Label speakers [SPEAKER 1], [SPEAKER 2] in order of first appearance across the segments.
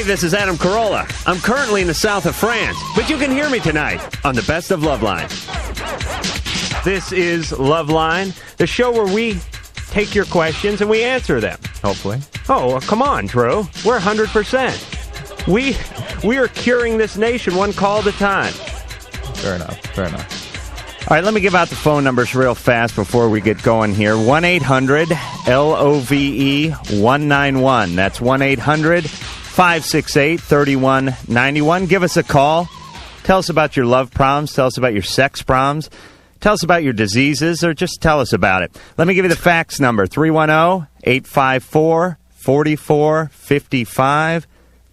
[SPEAKER 1] this is Adam Carolla. I'm currently in the south of France, but you can hear me tonight on the Best of Loveline. This is Loveline, the show where we take your questions and we answer them.
[SPEAKER 2] Hopefully.
[SPEAKER 1] Oh, come on, Drew. We're 100%. We are curing this nation one call at a time.
[SPEAKER 2] Fair enough.
[SPEAKER 1] All right, let me give out the phone numbers real fast before we get going here. 1-800-LOVE-191. That's 1-800-568-3191. Give us a call. Tell us about your love problems. Tell us about your sex problems. Tell us about your diseases, or just tell us about it. Let me give you the fax number, 310-854-4455.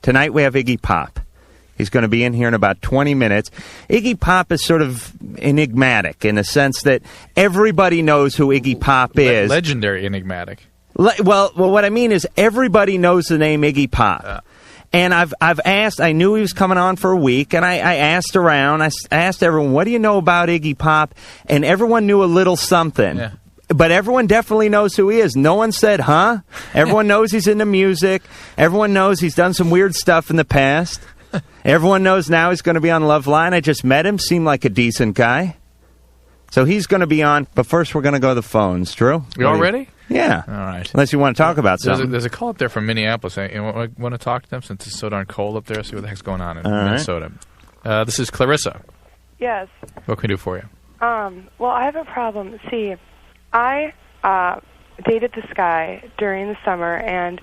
[SPEAKER 1] Tonight we have Iggy Pop. He's going to be in here in about 20 minutes. Iggy Pop is sort of enigmatic in the sense that everybody knows who Iggy Pop is.
[SPEAKER 2] Legendary enigmatic.
[SPEAKER 1] Well, what I mean is everybody knows the name Iggy Pop. And I've asked, I knew he was coming on for a week, and I asked around, I asked everyone, what do you know about Iggy Pop? And everyone knew a little something. Yeah. But everyone definitely knows who he is. No one said, huh? Everyone knows he's into music. Everyone knows he's done some weird stuff in the past. Everyone knows now he's going to be on Loveline. I just met him. Seemed like a decent guy. So he's going to be on. But first, we're going to go to the phones. Drew?
[SPEAKER 2] You all ready?
[SPEAKER 1] Yeah.
[SPEAKER 2] All right.
[SPEAKER 1] Unless you want to talk about something.
[SPEAKER 2] There's a call up there from Minneapolis. I want to talk to them since it's so darn cold up there. See what the heck's going on in Minnesota. This is Clarissa.
[SPEAKER 3] Yes.
[SPEAKER 2] What can we do for you?
[SPEAKER 3] Well, I have a problem. See, I dated this guy during the summer, and,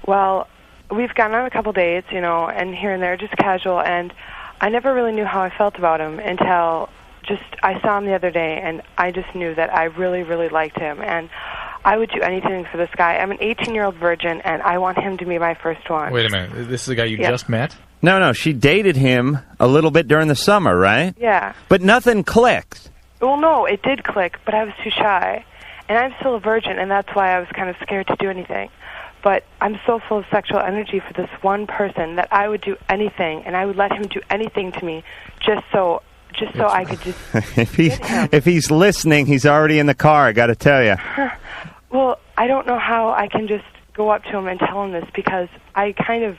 [SPEAKER 3] well, we've gone on a couple dates, and here and there, just casual, and I never really knew how I felt about him until I saw him the other day, and I just knew that I really, really liked him, and I would do anything for this guy. I'm an 18-year-old virgin, and I want him to be my first one.
[SPEAKER 2] Wait a minute. This is the guy you just met?
[SPEAKER 1] No, she dated him a little bit during the summer, right?
[SPEAKER 3] Yeah.
[SPEAKER 1] But nothing clicked.
[SPEAKER 3] Well, no, it did click, but I was too shy, and I'm still a virgin, and that's why I was kind of scared to do anything. But I'm so full of sexual energy for this one person that I would do anything, and I would let him do anything to me just so I could just
[SPEAKER 1] If he's listening, he's already in the car, I got to tell you.
[SPEAKER 3] Well, I don't know how I can just go up to him and tell him this, because I kind of,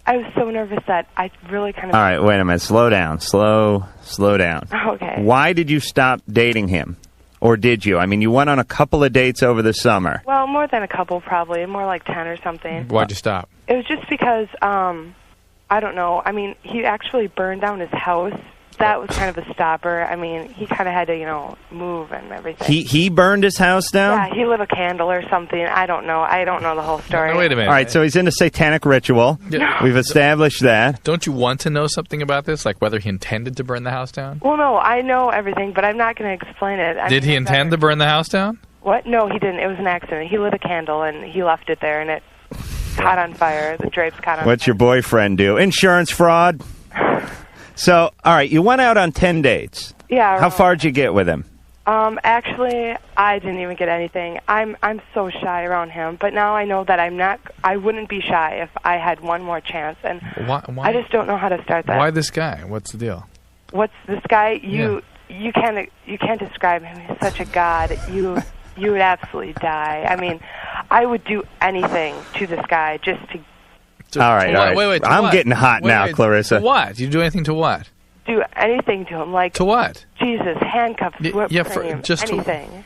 [SPEAKER 3] I was so nervous that I really kind of...
[SPEAKER 1] All right, wait a minute. Slow down. Slow down.
[SPEAKER 3] Okay.
[SPEAKER 1] Why did you stop dating him? Or did you? I mean, you went on a couple of dates over the summer.
[SPEAKER 3] Well, more than a couple, probably. More like 10 or something.
[SPEAKER 2] Why'd you stop?
[SPEAKER 3] It was just because, I don't know. I mean, he actually burned down his house. That was kind of a stopper. I mean, he kind of had to, move and everything.
[SPEAKER 1] He burned his house down?
[SPEAKER 3] Yeah, he lit a candle or something. I don't know. I don't know the whole story.
[SPEAKER 2] No, wait a minute.
[SPEAKER 1] All right, so he's into satanic ritual.
[SPEAKER 2] Yeah.
[SPEAKER 1] We've established that.
[SPEAKER 2] Don't you want to know something about this, like whether he intended to burn the house down?
[SPEAKER 3] Well, no, I know everything, but I'm not going to explain it.
[SPEAKER 2] Did he intend to burn the house down?
[SPEAKER 3] What? No, he didn't. It was an accident. He lit a candle, and he left it there, and it caught on fire. The drapes caught on fire.
[SPEAKER 1] What's your boyfriend do? Insurance fraud? So, all right, you went out on 10 dates.
[SPEAKER 3] Yeah.
[SPEAKER 1] How far did you get with him?
[SPEAKER 3] Actually, I didn't even get anything. I'm so shy around him, but now I know that I wouldn't be shy if I had one more chance, and
[SPEAKER 2] why?
[SPEAKER 3] I just don't know how to start that.
[SPEAKER 2] Why this guy? What's the deal?
[SPEAKER 3] What's this guy? You can't describe him. He's such a god. You would absolutely die. I mean, I would do anything to this guy just to...
[SPEAKER 1] All right.
[SPEAKER 2] Wait,
[SPEAKER 1] I'm getting hot now, Clarissa.
[SPEAKER 2] To what? You do anything to what?
[SPEAKER 3] Do anything to him, like...
[SPEAKER 2] To what?
[SPEAKER 3] Jesus, handcuffs, whipped cream, anything.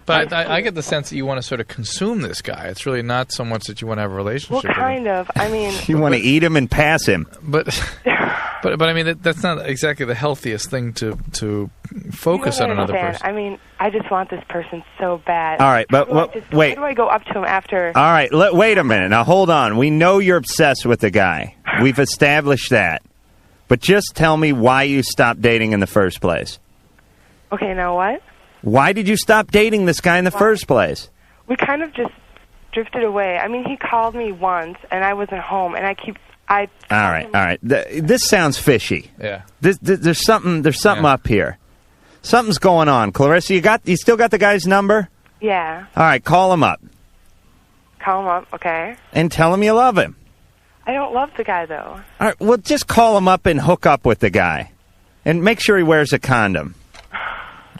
[SPEAKER 2] But I get the sense that you want to sort of consume this guy. It's really not so much that you want to have a relationship with him.
[SPEAKER 3] Well, kind of. I mean...
[SPEAKER 1] You want to eat him and pass him.
[SPEAKER 2] But I mean, that's not exactly the healthiest thing to focus on another person.
[SPEAKER 3] I mean, I just want this person so bad.
[SPEAKER 1] All right, but wait.
[SPEAKER 3] How do I go up to him after...
[SPEAKER 1] All right, wait a minute. Now, hold on. We know you're obsessed with the guy. We've established that. But just tell me why you stopped dating in the first place.
[SPEAKER 3] Okay, now what?
[SPEAKER 1] Why did you stop dating this guy in the first place?
[SPEAKER 3] We kind of just drifted away. I mean, he called me once, and I wasn't home, and
[SPEAKER 1] All right. This sounds fishy.
[SPEAKER 2] Yeah.
[SPEAKER 1] There's something up here. Something's going on. Clarissa, you still got the guy's number?
[SPEAKER 3] Yeah.
[SPEAKER 1] All right, call him up.
[SPEAKER 3] Call him up, okay.
[SPEAKER 1] And tell him you love him.
[SPEAKER 3] I don't love the guy, though.
[SPEAKER 1] All right, well, just call him up and hook up with the guy. And make sure he wears a condom.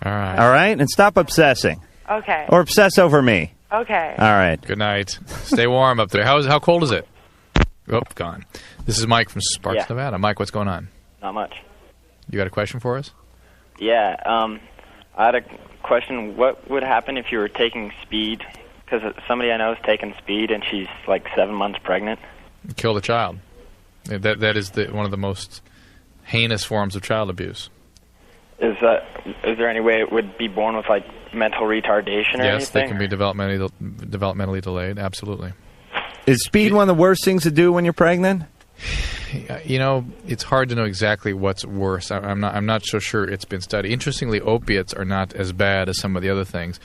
[SPEAKER 2] All right.
[SPEAKER 1] All right? And stop obsessing.
[SPEAKER 3] Okay.
[SPEAKER 1] Or obsess over me.
[SPEAKER 3] Okay.
[SPEAKER 1] All right.
[SPEAKER 2] Good night. Stay warm up there. How cold is it? Oh, gone. This is Mike from Sparks, Nevada. Mike, what's going on?
[SPEAKER 4] Not much.
[SPEAKER 2] You got a question for us?
[SPEAKER 4] Yeah, I had a question. What would happen if you were taking speed? Because somebody I know is taking speed, and she's like 7 months pregnant.
[SPEAKER 2] Kill the child. That is one of the most heinous forms of child abuse.
[SPEAKER 4] Is there any way it would be born with like mental retardation or anything?
[SPEAKER 2] Yes, they can be developmentally delayed. Absolutely.
[SPEAKER 1] Is speed one of the worst things to do when you're pregnant?
[SPEAKER 2] You know, it's hard to know exactly what's worse. I'm not so sure it's been studied. Interestingly, opiates are not as bad as some of the other things.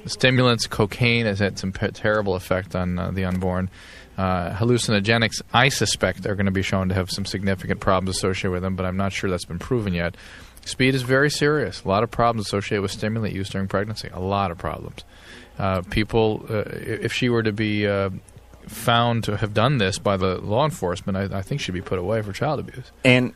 [SPEAKER 2] Stimulants, cocaine has had some terrible effect on the unborn. Hallucinogenics, I suspect, are going to be shown to have some significant problems associated with them, but I'm not sure that's been proven yet. Speed is very serious. A lot of problems associated with stimulant use during pregnancy. A lot of problems. People, if she were to be found to have done this by the law enforcement, I think she'd be put away for child abuse.
[SPEAKER 1] And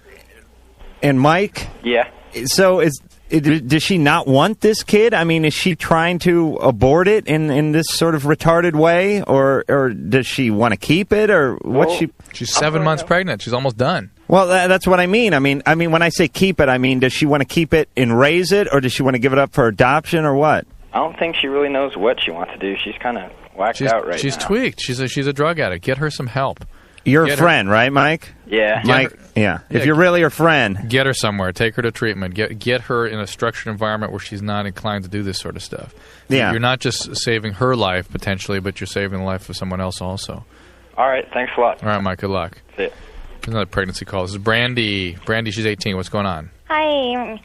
[SPEAKER 1] Mike?
[SPEAKER 4] Yeah.
[SPEAKER 1] So does she not want this kid? I mean, is she trying to abort it in this sort of retarded way, or does she want to keep it, or what's she?
[SPEAKER 2] She's 7 months pregnant. She's almost done.
[SPEAKER 1] Well, that's what I mean. I mean, when I say keep it, I mean, does she want to keep it and raise it, or does she want to give it up for adoption, or what?
[SPEAKER 4] I don't think she really knows what she wants to do. She's kind of whacked out right now.
[SPEAKER 2] She's tweaked. She's a drug addict. Get her some help.
[SPEAKER 1] You're a friend, right, Mike?
[SPEAKER 4] Yeah.
[SPEAKER 1] Mike, yeah. If you're really her friend.
[SPEAKER 2] Get her somewhere. Take her to treatment. Get her in a structured environment where she's not inclined to do this sort of stuff.
[SPEAKER 1] Yeah.
[SPEAKER 2] You're not just saving her life, potentially, but you're saving the life of someone else also.
[SPEAKER 4] All right. Thanks a lot.
[SPEAKER 2] All right, Mike. Good luck.
[SPEAKER 4] See ya.
[SPEAKER 2] There's another pregnancy call. This is Brandy. Brandy, she's 18. What's going on?
[SPEAKER 5] Hi.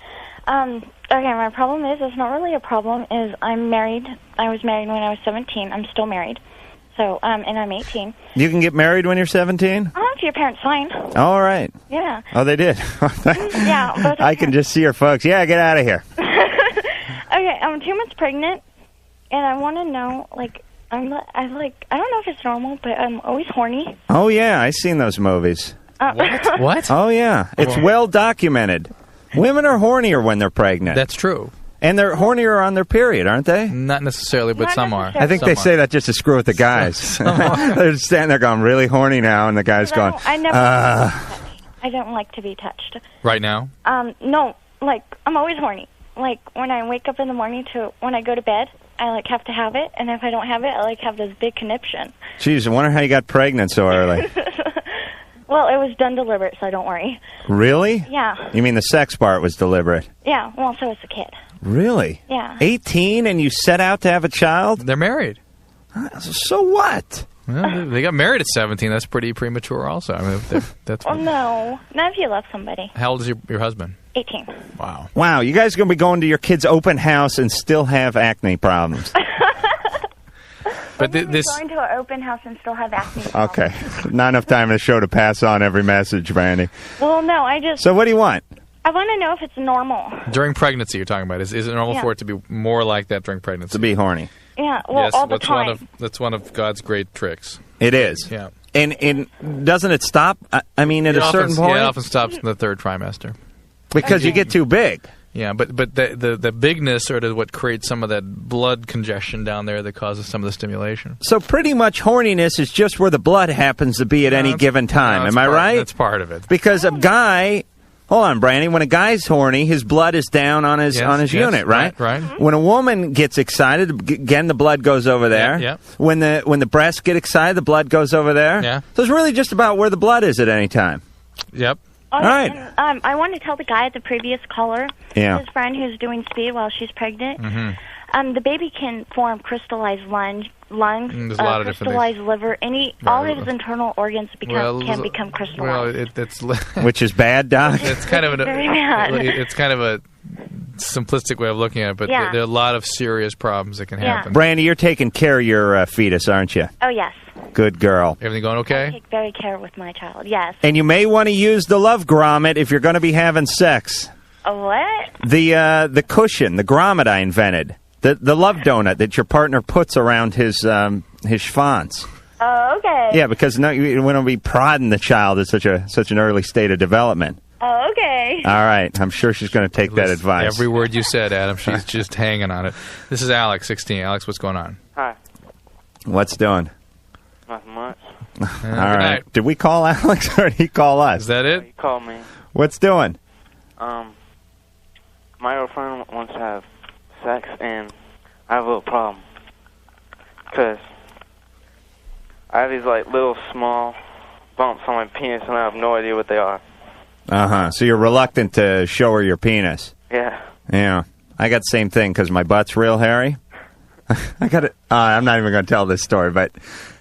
[SPEAKER 5] Okay, my problem is, it's not really a problem, is I'm married. I was married when I was 17. I'm still married. So, and I'm 18.
[SPEAKER 1] You can get married when you're 17?
[SPEAKER 5] If your parents sign.
[SPEAKER 1] All right.
[SPEAKER 5] Yeah.
[SPEAKER 1] Oh, they did?
[SPEAKER 5] Yeah. Both
[SPEAKER 1] I can just see her folks. Yeah, get out of here.
[SPEAKER 5] Okay, I'm 2 months pregnant, and I want to know, like, I don't know if it's normal, but I'm always horny.
[SPEAKER 1] Oh, yeah, I've seen those movies.
[SPEAKER 2] What?
[SPEAKER 1] Oh, yeah. It's well documented. Women are hornier when they're pregnant.
[SPEAKER 2] That's true.
[SPEAKER 1] And they're hornier on their period, aren't they?
[SPEAKER 2] Not necessarily, but some are.
[SPEAKER 1] I think they say that just to screw with the guys. They're just standing there going, really horny now, and the guy's going,
[SPEAKER 5] I don't like to be touched.
[SPEAKER 2] Right now?
[SPEAKER 5] No, like, I'm always horny. Like, when I wake up in the morning to when I go to bed, I, like, have to have it, and if I don't have it, I, like, have this big conniption.
[SPEAKER 1] Jeez, I wonder how you got pregnant so early.
[SPEAKER 5] Well, it was done deliberate, so don't worry.
[SPEAKER 1] Really?
[SPEAKER 5] Yeah.
[SPEAKER 1] You mean the sex part was deliberate?
[SPEAKER 5] Yeah, well, so was the kid.
[SPEAKER 1] Really?
[SPEAKER 5] Yeah.
[SPEAKER 1] 18 and you set out to have a child?
[SPEAKER 2] They're married.
[SPEAKER 1] So what?
[SPEAKER 2] Well, they got married at 17. That's pretty premature also. I mean, that's
[SPEAKER 5] Well, no. Not if you love somebody.
[SPEAKER 2] How old is your husband?
[SPEAKER 5] 18.
[SPEAKER 2] Wow.
[SPEAKER 1] Wow, you guys are going to be going to your kid's open house and still have acne problems.
[SPEAKER 2] But this
[SPEAKER 5] going to an open house and still have acne.
[SPEAKER 1] Okay. Not enough time in the show to pass on every message, Brandy.
[SPEAKER 5] Well, no, I just...
[SPEAKER 1] So what do you want?
[SPEAKER 5] I want to know if it's normal.
[SPEAKER 2] During pregnancy, you're talking about. Is it normal for it to be more like that during pregnancy?
[SPEAKER 1] To be horny.
[SPEAKER 5] Yeah, well,
[SPEAKER 2] yes,
[SPEAKER 5] all the time.
[SPEAKER 2] That's one of God's great tricks.
[SPEAKER 1] It is.
[SPEAKER 2] Yeah.
[SPEAKER 1] And doesn't it stop? I mean, at a certain point?
[SPEAKER 2] Yeah, it often stops in the third trimester.
[SPEAKER 1] Because you get too big.
[SPEAKER 2] Yeah, but the bigness sort of what creates some of that blood congestion down there that causes some of the stimulation.
[SPEAKER 1] So pretty much horniness is just where the blood happens to be at any given time. Am I right?
[SPEAKER 2] That's part of it.
[SPEAKER 1] Because a guy... Hold on, Brandy. When a guy's horny, his blood is down on his unit, right?
[SPEAKER 2] Right.
[SPEAKER 1] When a woman gets excited, again, the blood goes over there.
[SPEAKER 2] Yeah.
[SPEAKER 1] When the breasts get excited, the blood goes over there.
[SPEAKER 2] Yeah.
[SPEAKER 1] So it's really just about where the blood is at any time.
[SPEAKER 2] Yep.
[SPEAKER 5] All
[SPEAKER 1] right.
[SPEAKER 5] And, I want to tell the guy, the previous caller,
[SPEAKER 1] Yeah.
[SPEAKER 5] his friend who's doing speed while she's pregnant,
[SPEAKER 2] Mm-hmm.
[SPEAKER 5] the baby can form crystallized lungs,
[SPEAKER 2] There's a lot of different
[SPEAKER 5] crystallized liver, all his internal organs can become crystallized.
[SPEAKER 2] Well, it's
[SPEAKER 1] Which is bad, Doc?
[SPEAKER 2] it's kind of
[SPEAKER 5] very bad.
[SPEAKER 2] It's kind of a simplistic way of looking at it, but there are a lot of serious problems that can happen.
[SPEAKER 1] Brandy, you're taking care of your fetus, aren't you?
[SPEAKER 5] Oh, yes.
[SPEAKER 1] Good girl.
[SPEAKER 2] Everything going okay?
[SPEAKER 5] I take very care with my child, yes.
[SPEAKER 1] And you may want to use the love grommet if you're going to be having sex.
[SPEAKER 5] A what?
[SPEAKER 1] The cushion, the grommet I invented. The love donut that your partner puts around his schwanz.
[SPEAKER 5] Oh, okay.
[SPEAKER 1] Yeah, because you want to be prodding the child at such an early state of development.
[SPEAKER 5] Oh, okay.
[SPEAKER 1] All right. I'm sure she's going to take that advice.
[SPEAKER 2] Every word you said, Adam. She's just hanging on it. This is Alex, 16. Alex, what's going on?
[SPEAKER 6] Hi.
[SPEAKER 1] What's doing?
[SPEAKER 6] Nothing much.
[SPEAKER 1] All right. Did we call Alex or did he call us?
[SPEAKER 2] Is that it?
[SPEAKER 6] He called me.
[SPEAKER 1] What's doing?
[SPEAKER 6] My girlfriend wants to have sex, and I have a little problem. Because I have these, like, little small bumps on my penis, and I have no idea what they are.
[SPEAKER 1] Uh-huh. So you're reluctant to show her your penis.
[SPEAKER 6] Yeah.
[SPEAKER 1] Yeah. I got the same thing because my butt's real hairy. I got it. I'm not even going to tell this story, but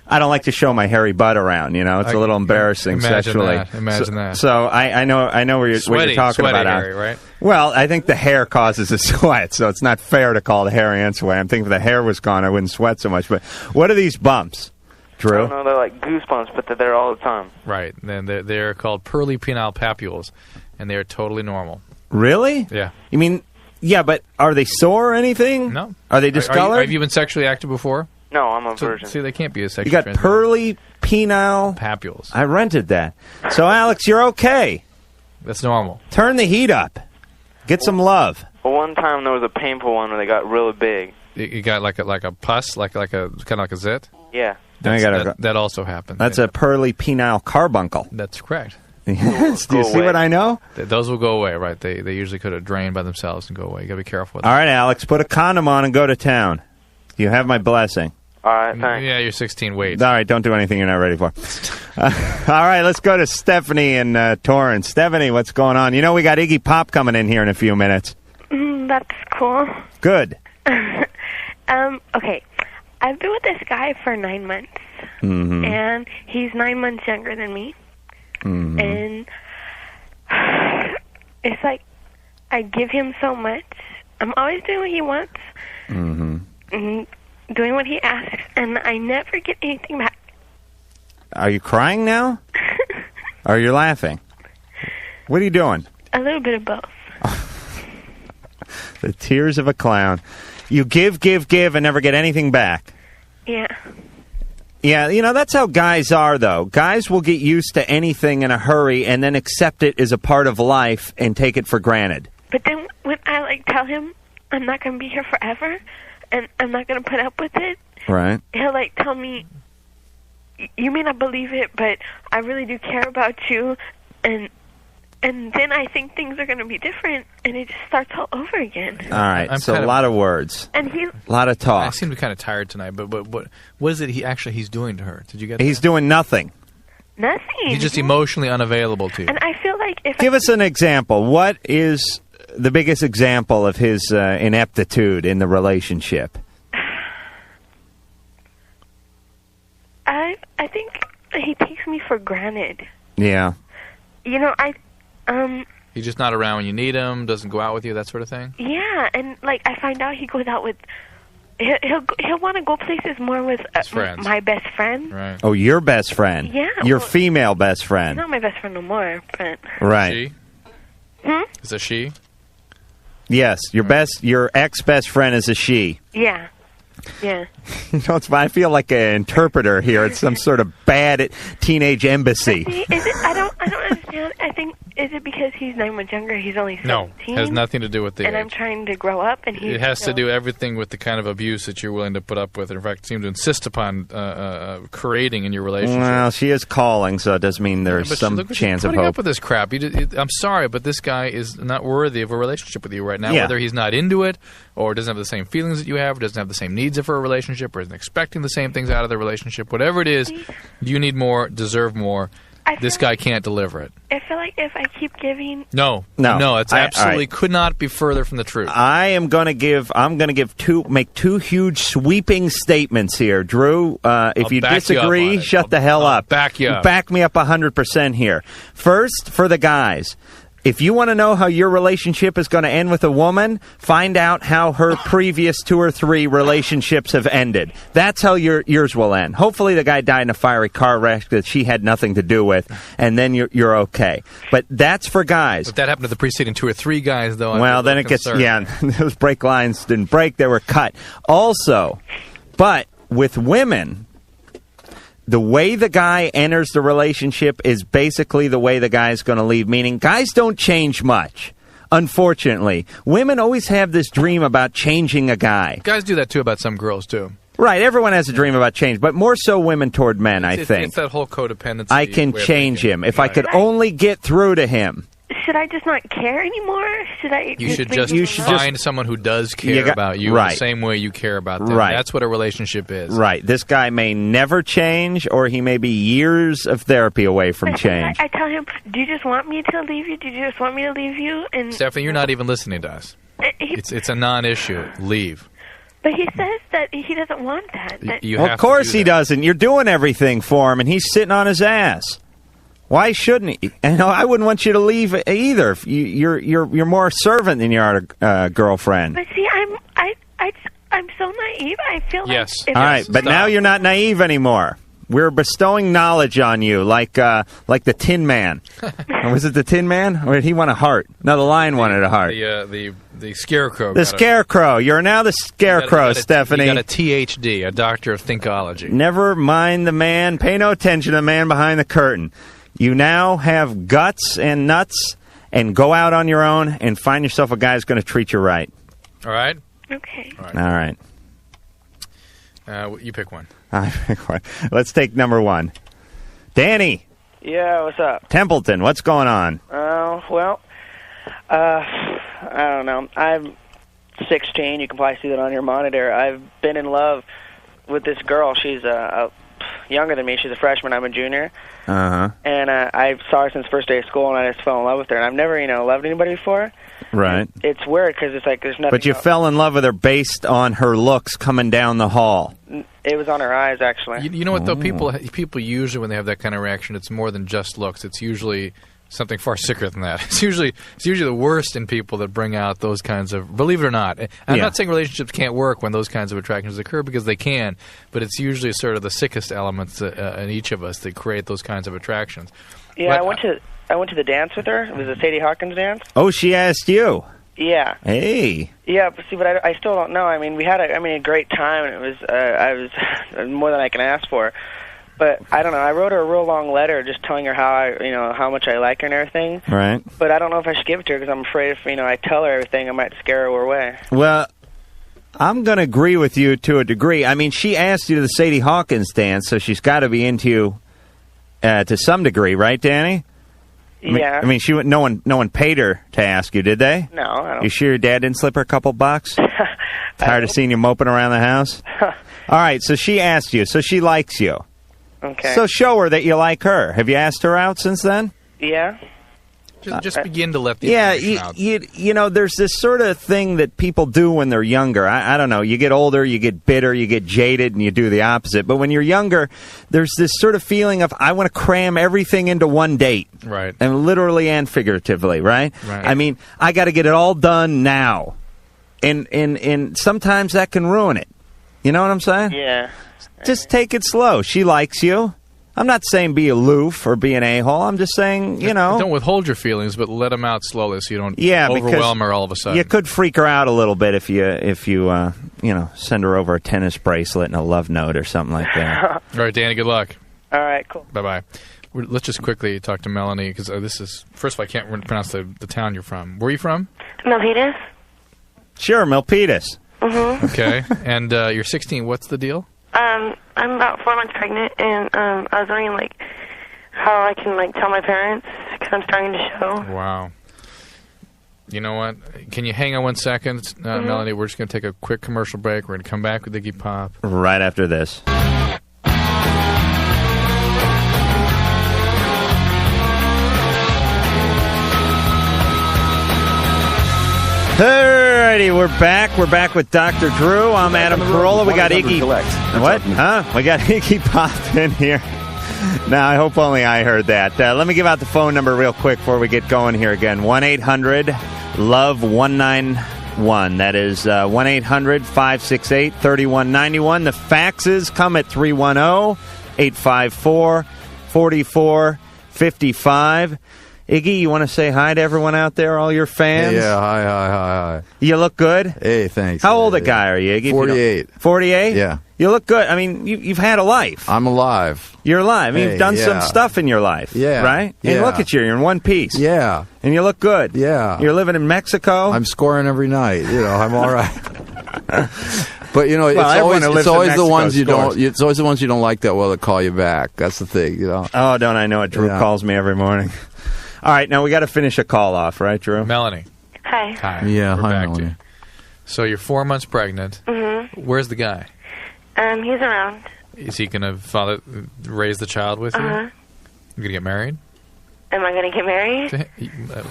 [SPEAKER 1] I don't like to show my hairy butt around. You know, it's a little embarrassing sexually.
[SPEAKER 2] Imagine that.
[SPEAKER 1] So I know where you're talking about.
[SPEAKER 2] Hairy, right?
[SPEAKER 1] Well, I think the hair causes the sweat, so it's not fair to call the hairy and sweat. I'm thinking if the hair was gone, I wouldn't sweat so much. But what are these bumps, Drew?
[SPEAKER 6] I don't know, they're like goosebumps, but they're there all the time.
[SPEAKER 2] Right. Then they're called Pearly penile papules, and they are totally normal.
[SPEAKER 1] Really?
[SPEAKER 2] Yeah.
[SPEAKER 1] You mean, yeah, but are they sore or anything?
[SPEAKER 2] No.
[SPEAKER 1] Are they discolored?
[SPEAKER 2] Have you been sexually active before?
[SPEAKER 6] No, I'm a virgin.
[SPEAKER 2] See, they can't be a sexually
[SPEAKER 1] You got pearly penile
[SPEAKER 2] papules.
[SPEAKER 1] I rented that. So, Alex, you're okay.
[SPEAKER 2] That's normal.
[SPEAKER 1] Turn the heat up. Get some love.
[SPEAKER 6] Well, one time there was a painful one where they got really big.
[SPEAKER 2] You got like a pus, like a kind of like a zit.
[SPEAKER 6] Yeah.
[SPEAKER 2] That also happened.
[SPEAKER 1] That's a pearly penile carbuncle.
[SPEAKER 2] That's correct.
[SPEAKER 1] Yes. Do you see what I know?
[SPEAKER 2] Those will go away, right? They usually could have drained by themselves and go away. You got to be careful with
[SPEAKER 1] All
[SPEAKER 2] that.
[SPEAKER 1] right, Alex, put a condom on and go to town. You have my blessing.
[SPEAKER 6] All right, thanks.
[SPEAKER 2] Yeah, you're 16. Wait.
[SPEAKER 1] All right, don't do anything you're not ready for. All right, let's go to Stephanie in Torrance. Stephanie, what's going on? You know we got Iggy Pop coming in here in a few minutes.
[SPEAKER 7] That's cool.
[SPEAKER 1] Good.
[SPEAKER 7] Okay. I've been with this guy for 9 months.
[SPEAKER 1] Mm-hmm.
[SPEAKER 7] And he's 9 months younger than me.
[SPEAKER 1] Mm-hmm.
[SPEAKER 7] And it's like I give him so much. I'm always doing what he wants.
[SPEAKER 1] Mm-hmm.
[SPEAKER 7] And doing what he asks. And I never get anything back.
[SPEAKER 1] Are you crying now? Or are you laughing? What are you doing?
[SPEAKER 7] A little bit of both.
[SPEAKER 1] The tears of a clown. You give, and never get anything back.
[SPEAKER 7] Yeah.
[SPEAKER 1] Yeah, you know, that's how guys are, though. Guys will get used to anything in a hurry and then accept it as a part of life and take it for granted.
[SPEAKER 7] But then when I, tell him I'm not going to be here forever and I'm not going to put up with it,
[SPEAKER 1] right?
[SPEAKER 7] He'll, tell me, you may not believe it, but I really do care about you, and then I think things are going to be different, and it just starts all over again.
[SPEAKER 1] All right, so a lot of words.
[SPEAKER 7] And
[SPEAKER 1] a lot of talk.
[SPEAKER 2] I seem to be kind of tired tonight, but what is it he's doing to her? Did you get
[SPEAKER 1] He's doing nothing.
[SPEAKER 7] Nothing.
[SPEAKER 2] He's just emotionally unavailable to you.
[SPEAKER 7] And I feel like if
[SPEAKER 1] Give us an example. What is the biggest example of his ineptitude in the relationship?
[SPEAKER 7] I think he takes me for granted.
[SPEAKER 1] Yeah.
[SPEAKER 7] You know,
[SPEAKER 2] He's just not around when you need him, doesn't go out with you, that sort of thing?
[SPEAKER 7] Yeah, and, I find out he goes out with... He'll want to go places more with my best friend.
[SPEAKER 2] Right.
[SPEAKER 1] Oh, your best friend.
[SPEAKER 7] Yeah.
[SPEAKER 1] Your female best friend.
[SPEAKER 7] He's not my best friend no more, but...
[SPEAKER 1] Right.
[SPEAKER 2] She? Is it she?
[SPEAKER 1] Yes, your ex-best friend is a she.
[SPEAKER 7] Yeah. Yeah.
[SPEAKER 1] You know, it's fine. I feel like an interpreter here at some sort of bad teenage embassy.
[SPEAKER 7] See, I don't understand. I think, is it because he's 9 months younger? He's only 17?
[SPEAKER 2] No, it has nothing to do with the
[SPEAKER 7] And
[SPEAKER 2] age.
[SPEAKER 7] I'm trying to grow up, and he's...
[SPEAKER 2] It has to do everything with the kind of abuse that you're willing to put up with. In fact, seem to insist upon creating in your relationship.
[SPEAKER 1] Well, she is calling, so it does mean there's some
[SPEAKER 2] look,
[SPEAKER 1] chance of
[SPEAKER 2] putting
[SPEAKER 1] hope.
[SPEAKER 2] up with this crap. I'm sorry, but this guy is not worthy of a relationship with you right now.
[SPEAKER 1] Yeah.
[SPEAKER 2] Whether he's not into it, or doesn't have the same feelings that you have, or doesn't have the same needs for a relationship, or isn't expecting the same things out of the relationship. Whatever it is, you need more, deserve more. This guy can't deliver it.
[SPEAKER 7] I feel like if I keep giving...
[SPEAKER 2] No, it's absolutely could not be further from the truth.
[SPEAKER 1] I'm going to make two huge sweeping statements here. Drew, if you disagree, shut the hell up.
[SPEAKER 2] Back you up.
[SPEAKER 1] Back me up 100% here. First, for the guys. If you want to know how your relationship is going to end with a woman, find out how her previous 2 or 3 relationships have ended. That's how yours will end. Hopefully the guy died in a fiery car wreck that she had nothing to do with, and then you're okay. But that's for guys.
[SPEAKER 2] If that happened to the preceding 2 or 3 guys, though,
[SPEAKER 1] well, then it
[SPEAKER 2] concerned.
[SPEAKER 1] those brake lines didn't break, they were cut. Also, but with women... The way the guy enters the relationship is basically the way the guy's going to leave, meaning guys don't change much, unfortunately. Women always have this dream about changing a guy.
[SPEAKER 2] Guys do that, too, about some girls, too.
[SPEAKER 1] Right, everyone has a dream about change, but more so women toward men, I think.
[SPEAKER 2] It's that whole codependency.
[SPEAKER 1] I can
[SPEAKER 2] way of
[SPEAKER 1] change
[SPEAKER 2] thinking.
[SPEAKER 1] him if I could only get through to him.
[SPEAKER 7] Should I just not care anymore? Should I?
[SPEAKER 2] You should
[SPEAKER 7] leave
[SPEAKER 2] just
[SPEAKER 7] him alone?
[SPEAKER 2] find someone who does care about you
[SPEAKER 1] right.
[SPEAKER 2] the same way you care about them.
[SPEAKER 1] Right.
[SPEAKER 2] That's what a relationship is.
[SPEAKER 1] Right. This guy may never change, or he may be years of therapy away from change.
[SPEAKER 7] I tell him, do you just want me to leave you? Do you just want me to leave you? And
[SPEAKER 2] Stephanie, you're not even listening to us. It's a non-issue. Leave.
[SPEAKER 7] But he says that he doesn't want that.
[SPEAKER 1] Well, of course he doesn't. You're doing everything for him, and he's sitting on his ass. Why shouldn't he? And I wouldn't want you to leave either. You're more a servant than you are a girlfriend.
[SPEAKER 7] But see, I'm so naive. I feel
[SPEAKER 2] yes.
[SPEAKER 7] like
[SPEAKER 1] All right, but now you're not naive anymore. We're bestowing knowledge on you, like the Tin Man. Was it the Tin Man, or did he want a heart? No, the lion wanted a heart.
[SPEAKER 2] The Scarecrow.
[SPEAKER 1] The Scarecrow. You're now the Scarecrow, Stephanie.
[SPEAKER 2] You got a THD, a Doctor of Thinkology.
[SPEAKER 1] Never mind the man. Pay no attention to the man behind the curtain. You now have guts and nuts, and go out on your own and find yourself a guy who's going to treat you right.
[SPEAKER 2] All right?
[SPEAKER 7] Okay.
[SPEAKER 1] All right.
[SPEAKER 2] You pick one.
[SPEAKER 1] I pick one. Let's take number one. Danny.
[SPEAKER 8] Yeah, what's up?
[SPEAKER 1] Templeton, what's going on?
[SPEAKER 8] I don't know. I'm 16. You can probably see that on your monitor. I've been in love with this girl. She's younger than me. She's a freshman. I'm a junior.
[SPEAKER 1] Uh-huh.
[SPEAKER 8] And I saw her since first day of school, and I just fell in love with her. And I've never, loved anybody before.
[SPEAKER 1] Right.
[SPEAKER 8] It's weird because it's like there's nothing.
[SPEAKER 1] But you fell in love with her based on her looks coming down the hall.
[SPEAKER 8] It was on her eyes, actually.
[SPEAKER 2] You know what, though? People usually, when they have that kind of reaction, it's more than just looks. It's usually something far sicker than that. It's usually the worst in people that bring out those kinds of, believe it or not. I'm not saying relationships can't work when those kinds of attractions occur, because they can, but it's usually sort of the sickest elements in each of us that create those kinds of attractions.
[SPEAKER 8] Yeah,
[SPEAKER 2] but,
[SPEAKER 8] I went to the dance with her. It was a Sadie Hawkins dance.
[SPEAKER 1] Oh, she asked you.
[SPEAKER 8] Yeah.
[SPEAKER 1] Hey.
[SPEAKER 8] Yeah, but see, I still don't know. I mean, we had a great time, and it was more than I can ask for. But I don't know. I wrote her a real long letter, just telling her how much I like her and everything.
[SPEAKER 1] Right.
[SPEAKER 8] But I don't know if I should give it to her because I'm afraid if I tell her everything, I might scare her away.
[SPEAKER 1] Well, I'm going to agree with you to a degree. I mean, she asked you to the Sadie Hawkins dance, so she's got to be into you to some degree, right, Danny?
[SPEAKER 8] Yeah.
[SPEAKER 1] I mean, no one paid her to ask you, did they?
[SPEAKER 8] No, I don't.
[SPEAKER 1] You sure your dad didn't slip her a couple bucks? Tired of seeing you moping around the house? All right, so she asked you, so she likes you.
[SPEAKER 8] Okay.
[SPEAKER 1] So show her that you like her. Have you asked her out since then?
[SPEAKER 8] Yeah.
[SPEAKER 2] Just begin to let the information out.
[SPEAKER 1] You know, there's this sort of thing that people do when they're younger. I don't know. You get older, you get bitter, you get jaded, and you do the opposite. But when you're younger, there's this sort of feeling of, I want to cram everything into one date.
[SPEAKER 2] Right.
[SPEAKER 1] And literally and figuratively, right?
[SPEAKER 2] Right.
[SPEAKER 1] I mean, I got to get it all done now. And sometimes that can ruin it. You know what I'm saying?
[SPEAKER 8] Yeah.
[SPEAKER 1] Just take it slow. She likes you. I'm not saying be aloof or be an a-hole. I'm just saying,
[SPEAKER 2] Don't withhold your feelings, but let them out slowly so you don't overwhelm her all of a sudden.
[SPEAKER 1] You could freak her out a little bit if you send her over a tennis bracelet and a love note or something like that.
[SPEAKER 2] All right, Danny, good luck.
[SPEAKER 8] All right, cool.
[SPEAKER 2] Bye-bye. Let's just quickly talk to Melanie, because this is, first of all, I can't pronounce the town you're from. Where are you from?
[SPEAKER 5] Milpitas.
[SPEAKER 1] Sure, Milpitas.
[SPEAKER 5] Mm-hmm.
[SPEAKER 2] Okay. And you're 16. What's the deal?
[SPEAKER 5] I'm about 4 months pregnant, and I was wondering, how I can, tell my parents, because I'm starting to show.
[SPEAKER 2] Wow. You know what? Can you hang on 1 second, Melanie? We're just going to take a quick commercial break. We're going to come back with Iggy Pop.
[SPEAKER 1] Right after this. Alrighty, we're back. We're back with Dr. Drew. I'm Adam Carolla. We got Iggy. What? Huh? We got Iggy Pop in here. Now, I hope only I heard that. Let me give out the phone number real quick before we get going here again. 1-800-LOVE-191. That is 1-800-568-3191. The faxes come at 310-854-4455. Iggy, you want to say hi to everyone out there, all your fans?
[SPEAKER 9] Yeah, hi.
[SPEAKER 1] You look good?
[SPEAKER 9] Hey, thanks.
[SPEAKER 1] How old a guy are you, Iggy?
[SPEAKER 9] 48.
[SPEAKER 1] 48?
[SPEAKER 9] Yeah.
[SPEAKER 1] You look good. I mean, you've had a life.
[SPEAKER 9] I'm alive.
[SPEAKER 1] You're alive. I mean, you've done some stuff in your life.
[SPEAKER 9] Yeah.
[SPEAKER 1] Right?
[SPEAKER 9] Yeah.
[SPEAKER 1] And look at you. You're in one piece.
[SPEAKER 9] Yeah.
[SPEAKER 1] And you look good.
[SPEAKER 9] Yeah.
[SPEAKER 1] You're living in Mexico.
[SPEAKER 9] I'm scoring every night. I'm all right. But you know,
[SPEAKER 1] Well, everyone who lives
[SPEAKER 9] it's
[SPEAKER 1] in
[SPEAKER 9] always the
[SPEAKER 1] Mexico
[SPEAKER 9] ones you
[SPEAKER 1] scores.
[SPEAKER 9] don't. It's always the ones you don't like that well that call you back. That's the thing, you know.
[SPEAKER 1] Oh, don't I know it? Drew
[SPEAKER 9] Yeah.
[SPEAKER 1] calls me every morning. All right, now we got to finish a call off, right, Drew?
[SPEAKER 2] Melanie.
[SPEAKER 7] Hi.
[SPEAKER 2] Hi.
[SPEAKER 9] Yeah,
[SPEAKER 2] We're
[SPEAKER 9] hi,
[SPEAKER 2] back to
[SPEAKER 9] Melanie.
[SPEAKER 2] you. So you're 4 months pregnant.
[SPEAKER 7] Mm-hmm.
[SPEAKER 2] Where's the guy?
[SPEAKER 7] He's around.
[SPEAKER 2] Is he going to raise the child with you?
[SPEAKER 7] Uh-huh.
[SPEAKER 2] You going to get married?
[SPEAKER 7] Am I going to get married?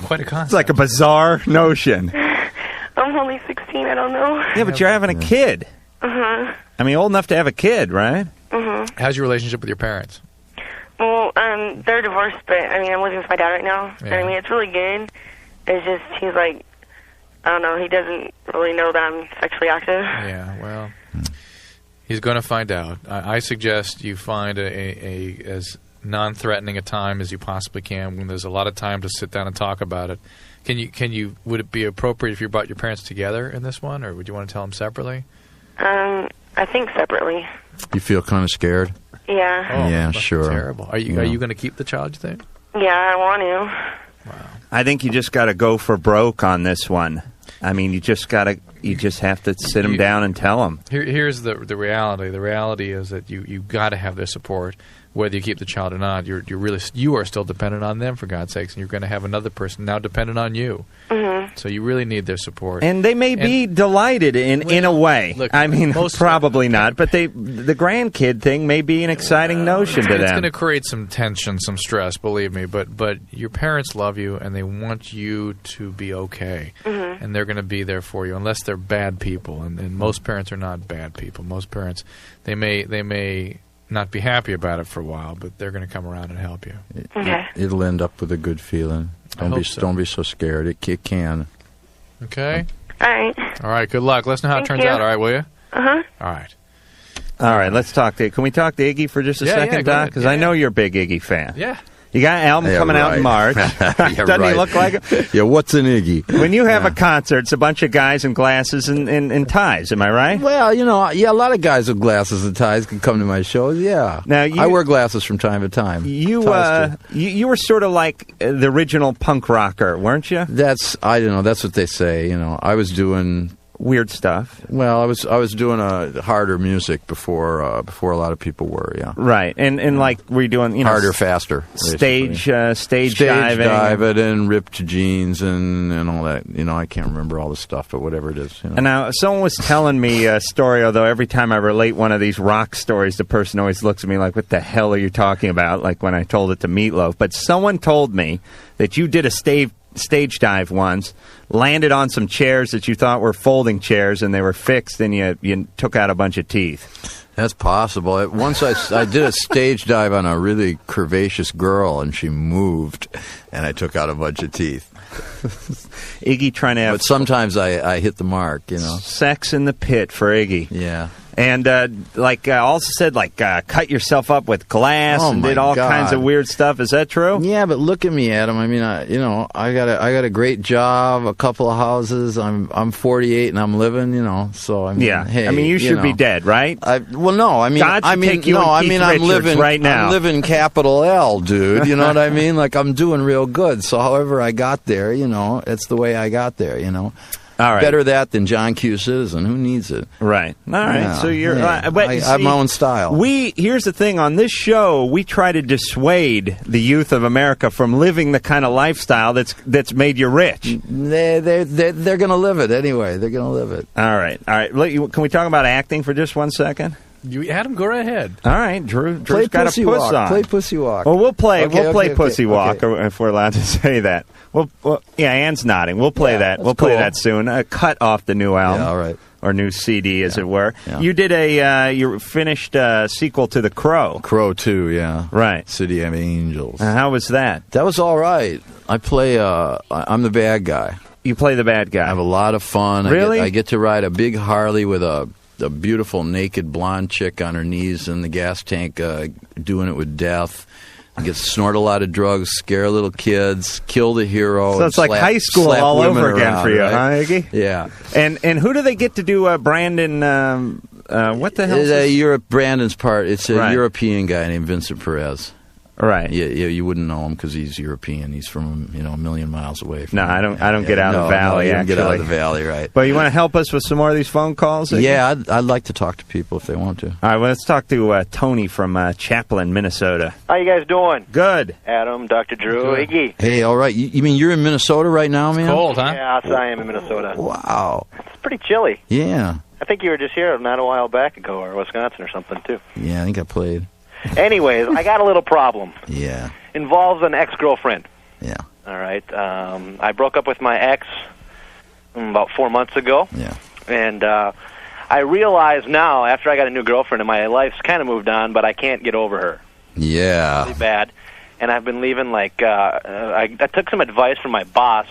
[SPEAKER 2] Quite a concept.
[SPEAKER 1] It's like a bizarre notion.
[SPEAKER 7] I'm only 16. I don't know.
[SPEAKER 1] Yeah, but you're having a kid.
[SPEAKER 7] Uh-huh.
[SPEAKER 1] I mean, old enough to have a kid, right?
[SPEAKER 7] Mm-hmm.
[SPEAKER 2] How's your relationship with your parents?
[SPEAKER 7] Well, they're divorced, but, I mean, I'm living with my dad right now.
[SPEAKER 2] Yeah.
[SPEAKER 7] And, I mean, it's really good. It's just, he's like, I don't know, he doesn't really know that I'm sexually active.
[SPEAKER 2] Yeah, well, he's going to find out. I suggest you find a as non-threatening a time as you possibly can when there's a lot of time to sit down and talk about it. Would it be appropriate if you brought your parents together in this one, or would you want to tell them separately?
[SPEAKER 7] I think separately.
[SPEAKER 9] You feel kind of scared?
[SPEAKER 7] Yeah.
[SPEAKER 2] Oh,
[SPEAKER 9] Yeah,
[SPEAKER 2] that's
[SPEAKER 9] sure.
[SPEAKER 2] Terrible. Are you going to keep the child, you think?
[SPEAKER 7] Yeah, I want to.
[SPEAKER 1] I think you just got to go for broke on this one. I mean, you just have to sit them down and tell them.
[SPEAKER 2] Here's the reality. The reality is that you got to have their support, whether you keep the child or not. You are still dependent on them, for God's sakes, and you're going to have another person now dependent on you.
[SPEAKER 7] Mm-hmm.
[SPEAKER 2] So you really need their support.
[SPEAKER 1] And they may be delighted in a way.
[SPEAKER 2] Look,
[SPEAKER 1] I mean, probably not, but the grandkid thing may be an exciting notion to
[SPEAKER 2] It's
[SPEAKER 1] them.
[SPEAKER 2] going to create some tension, some stress, believe me. But your parents love you, and they want you to be okay.
[SPEAKER 7] Mm-hmm.
[SPEAKER 2] And they're going to be there for you, unless they're bad people. And most parents are not bad people. Most parents, they may not be happy about it for a while, but they're going to come around and help you.
[SPEAKER 7] Okay.
[SPEAKER 9] It'll end up with a good feeling. Don't be so scared. It can.
[SPEAKER 2] Okay?
[SPEAKER 7] All right.
[SPEAKER 2] All right, good luck. Let us know how it
[SPEAKER 7] Thank
[SPEAKER 2] turns
[SPEAKER 7] you.
[SPEAKER 2] out, all right, will you?
[SPEAKER 7] Uh-huh.
[SPEAKER 2] All right.
[SPEAKER 1] All right, let's talk to. Can we talk to Iggy for just a
[SPEAKER 2] Yeah,
[SPEAKER 1] second,
[SPEAKER 2] yeah, go
[SPEAKER 1] Doc?
[SPEAKER 2] ahead.
[SPEAKER 1] Because
[SPEAKER 2] Yeah,
[SPEAKER 1] I know you're a big Iggy fan.
[SPEAKER 2] Yeah.
[SPEAKER 1] You got an album coming out in March.
[SPEAKER 9] Yeah,
[SPEAKER 1] Doesn't he look like it?
[SPEAKER 9] Yeah, what's an Iggy?
[SPEAKER 1] When you have a concert, it's a bunch of guys in glasses and ties. Am I right?
[SPEAKER 9] Well, you know, yeah, a lot of guys with glasses and ties can come to my shows. Yeah.
[SPEAKER 1] Now,
[SPEAKER 9] I wear glasses from time to time. Ties, too.
[SPEAKER 1] You were sort of like the original punk rocker, weren't you?
[SPEAKER 9] I don't know. That's what they say. You know, I was doing
[SPEAKER 1] weird stuff.
[SPEAKER 9] Well, I was doing harder music before a lot of people were. Yeah.
[SPEAKER 1] Right, and like we're doing
[SPEAKER 9] harder, faster,
[SPEAKER 1] stage diving,
[SPEAKER 9] and ripped jeans and all that. You know, I can't remember all the stuff, but whatever it is. You know.
[SPEAKER 1] And now someone was telling me a story. Although every time I relate one of these rock stories, the person always looks at me like, "What the hell are you talking about?" Like when I told it to Meatloaf. But someone told me that you did a stage dive once, landed on some chairs that you thought were folding chairs, and they were fixed, and you took out a bunch of teeth.
[SPEAKER 9] That's possible. Once I did a stage dive on a really curvaceous girl, and she moved, and I took out a bunch of teeth.
[SPEAKER 1] Iggy trying to have...
[SPEAKER 9] But sometimes I hit the mark, you know.
[SPEAKER 1] Sex in the pit for Iggy.
[SPEAKER 9] Yeah.
[SPEAKER 1] And also said cut yourself up with glass and did all kinds of weird stuff. Is that true?
[SPEAKER 9] Yeah, but look at me, Adam. I mean, I got a great job, a couple of houses. I'm 48 and I'm living. You know, so I mean,
[SPEAKER 1] yeah.
[SPEAKER 9] Hey,
[SPEAKER 1] I mean, you should be dead, right?
[SPEAKER 9] Well, no. I mean,
[SPEAKER 1] God should take you and Keith
[SPEAKER 9] I'm
[SPEAKER 1] Richards
[SPEAKER 9] living
[SPEAKER 1] right now.
[SPEAKER 9] I'm living capital L, dude. You know what I mean? Like I'm doing real good. So, however I got there, you know, it's the way I got there. You know.
[SPEAKER 1] All right.
[SPEAKER 9] Better that than John Q. Citizen. Who needs it?
[SPEAKER 1] Right. All right.
[SPEAKER 9] Yeah.
[SPEAKER 1] So you're.
[SPEAKER 9] Yeah.
[SPEAKER 1] But
[SPEAKER 9] I
[SPEAKER 1] see,
[SPEAKER 9] have my own style.
[SPEAKER 1] Here's the thing. On this show, we try to dissuade the youth of America from living the kind of lifestyle that's made you rich.
[SPEAKER 9] They're going to live it anyway. They're going to live it.
[SPEAKER 1] All right. Can we talk about acting for just 1 second?
[SPEAKER 2] Adam, go right ahead.
[SPEAKER 1] All right, Drew's
[SPEAKER 9] play
[SPEAKER 1] got
[SPEAKER 9] Pussy
[SPEAKER 1] a puss
[SPEAKER 9] Walk.
[SPEAKER 1] on.
[SPEAKER 9] Play Pussy Walk.
[SPEAKER 1] Well, we'll play Pussy
[SPEAKER 9] okay.
[SPEAKER 1] Walk if we're allowed to say that. Well, yeah, Anne's nodding. We'll play that. We'll play that soon. Cut off the new album.
[SPEAKER 9] Yeah, all right.
[SPEAKER 1] Or new CD, as it were.
[SPEAKER 9] Yeah.
[SPEAKER 1] You did you finished a sequel to The Crow.
[SPEAKER 9] Crow 2, yeah.
[SPEAKER 1] Right.
[SPEAKER 9] City of Angels.
[SPEAKER 1] How was that?
[SPEAKER 9] That was all right. I play, I'm the bad guy.
[SPEAKER 1] You play the bad guy.
[SPEAKER 9] I have a lot of fun.
[SPEAKER 1] Really?
[SPEAKER 9] I get to ride a big Harley with a beautiful naked blonde chick on her knees in the gas tank doing it with death. I get to snort a lot of drugs, scare little kids, kill the hero.
[SPEAKER 1] So it's like high school all over again
[SPEAKER 9] around,
[SPEAKER 1] for you,
[SPEAKER 9] right?
[SPEAKER 1] huh, Iggy?
[SPEAKER 9] Yeah.
[SPEAKER 1] And who do they get to do Brandon? What the hell is this?
[SPEAKER 9] Brandon's part. It's a
[SPEAKER 1] Right.
[SPEAKER 9] European guy named Vincent Perez.
[SPEAKER 1] Right.
[SPEAKER 9] You wouldn't know him because he's European. He's from a million miles away.
[SPEAKER 1] No, I don't get out of the valley.
[SPEAKER 9] You don't
[SPEAKER 1] actually.
[SPEAKER 9] get out of the valley, right?
[SPEAKER 1] But you want to help us with some more of these phone calls? Iggy?
[SPEAKER 9] Yeah, I'd like to talk to people if they want to.
[SPEAKER 1] All right, well, let's talk to Tony from Chaplin, Minnesota.
[SPEAKER 10] How you guys doing?
[SPEAKER 1] Good.
[SPEAKER 10] Adam, Dr. Drew, Iggy.
[SPEAKER 9] Hey, all right. You mean you're in Minnesota right now, man?
[SPEAKER 2] It's cold, huh?
[SPEAKER 10] Yes, I am in Minnesota.
[SPEAKER 9] Wow.
[SPEAKER 10] It's pretty chilly.
[SPEAKER 9] Yeah.
[SPEAKER 10] I think you were just here not a while back ago, or Wisconsin or something, too.
[SPEAKER 9] Yeah, I think I played.
[SPEAKER 10] Anyways, I got a little problem.
[SPEAKER 9] Yeah.
[SPEAKER 10] Involves an ex-girlfriend.
[SPEAKER 9] Yeah.
[SPEAKER 10] All right. I broke up with my ex about 4 months ago.
[SPEAKER 9] Yeah.
[SPEAKER 10] And I realize now, after I got a new girlfriend, and my life's kind of moved on, but I can't get over her.
[SPEAKER 9] Yeah.
[SPEAKER 10] Really bad. And I've been leaving, I took some advice from my boss,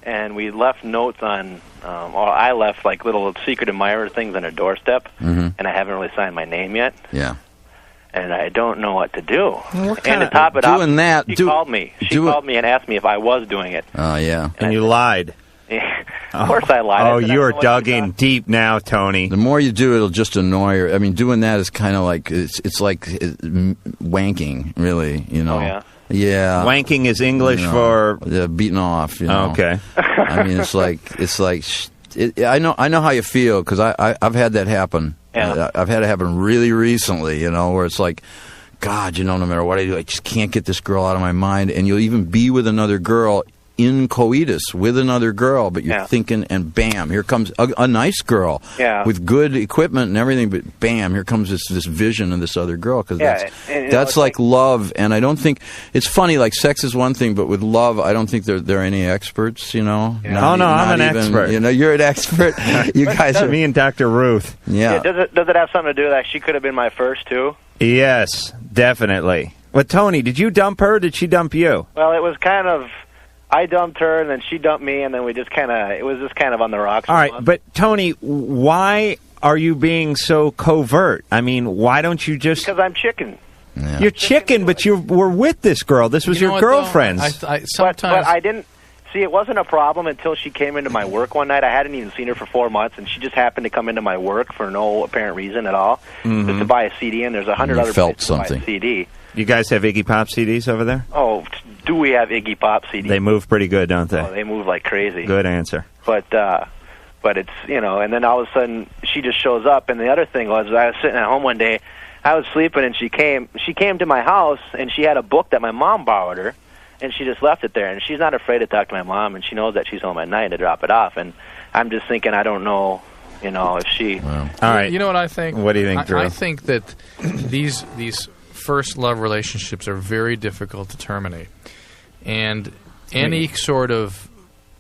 [SPEAKER 10] and we left notes on, or I left, little secret admirer things on her doorstep, and I haven't really signed my name yet.
[SPEAKER 9] Yeah.
[SPEAKER 10] And I don't know what to do.
[SPEAKER 1] Well,
[SPEAKER 10] and to top it off,
[SPEAKER 9] she
[SPEAKER 10] called me. She called me and asked me if I was doing it.
[SPEAKER 9] Oh, yeah.
[SPEAKER 1] And you lied.
[SPEAKER 10] Of course I lied.
[SPEAKER 1] Oh, you're dug in deep now, Tony.
[SPEAKER 9] The more you do, it'll just annoy her. I mean, doing that is kind of like, it's like wanking, really,
[SPEAKER 10] Oh, yeah?
[SPEAKER 9] Yeah.
[SPEAKER 1] Wanking is English for
[SPEAKER 9] beating off,
[SPEAKER 1] Okay.
[SPEAKER 9] I mean, I know how you feel because I've had that happen.
[SPEAKER 10] Yeah.
[SPEAKER 9] I've had it happen really recently, where it's like, God, no matter what I do, I just can't get this girl out of my mind. And you'll even be with another girl in coitus with another girl, but you're thinking, and bam, here comes a nice girl with good equipment and everything, but bam, here comes this vision of this other girl, because that's like love. And I don't think, it's funny, like sex is one thing, but with love, I don't think there are any experts,
[SPEAKER 1] No, I'm an expert.
[SPEAKER 9] You're an expert. You guys are...
[SPEAKER 1] Me and Dr. Ruth.
[SPEAKER 10] Yeah. Does it have something to do with that she could have been my first, too?
[SPEAKER 1] Yes, definitely. But Tony, did you dump her or did she dump you?
[SPEAKER 10] Well, it was kind of... I dumped her, and then she dumped me, and then it was just kind of on the rocks.
[SPEAKER 1] All right, but Tony, why are you being so covert? I mean, why don't you just...
[SPEAKER 10] Because I'm chicken.
[SPEAKER 9] Yeah.
[SPEAKER 1] You're chicken, but you were with this girl. This was your girlfriend's.
[SPEAKER 10] But I didn't... See, it wasn't a problem until she came into my work one night. I hadn't even seen her for 4 months, and she just happened to come into my work for no apparent reason at all, just to buy a CD, and there's 100 other places to buy a CD.
[SPEAKER 1] You guys have Iggy Pop CDs over there?
[SPEAKER 10] Oh, do we have Iggy Pop CDs?
[SPEAKER 1] They move pretty good, don't they?
[SPEAKER 10] Oh, they move like crazy.
[SPEAKER 1] Good answer.
[SPEAKER 10] But it's, and then all of a sudden she just shows up. And the other thing was, I was sitting at home one day, I was sleeping, and she came to my house, and she had a book that my mom borrowed her, and she just left it there. And she's not afraid to talk to my mom, and she knows that she's home at night to drop it off. And I'm just thinking, I don't know, if she...
[SPEAKER 1] All right.
[SPEAKER 2] You know what I think?
[SPEAKER 1] What do you think, Drew?
[SPEAKER 2] I think that these first love relationships are very difficult to terminate. And any sort of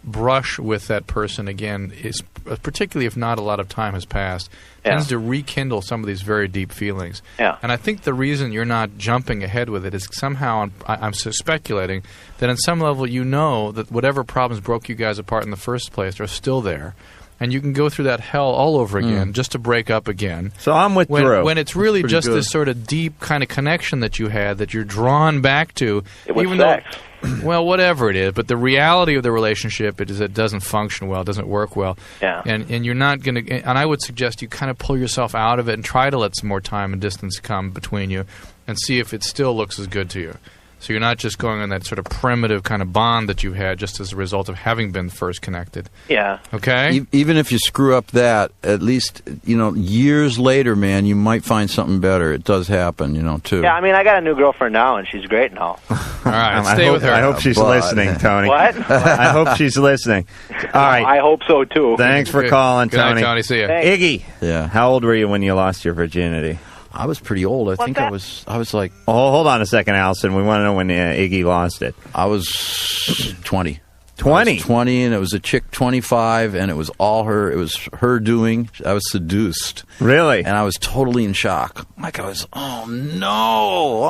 [SPEAKER 2] brush with that person again is, particularly if not a lot of time has passed, tends to rekindle some of these very deep feelings.
[SPEAKER 10] Yeah.
[SPEAKER 2] And I think the reason you're not jumping ahead with it is somehow, I'm speculating, that on some level that whatever problems broke you guys apart in the first place are still there. And you can go through that hell all over again just to break up again.
[SPEAKER 1] So I'm with Drew.
[SPEAKER 2] When it's really just this sort of deep kind of connection that you had that you're drawn back to.
[SPEAKER 10] It was sex.
[SPEAKER 2] Well, whatever it is. But the reality of the relationship is it doesn't function well, it doesn't work well.
[SPEAKER 10] Yeah.
[SPEAKER 2] And you're not going to... And I would suggest you kind of pull yourself out of it and try to let some more time and distance come between you and see if it still looks as good to you. So you're not just going on that sort of primitive kind of bond that you had just as a result of having been first connected.
[SPEAKER 10] Yeah.
[SPEAKER 2] Okay?
[SPEAKER 9] Even if you screw up that, at least, years later, man, you might find something better. It does happen, too.
[SPEAKER 10] Yeah, I mean, I got a new girlfriend now, and she's great and all.
[SPEAKER 2] All right, stay with her.
[SPEAKER 1] I hope she's listening, Tony.
[SPEAKER 10] What?
[SPEAKER 1] I hope she's listening. All right.
[SPEAKER 10] I hope so, too.
[SPEAKER 1] Thanks for calling,
[SPEAKER 2] Good
[SPEAKER 1] Tony.
[SPEAKER 2] night, Tony. See you.
[SPEAKER 1] Iggy.
[SPEAKER 9] Yeah.
[SPEAKER 1] How old were you when you lost your virginity?
[SPEAKER 9] I was pretty old. I think I was like...
[SPEAKER 1] Oh, hold on a second, Allison. We want to know when Iggy lost it.
[SPEAKER 9] I was 20.
[SPEAKER 1] 20?
[SPEAKER 9] I was 20, and it was a chick 25, and it was all her. It was her doing. I was seduced.
[SPEAKER 1] Really?
[SPEAKER 9] And I was totally in shock. Like, I was, oh, no,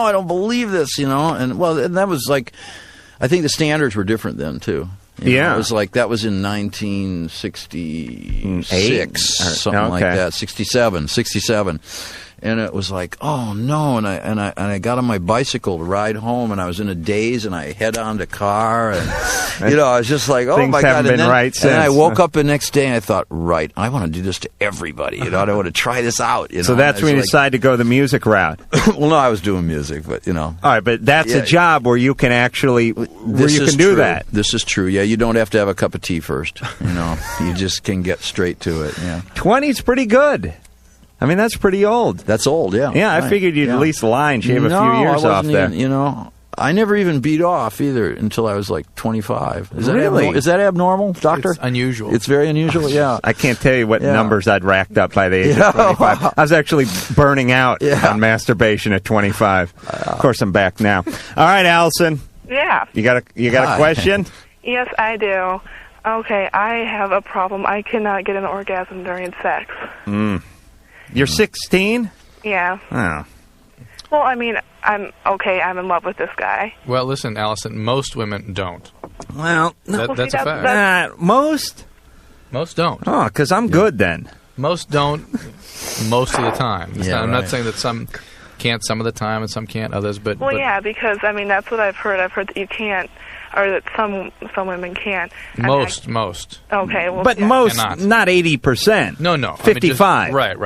[SPEAKER 9] I don't believe this, And, and that was like... I think the standards were different then, too. It was like, that was in 1966, something like that, 67. And it was like, oh no! And I got on my bicycle to ride home, and I was in a daze, and I head on the car, and I was just like, oh
[SPEAKER 1] Things
[SPEAKER 9] my God!
[SPEAKER 1] haven't been right
[SPEAKER 9] and then I
[SPEAKER 1] since.
[SPEAKER 9] woke up the next day, and I thought, right, I want to do this to everybody. I want to try this out.
[SPEAKER 1] So that's when you decided to go the music route.
[SPEAKER 9] Well, no, I was doing music, but
[SPEAKER 1] All right, but that's a job where you can actually do that.
[SPEAKER 9] This is true. Yeah, you don't have to have a cup of tea first. You just can get straight to it. Yeah,
[SPEAKER 1] 20's pretty good. I mean, that's pretty old.
[SPEAKER 9] That's old, yeah.
[SPEAKER 1] Yeah, I figured you'd at least line, shave a few years off there.
[SPEAKER 9] I never even beat off either until I was like 25.
[SPEAKER 1] Really?
[SPEAKER 9] Is that abnormal, doctor?
[SPEAKER 2] It's unusual.
[SPEAKER 9] It's very unusual, yeah.
[SPEAKER 1] I can't tell you what numbers I'd racked up by the age of 25. I was actually burning out on masturbation at 25. Of course, I'm back now. All right, Allison.
[SPEAKER 3] Yeah.
[SPEAKER 1] You got a question?
[SPEAKER 3] Yes, I do. Okay, I have a problem. I cannot get an orgasm during sex.
[SPEAKER 1] You're 16?
[SPEAKER 3] Yeah.
[SPEAKER 1] Oh.
[SPEAKER 3] Well, I mean, I'm in love with this guy.
[SPEAKER 2] Well, listen, Allison, most women don't.
[SPEAKER 1] Well,
[SPEAKER 2] that's a fact.
[SPEAKER 1] Most?
[SPEAKER 2] Most don't.
[SPEAKER 1] Oh, because I'm good then.
[SPEAKER 2] Most don't most of the time. I'm not
[SPEAKER 1] right.
[SPEAKER 2] saying that some can't some of the time and some can't others, but...
[SPEAKER 3] Well, yeah, because, I mean, that's what I've heard. I've heard that you can't, or that some women can't.
[SPEAKER 2] Most.
[SPEAKER 3] Okay, well...
[SPEAKER 1] But most, not 80%.
[SPEAKER 2] No.
[SPEAKER 1] 55.
[SPEAKER 2] Right.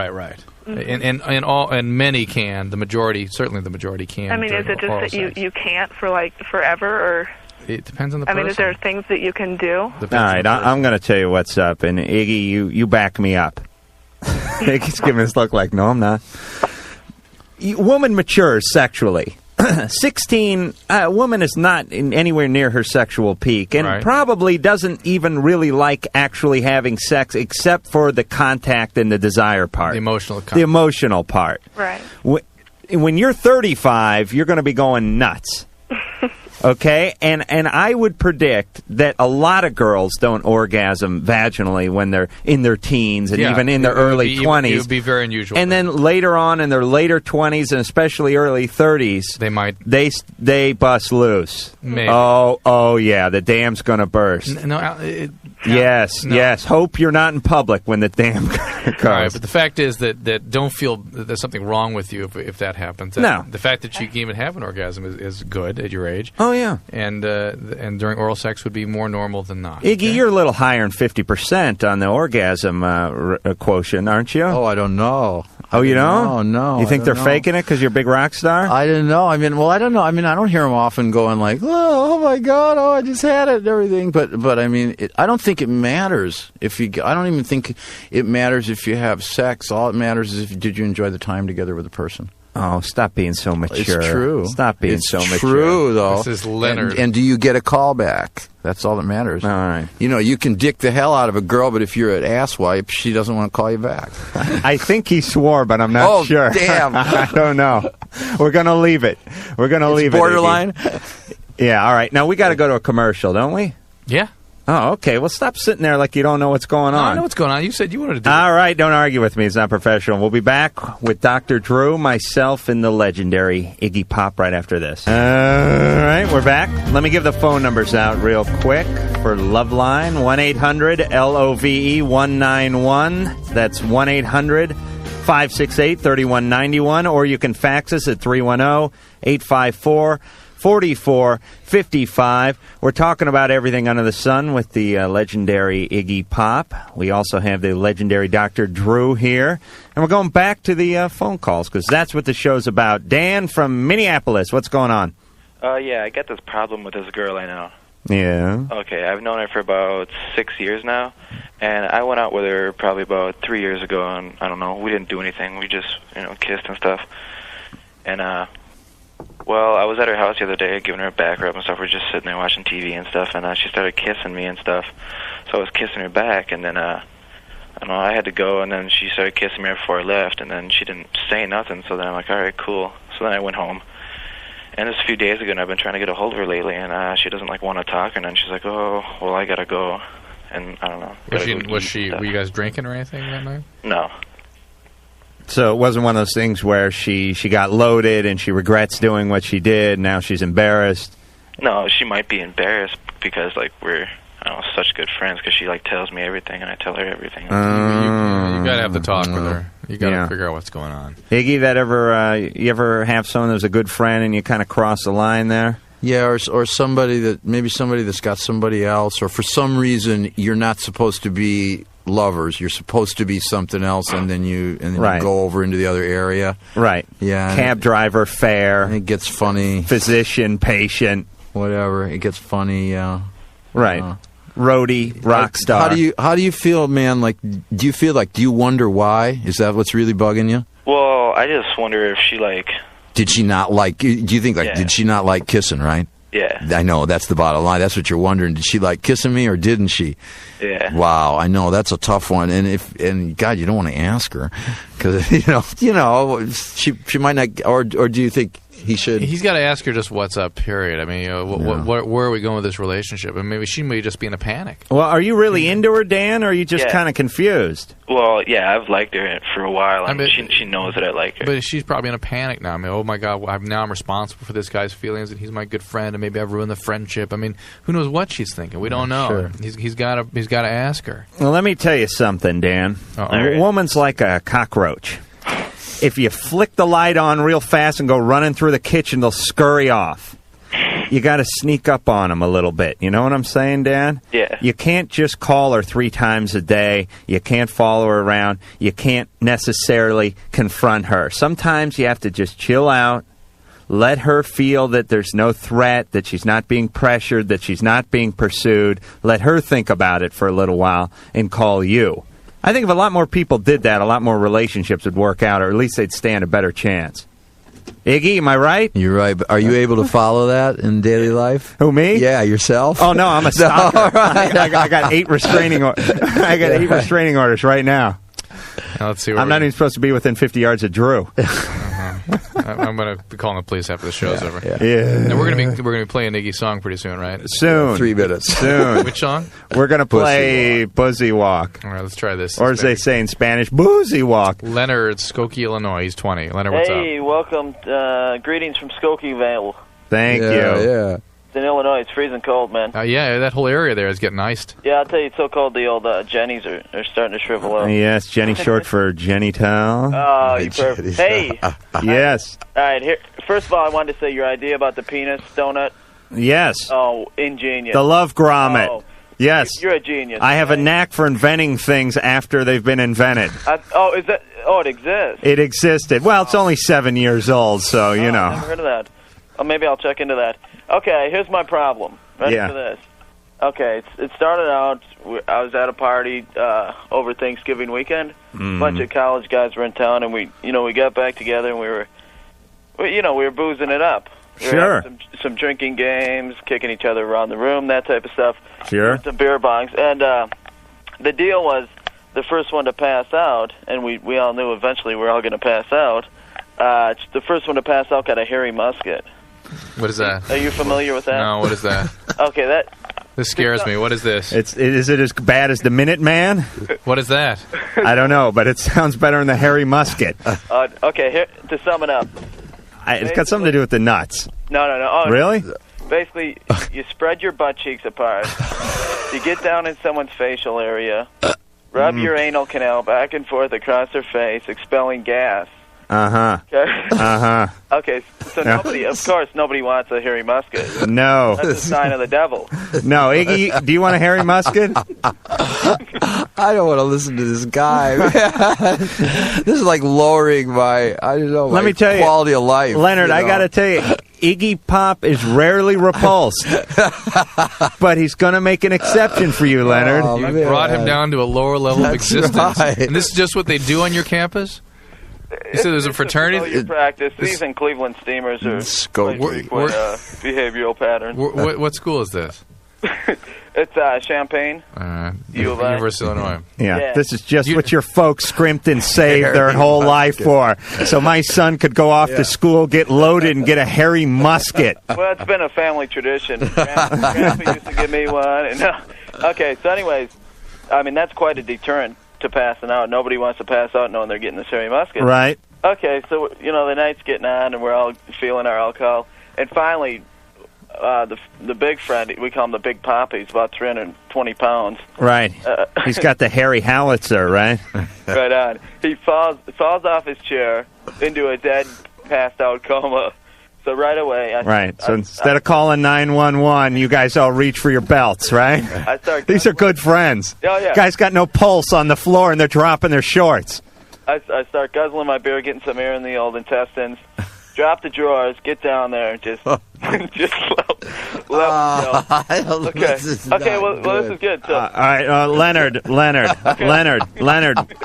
[SPEAKER 2] Mm-hmm. And many can. Certainly the majority can.
[SPEAKER 3] I mean, is it just that you can't for, like, forever, or...
[SPEAKER 2] It depends on the person.
[SPEAKER 3] I mean, is there things that you can do?
[SPEAKER 1] All right, I'm going to tell you what's up, and Iggy, you back me up. Iggy's giving this look like, no, I'm not. Woman matures sexually. 16, a woman is not anywhere near her sexual peak, and probably doesn't even really like actually having sex except for the contact and the desire part.
[SPEAKER 2] The emotional contact.
[SPEAKER 1] The emotional part.
[SPEAKER 3] Right.
[SPEAKER 1] When you're 35, you're going to be going nuts. Okay, and I would predict that a lot of girls don't orgasm vaginally when they're in their teens and even in their early 20s.
[SPEAKER 2] It would be very unusual.
[SPEAKER 1] And then later on in their later 20s and especially early 30s, they bust loose.
[SPEAKER 2] Maybe.
[SPEAKER 1] Oh yeah, the dam's going to burst. Yes. Hope you're not in public when the dam goes.
[SPEAKER 2] Right, but the fact is that don't feel that there's something wrong with you if that happens.
[SPEAKER 1] No.
[SPEAKER 2] The fact that you can even have an orgasm is good at your age.
[SPEAKER 1] Oh, yeah.
[SPEAKER 2] And during oral sex would be more normal than not.
[SPEAKER 1] Iggy, you're a little higher than 50% on the orgasm quotient, aren't you?
[SPEAKER 9] Oh, I don't know.
[SPEAKER 1] Oh, you don't?
[SPEAKER 9] No.
[SPEAKER 1] You think they're faking it because you're a big rock star?
[SPEAKER 9] I don't know. I don't know. I mean, I don't hear them often going like, oh my God, I just had it and everything. But I mean, I don't think it matters if you. I don't even think it matters if you have sex. All it matters is did you enjoy the time together with a person.
[SPEAKER 1] Oh, stop being so mature.
[SPEAKER 9] It's true.
[SPEAKER 1] Stop being so mature.
[SPEAKER 9] It's true, though.
[SPEAKER 2] This is Leonard.
[SPEAKER 9] And do you get a call back? That's all that matters.
[SPEAKER 1] All right.
[SPEAKER 9] You can dick the hell out of a girl, but if you're an asswipe, she doesn't want to call you back.
[SPEAKER 1] I think he swore, but I'm not sure.
[SPEAKER 9] Oh, damn.
[SPEAKER 1] I don't know. We're going to leave it.
[SPEAKER 9] Borderline?
[SPEAKER 1] Yeah, all right. Now, we got to go to a commercial, don't we?
[SPEAKER 2] Yeah.
[SPEAKER 1] Oh, okay. Well, stop sitting there like you don't know what's going on.
[SPEAKER 2] I know what's going on. You said you wanted to do
[SPEAKER 1] All right, don't argue with me. It's not professional. We'll be back with Dr. Drew, myself, and the legendary Iggy Pop right after this. All right, we're back. Let me give the phone numbers out real quick for Loveline. 1-800-LOVE-191. That's 1-800-568-3191. Or you can fax us at 310-854-4455. We're talking about everything under the sun with the legendary Iggy Pop. We also have the legendary Dr. Drew here. And we're going back to the phone calls because that's what the show's about. Dan from Minneapolis, what's going on?
[SPEAKER 11] Yeah, I got this problem with this girl I know.
[SPEAKER 1] Yeah.
[SPEAKER 11] Okay, I've known her for about 6 years now. And I went out with her probably about 3 years ago. And I don't know, we didn't do anything. We just, kissed and stuff. And, well, I was at her house the other day giving her a back rub and stuff. We were just sitting there watching TV and stuff, and she started kissing me and stuff. So I was kissing her back, and then, I don't know, I had to go, and then she started kissing me before I left, and then she didn't say nothing, so then I'm like, all right, cool. So then I went home. And this was a few days ago, and I've been trying to get a hold of her lately, and she doesn't, want to talk, and then she's like, oh, well, I gotta go. And I don't know.
[SPEAKER 2] Were you guys drinking or anything that night?
[SPEAKER 11] No.
[SPEAKER 1] So it wasn't one of those things where she got loaded and she regrets doing what she did. Now she's embarrassed.
[SPEAKER 11] No, she might be embarrassed because we're such good friends because she tells me everything and I tell her everything.
[SPEAKER 2] You gotta have the talk with her. You got to figure out what's going on.
[SPEAKER 1] Iggy, that you ever have someone that's a good friend and you kind of cross the line there?
[SPEAKER 9] Yeah, or somebody that's got somebody else, or for some reason you're not supposed to be lovers. You're supposed to be something else, and then you go over into the other area.
[SPEAKER 1] Right.
[SPEAKER 9] Yeah.
[SPEAKER 1] Cab driver, fare.
[SPEAKER 9] It gets funny.
[SPEAKER 1] Physician, patient.
[SPEAKER 9] Whatever. It gets funny. Yeah.
[SPEAKER 1] Right. Roadie, rock star.
[SPEAKER 9] How do you feel, man? Like, do you wonder why? Is that what's really bugging you?
[SPEAKER 11] Well, I just wonder if she
[SPEAKER 9] did she not like? Do you think did she not like kissing? Right.
[SPEAKER 11] Yeah.
[SPEAKER 9] I know that's the bottom line. That's what you're wondering. Did she like kissing me or didn't she?
[SPEAKER 11] Yeah.
[SPEAKER 9] Wow. I know that's a tough one. And God, you don't want to ask her because she might not. Or do you think he should?
[SPEAKER 2] He's got to ask her just what's up. Period. I mean, where are we going with this relationship? And maybe she may just be in a panic.
[SPEAKER 1] Well, are you really into her, Dan, or are you just kind of confused?
[SPEAKER 11] Well, yeah, I've liked her for a while. I mean, she knows that I like her.
[SPEAKER 2] But she's probably in a panic now. I mean, oh my God, I'm responsible for this guy's feelings, and he's my good friend, and maybe I've ruined the friendship. I mean, who knows what she's thinking? We don't know.
[SPEAKER 1] Sure.
[SPEAKER 2] He's got to ask her.
[SPEAKER 1] Well, let me tell you something, Dan. A woman's like a cockroach. If you flick the light on real fast and go running through the kitchen, they'll scurry off. You got to sneak up on them a little bit. You know what I'm saying, Dan?
[SPEAKER 11] Yeah.
[SPEAKER 1] You can't just call her 3 times a day. You can't follow her around. You can't necessarily confront her. Sometimes you have to just chill out, let her feel that there's no threat, that she's not being pressured, that she's not being pursued. Let her think about it for a little while and call you. I think if a lot more people did that, a lot more relationships would work out, or at least they'd stand a better chance. Iggy, am I right?
[SPEAKER 9] You're right, but are you able to follow that in daily life?
[SPEAKER 1] Who, me?
[SPEAKER 9] Yeah, yourself.
[SPEAKER 1] Oh no, I'm a stalker.
[SPEAKER 9] No, right.
[SPEAKER 1] I got 8 restraining. I got 8 restraining orders right now.
[SPEAKER 2] Now let's see.
[SPEAKER 1] I'm not even supposed to be within 50 yards of Drew.
[SPEAKER 2] I'm going to be calling the police after the show's over.
[SPEAKER 1] Yeah.
[SPEAKER 2] Now we're going to be playing Iggy's song pretty soon, right?
[SPEAKER 1] Soon.
[SPEAKER 9] 3 minutes.
[SPEAKER 1] Soon.
[SPEAKER 2] Which song?
[SPEAKER 1] We're going to play Buzzy Walk.
[SPEAKER 2] All right, let's try this.
[SPEAKER 1] Or as they say in Spanish, Boozy Walk.
[SPEAKER 2] Leonard, Skokie, Illinois. He's 20. Leonard, what's up?
[SPEAKER 12] Hey, welcome. Greetings from Skokieville.
[SPEAKER 1] Thank you.
[SPEAKER 9] Yeah.
[SPEAKER 12] It's in Illinois. It's freezing cold, man.
[SPEAKER 2] Yeah, that whole area there is getting iced.
[SPEAKER 12] Yeah, I'll tell you, it's so cold the old Jennies are starting to shrivel up.
[SPEAKER 1] Yes, Jenny short for Jenny Towel.
[SPEAKER 12] Oh, you perfect. Hey.
[SPEAKER 1] Yes.
[SPEAKER 12] All right, here. First of all, I wanted to say your idea about the penis donut.
[SPEAKER 1] Yes.
[SPEAKER 12] Oh, ingenious.
[SPEAKER 1] The love grommet.
[SPEAKER 12] Oh,
[SPEAKER 1] yes.
[SPEAKER 12] You're a genius.
[SPEAKER 1] I have a knack for inventing things after they've been invented.
[SPEAKER 12] It exists.
[SPEAKER 1] It existed. Well, it's only 7 years old, so, you know.
[SPEAKER 12] I've never heard of that. Oh, maybe I'll check into that. Okay, here's my problem. Ready for this? Okay, it started out, I was at a party over Thanksgiving weekend. A bunch of college guys were in town, and we got back together, and we were boozing it up. We were having some drinking games, kicking each other around the room, that type of stuff.
[SPEAKER 1] Sure.
[SPEAKER 12] Some beer bongs. And the deal was the first one to pass out, and we all knew eventually we were all going to pass out. The first one to pass out got a hairy musket.
[SPEAKER 2] What is that?
[SPEAKER 12] Are you familiar with that?
[SPEAKER 2] No, what is that?
[SPEAKER 12] Okay,
[SPEAKER 2] this scares me. What is this?
[SPEAKER 1] Is it as bad as the Minuteman?
[SPEAKER 2] What is that?
[SPEAKER 1] I don't know, but it sounds better than the hairy musket.
[SPEAKER 12] Okay, here, to sum it up.
[SPEAKER 1] It's got something to do with the nuts.
[SPEAKER 12] No. Oh,
[SPEAKER 1] really?
[SPEAKER 12] Basically, you spread your butt cheeks apart. You get down in someone's facial area, rub your anal canal back and forth across their face, expelling gas.
[SPEAKER 1] Uh-huh.
[SPEAKER 12] Okay.
[SPEAKER 1] Uh-huh.
[SPEAKER 12] Okay, so nobody wants a hairy musket.
[SPEAKER 1] No.
[SPEAKER 12] That's a sign of the devil.
[SPEAKER 1] No, Iggy, do you want a hairy musket?
[SPEAKER 9] I don't want to listen to this guy. This is like lowering my quality of life.
[SPEAKER 1] Leonard, I got to tell you, Iggy Pop is rarely repulsed. But he's going to make an exception for you, Leonard.
[SPEAKER 2] You brought him down to a lower level of existence.
[SPEAKER 9] Right.
[SPEAKER 2] And this is just what they do on your campus? You said there's a fraternity?
[SPEAKER 12] Practice. These in Cleveland Steamers are behavioral patterns.
[SPEAKER 2] What school is this?
[SPEAKER 12] It's Champaign.
[SPEAKER 2] University of Illinois.
[SPEAKER 1] Yeah, this is just what your folks scrimped and saved their whole life for. So my son could go off to school, get loaded, and get a hairy musket.
[SPEAKER 12] Well, it's been a family tradition. Grandpa used to give me one. Okay, so anyways, I mean, that's quite a deterrent to passing out. Nobody wants to pass out knowing they're getting this hairy musket.
[SPEAKER 1] Right.
[SPEAKER 12] Okay, so, the night's getting on, and we're all feeling our alcohol. And finally, the big friend, we call him the Big Papa. He's about 320 pounds.
[SPEAKER 1] Right. He's got the hairy howitzer, right?
[SPEAKER 12] Right on. He falls off his chair into a dead, passed out coma. So right away,
[SPEAKER 1] instead of calling 911, you guys all reach for your belts, right? These are good friends.
[SPEAKER 12] Oh, yeah.
[SPEAKER 1] Guys got no pulse on the floor and they're dropping their shorts.
[SPEAKER 12] I start guzzling my beer, getting some air in the old intestines. Drop the drawers, get down there, and just let them go. Okay. Well, this is good. So.
[SPEAKER 1] All right, Leonard.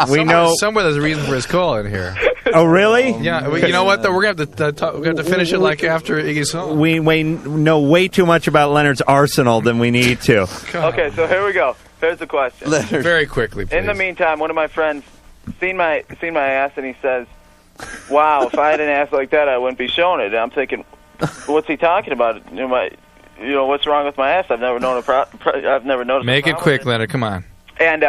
[SPEAKER 1] We know
[SPEAKER 2] somewhere there's a reason for his call in here.
[SPEAKER 1] Oh, really?
[SPEAKER 2] Yeah. You know what? Though we're gonna have to finish it like after Iggy's song.
[SPEAKER 1] We know way too much about Leonard's arsenal than we need to.
[SPEAKER 12] Okay, so here we go. Here's the question.
[SPEAKER 2] Leonard. Very quickly, please.
[SPEAKER 12] In the meantime, one of my friends seen my ass, and he says, "Wow, if I had an ass like that, I wouldn't be showing it." And I'm thinking, what's he talking about? What's wrong with my ass? I've never known I've never noticed.
[SPEAKER 2] Make it quick, Leonard. Come on.
[SPEAKER 12] And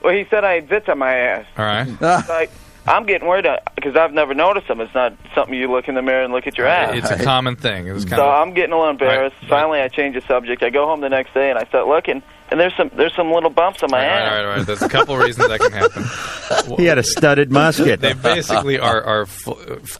[SPEAKER 12] well, he said I had zits on my ass.
[SPEAKER 2] All right.
[SPEAKER 12] I'm getting worried because I've never noticed them. It's not something you look in the mirror and look at your ass.
[SPEAKER 2] It's a common thing.
[SPEAKER 12] I'm getting a little embarrassed. Right. Finally, I change the subject. I go home the next day and I start looking, and there's some little bumps on my ass.
[SPEAKER 2] All right. There's a couple reasons that can happen.
[SPEAKER 1] He had a studded musket.
[SPEAKER 2] They basically are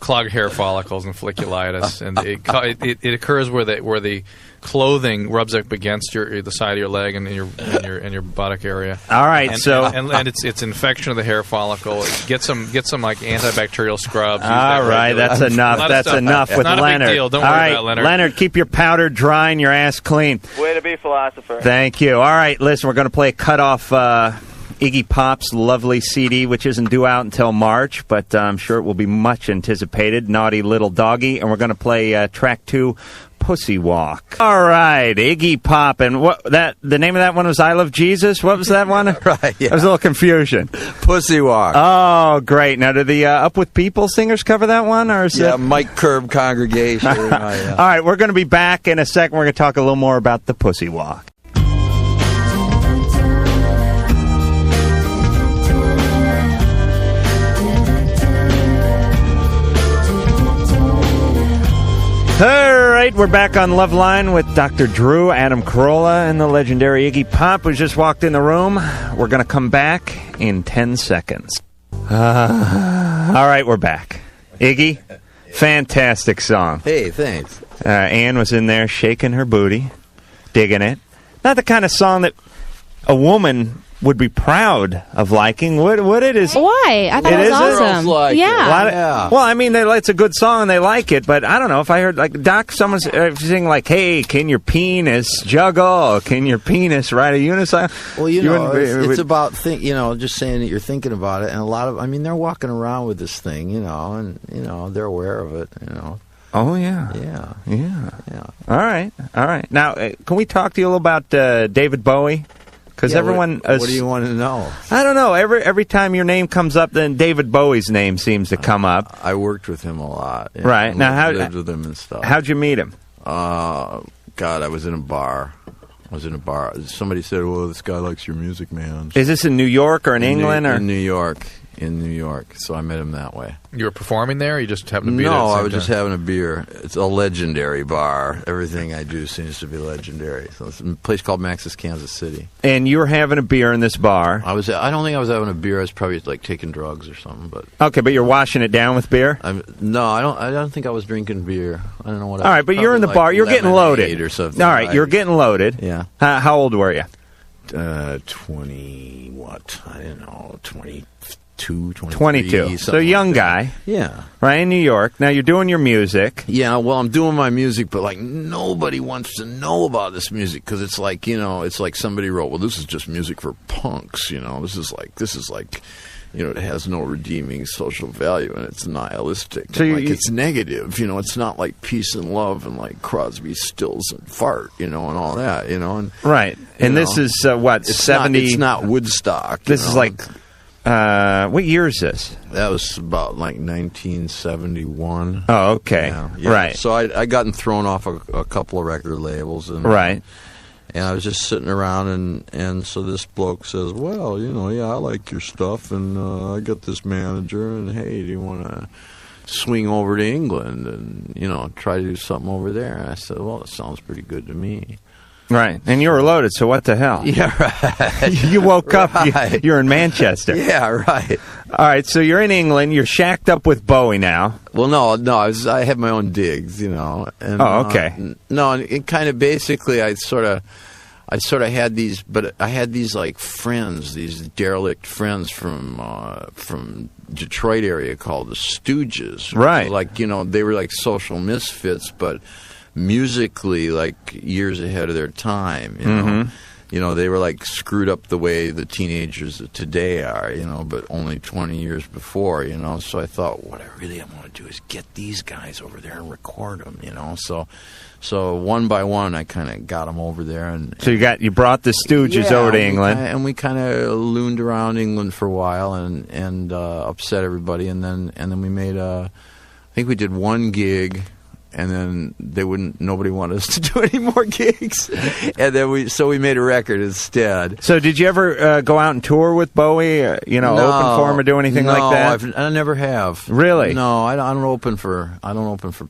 [SPEAKER 2] clogged hair follicles and folliculitis, and it occurs where the clothing rubs up against the side of your leg and in your buttock area.
[SPEAKER 1] All right,
[SPEAKER 2] and it's infection of the hair follicle. Get some like antibacterial scrubs.
[SPEAKER 1] All right, that's enough. That's enough with
[SPEAKER 2] not
[SPEAKER 1] Leonard.
[SPEAKER 2] A big deal. Don't worry about Leonard.
[SPEAKER 1] Leonard, keep your powder dry and your ass clean.
[SPEAKER 12] Way to be, philosopher.
[SPEAKER 1] Thank you. All right, listen, we're going to play a cut-off Iggy Pop's Lovely CD, which isn't due out until March, but I'm sure it will be much anticipated, Naughty Little Doggy, and we're going to play track 2, Pussy Walk. All right, Iggy Pop, and the name of that one was I Love Jesus? What was that one?
[SPEAKER 9] Right, yeah.
[SPEAKER 1] There was a little confusion.
[SPEAKER 9] Pussy Walk.
[SPEAKER 1] Oh, great. Now, did the Up With People singers cover that one? Or is it...
[SPEAKER 9] Mike Curb Congregation.
[SPEAKER 1] All right, we're going to be back in a second. We're going to talk a little more about the Pussy Walk. All right, we're back on Loveline with Dr. Drew, Adam Carolla, and the legendary Iggy Pop, who just walked in the room. We're going to come back in 10 seconds. All right, we're back. Iggy, fantastic song.
[SPEAKER 9] Hey, thanks.
[SPEAKER 1] Ann was in there shaking her booty, digging it. Not the kind of song that a woman would be proud of liking. What it is?
[SPEAKER 13] Why? I thought it was awesome.
[SPEAKER 1] Well, I mean, it's a good song and they like it, but I don't know if I heard like Doc, someone's singing like, "Hey, can your penis juggle? Can your penis ride a unicycle?"
[SPEAKER 9] Well, it's about just saying that you're thinking about it, and a lot of, they're walking around with this thing, and they're aware of it,
[SPEAKER 1] Oh yeah.
[SPEAKER 9] Yeah.
[SPEAKER 1] All right. Now, can we talk to you a little about David Bowie? Because everyone...
[SPEAKER 9] What do you want to know?
[SPEAKER 1] I don't know. Every time your name comes up, then David Bowie's name seems to come up.
[SPEAKER 9] I worked with him a lot.
[SPEAKER 1] Right. Now,
[SPEAKER 9] I lived with him and stuff.
[SPEAKER 1] How'd you meet him?
[SPEAKER 9] God, I was in a bar. Somebody said, "Well, this guy likes your music, man."
[SPEAKER 1] Is this in New York or in England?
[SPEAKER 9] In New York. In New York. So I met him that way.
[SPEAKER 2] You were performing there, or you just happened to be there?
[SPEAKER 9] No, I was just having a beer. It's a legendary bar. Everything I do seems to be legendary. So it's a place called Max's Kansas City.
[SPEAKER 1] And you were having a beer in this bar.
[SPEAKER 9] I don't think I was having a beer. I was probably like taking drugs or something. But
[SPEAKER 1] okay, but you're washing it down with beer?
[SPEAKER 9] No, I don't think I was drinking beer. I don't know what.
[SPEAKER 1] All right, but you're in the bar. You're getting loaded
[SPEAKER 9] or something.
[SPEAKER 1] All right, you're getting loaded.
[SPEAKER 9] Yeah.
[SPEAKER 1] How old were you?
[SPEAKER 9] 20. What? I don't know. 22.
[SPEAKER 1] 22. So young guy.
[SPEAKER 9] Yeah.
[SPEAKER 1] Right, in New York. Now you're doing your music.
[SPEAKER 9] Yeah, well, I'm doing my music, but like nobody wants to know about this music because it's like, it's like somebody wrote, "Well, this is just music for punks, This is like it has no redeeming social value and it's nihilistic. So it's negative, it's not like peace and love and like Crosby, Stills and fart, and all that, and
[SPEAKER 1] right. And this is what, 70?
[SPEAKER 9] It's not Woodstock.
[SPEAKER 1] This is like what year is this?
[SPEAKER 9] That was about like 1971.
[SPEAKER 1] Oh, okay.
[SPEAKER 9] Yeah.
[SPEAKER 1] Right.
[SPEAKER 9] So I gotten thrown off a couple of record labels. And,
[SPEAKER 1] right.
[SPEAKER 9] And I was just sitting around, and so this bloke says, "Well, I like your stuff, and I got this manager, and hey, do you want to swing over to England and, try to do something over there. And I said, well, it sounds pretty good to me.
[SPEAKER 1] Right. And you were loaded, so what the hell?
[SPEAKER 9] Yeah, right.
[SPEAKER 1] You woke up, you're in Manchester.
[SPEAKER 9] Yeah, right.
[SPEAKER 1] All right, so you're in England, you're shacked up with Bowie now.
[SPEAKER 9] Well, no, I had my own digs, And,
[SPEAKER 1] okay.
[SPEAKER 9] No, it kind of basically, I sort of had these, but I had these like friends, these derelict friends from Detroit area called the Stooges.
[SPEAKER 1] Right.
[SPEAKER 9] Like, they were like social misfits, but musically like years ahead of their time, they were like screwed up the way the teenagers of today are, but only 20 years before, so I thought what I really want to do is get these guys over there and record them, so one by one I kind of got them over there. And
[SPEAKER 1] so you brought the Stooges over to England.
[SPEAKER 9] And we kind of looned around England for a while and upset everybody, and then we made I think we did one gig. And then nobody wanted us to do any more gigs. And then we made a record instead.
[SPEAKER 1] So did you ever go out and tour with Bowie, open for him or do anything like that?
[SPEAKER 9] No, I never have.
[SPEAKER 1] Really?
[SPEAKER 9] No, I don't open for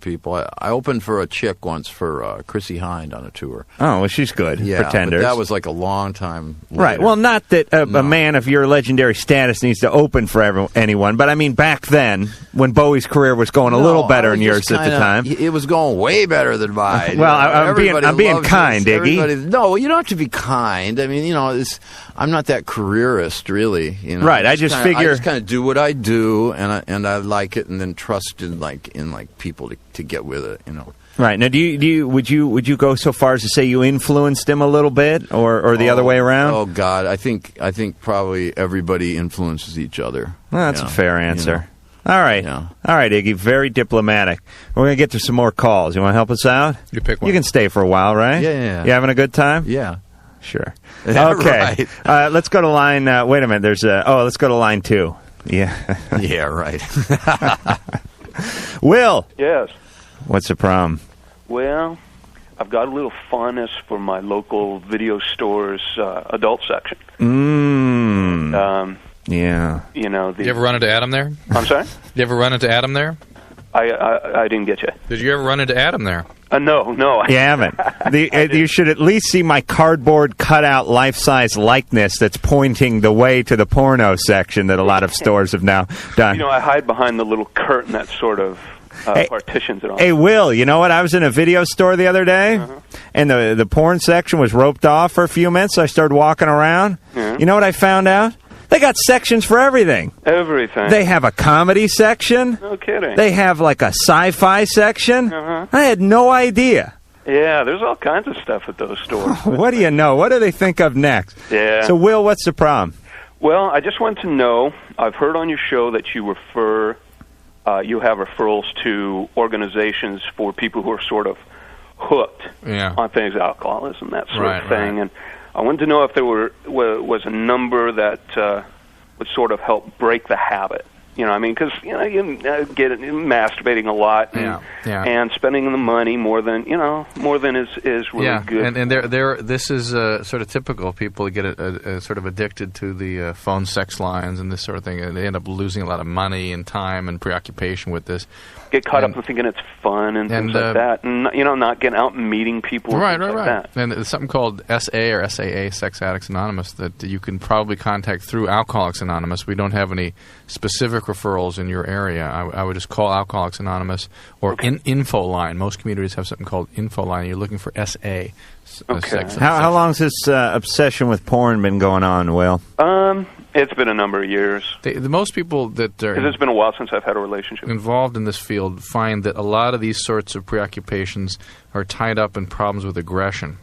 [SPEAKER 9] people. I opened for a chick once for Chrissy Hynde on a tour.
[SPEAKER 1] Oh, well, she's good.
[SPEAKER 9] Yeah,
[SPEAKER 1] Pretenders.
[SPEAKER 9] But that was like a long time later.
[SPEAKER 1] Right. Well, not that a man of your legendary status needs to open for anyone, but I mean back then when Bowie's career was going a little better than yours at the time.
[SPEAKER 9] It was going way better than mine.
[SPEAKER 1] Well, I'm being kind, Iggy.
[SPEAKER 9] No, you don't have to be kind. I mean, I'm not that careerist, really.
[SPEAKER 1] Right. I just figure
[SPEAKER 9] I just kind of do what I do, and I like it, and then trust in people to get with it.
[SPEAKER 1] Right. Now, would you go so far as to say you influenced him a little bit, or the other way around?
[SPEAKER 9] Oh God, I think probably everybody influences each other.
[SPEAKER 1] Well, that's a fair answer. All right.
[SPEAKER 9] Yeah.
[SPEAKER 1] All right, Iggy. Very diplomatic. We're going to get to some more calls. You want to help us out?
[SPEAKER 2] You pick one.
[SPEAKER 1] You can stay for a while, right?
[SPEAKER 9] Yeah.
[SPEAKER 1] You having a good time?
[SPEAKER 9] Yeah.
[SPEAKER 1] Sure.
[SPEAKER 9] Yeah,
[SPEAKER 1] okay.
[SPEAKER 9] Right.
[SPEAKER 1] Let's go to line... wait a minute. Let's go to line 2. Yeah.
[SPEAKER 9] Yeah, right.
[SPEAKER 1] Will.
[SPEAKER 13] Yes.
[SPEAKER 1] What's the problem?
[SPEAKER 13] Well, I've got a little fondness for my local video store's adult section.
[SPEAKER 1] Yeah.
[SPEAKER 2] You ever run into Adam there?
[SPEAKER 13] I'm sorry?
[SPEAKER 2] You ever run into Adam there?
[SPEAKER 13] I didn't get you.
[SPEAKER 2] Did you ever run into Adam there?
[SPEAKER 13] No.
[SPEAKER 1] You haven't. You should at least see my cardboard cutout life-size likeness that's pointing the way to the porno section that a lot of stores have now done.
[SPEAKER 13] I hide behind the little curtain that sort of partitions it all.
[SPEAKER 1] Hey, Will, you know what? I was in a video store the other day, and the porn section was roped off for a few minutes, so I started walking around. You know what I found out? They got sections for everything.
[SPEAKER 13] Everything.
[SPEAKER 1] They have a comedy section.
[SPEAKER 13] No kidding.
[SPEAKER 1] They have like a sci-fi section. I had no idea.
[SPEAKER 13] Yeah, there's all kinds of stuff at those stores.
[SPEAKER 1] What do you know? What do they think of next?
[SPEAKER 13] Yeah.
[SPEAKER 1] So, Will, what's the problem?
[SPEAKER 13] Well, I just want to know, I've heard on your show that you you have referrals to organizations for people who are sort of hooked on things, alcoholism, that sort of thing.
[SPEAKER 2] Right.
[SPEAKER 13] And I wanted to know if there was a number that would sort of help break the habit. Because you get it, masturbating a lot and spending the money more than is really good.
[SPEAKER 2] And this is sort of typical. People get sort of addicted to the phone sex lines and this sort of thing, and they end up losing a lot of money and time and preoccupation with this.
[SPEAKER 13] Get caught up in thinking it's fun and things like that, and not getting out and meeting people.
[SPEAKER 2] Right.
[SPEAKER 13] Like that.
[SPEAKER 2] And there's something called SA or SAA, Sex Addicts Anonymous, that you can probably contact through Alcoholics Anonymous. We don't have any specific referrals in your area. I would just call Alcoholics Anonymous or Info Line. Most communities have something called Info Line. You're looking for SA.
[SPEAKER 1] How long has this obsession with porn been going on, Will?
[SPEAKER 13] It's been a number of years.
[SPEAKER 2] The most people that are...
[SPEAKER 13] Because it's been a while since I've had a relationship.
[SPEAKER 2] ...involved in this field find that a lot of these sorts of preoccupations are tied up in problems with aggression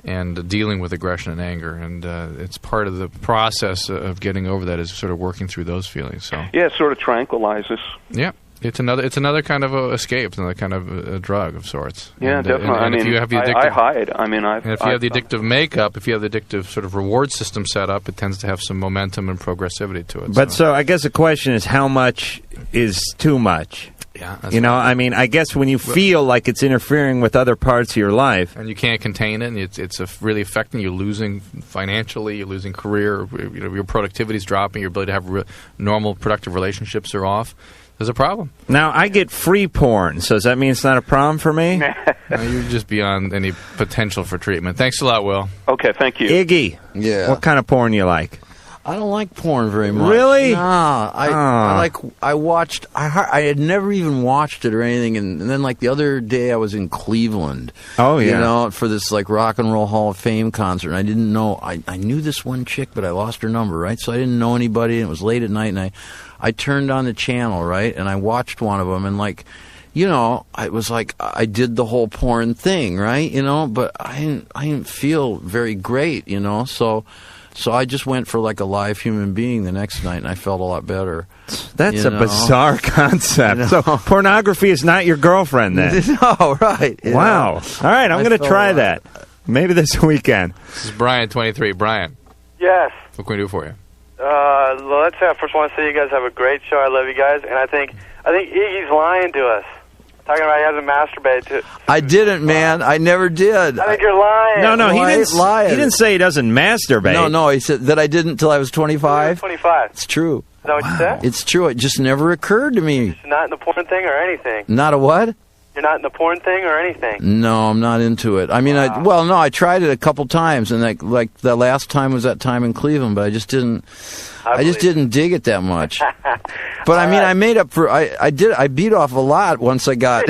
[SPEAKER 2] and dealing with aggression and anger. And it's part of the process of getting over that is sort of working through those feelings. So
[SPEAKER 13] yeah, it sort of tranquilizes.
[SPEAKER 2] Yeah. It's another kind of a escape. It's another kind of a drug of sorts.
[SPEAKER 13] Yeah, definitely.
[SPEAKER 2] If you have the addictive,
[SPEAKER 13] I hide.
[SPEAKER 2] If you have the addictive makeup, if you have the addictive sort of reward system set up, it tends to have some momentum and progressivity to it.
[SPEAKER 1] But so I guess the question is, how much is too much?
[SPEAKER 2] Yeah,
[SPEAKER 1] I guess when you feel like it's interfering with other parts of your life,
[SPEAKER 2] and you can't contain it, and it's really affecting you, losing financially, you're losing career, your productivity's dropping, your ability to have normal productive relationships are off. There's a problem.
[SPEAKER 1] Now, I get free porn, so does that mean it's not a problem for me?
[SPEAKER 2] You're just beyond any potential for treatment. Thanks a lot, Will.
[SPEAKER 13] Okay, thank you.
[SPEAKER 1] Iggy, what kind of porn you like?
[SPEAKER 9] I don't like porn very much.
[SPEAKER 1] Really?
[SPEAKER 9] Nah, I had never even watched it or anything, and then like the other day I was in Cleveland.
[SPEAKER 1] Oh yeah.
[SPEAKER 9] You know, for this like Rock and Roll Hall of Fame concert, and I didn't know. I knew this one chick, but I lost her number, right? So I didn't know anybody, and it was late at night, and I turned on the channel, right, and I watched one of them, and like, you know, I was like, I did the whole porn thing, right? You know, but I didn't feel very great, you know, so I just went for like a live human being the next night, and I felt a lot better.
[SPEAKER 1] That's a bizarre concept. You know? So pornography is not your girlfriend then?
[SPEAKER 9] No, right.
[SPEAKER 1] Wow. All right, I'm going to try that. Maybe this weekend.
[SPEAKER 2] This is Brian, 23. Brian.
[SPEAKER 14] Yes.
[SPEAKER 2] What can we do for you?
[SPEAKER 14] Let's say I first want to say you guys have a great show. I love you guys, and I think Iggy's lying to us. Talking about he hasn't masturbated to.
[SPEAKER 9] I didn't, man. I never did.
[SPEAKER 14] I think you're lying.
[SPEAKER 1] No, he didn't say he doesn't masturbate.
[SPEAKER 9] No, he said that I didn't until I was 25.
[SPEAKER 14] 25.
[SPEAKER 9] It's true.
[SPEAKER 14] Is that what you said?
[SPEAKER 9] It's true. It just never occurred to me.
[SPEAKER 14] You're not in the porn thing or anything.
[SPEAKER 9] Not a what?
[SPEAKER 14] You're not in the porn thing or anything.
[SPEAKER 9] No, I'm not into it. I mean, I tried it a couple times, and like the last time was that time in Cleveland, but I just didn't. I just didn't dig it that much. But I mean, I made up for. I beat off a lot once I got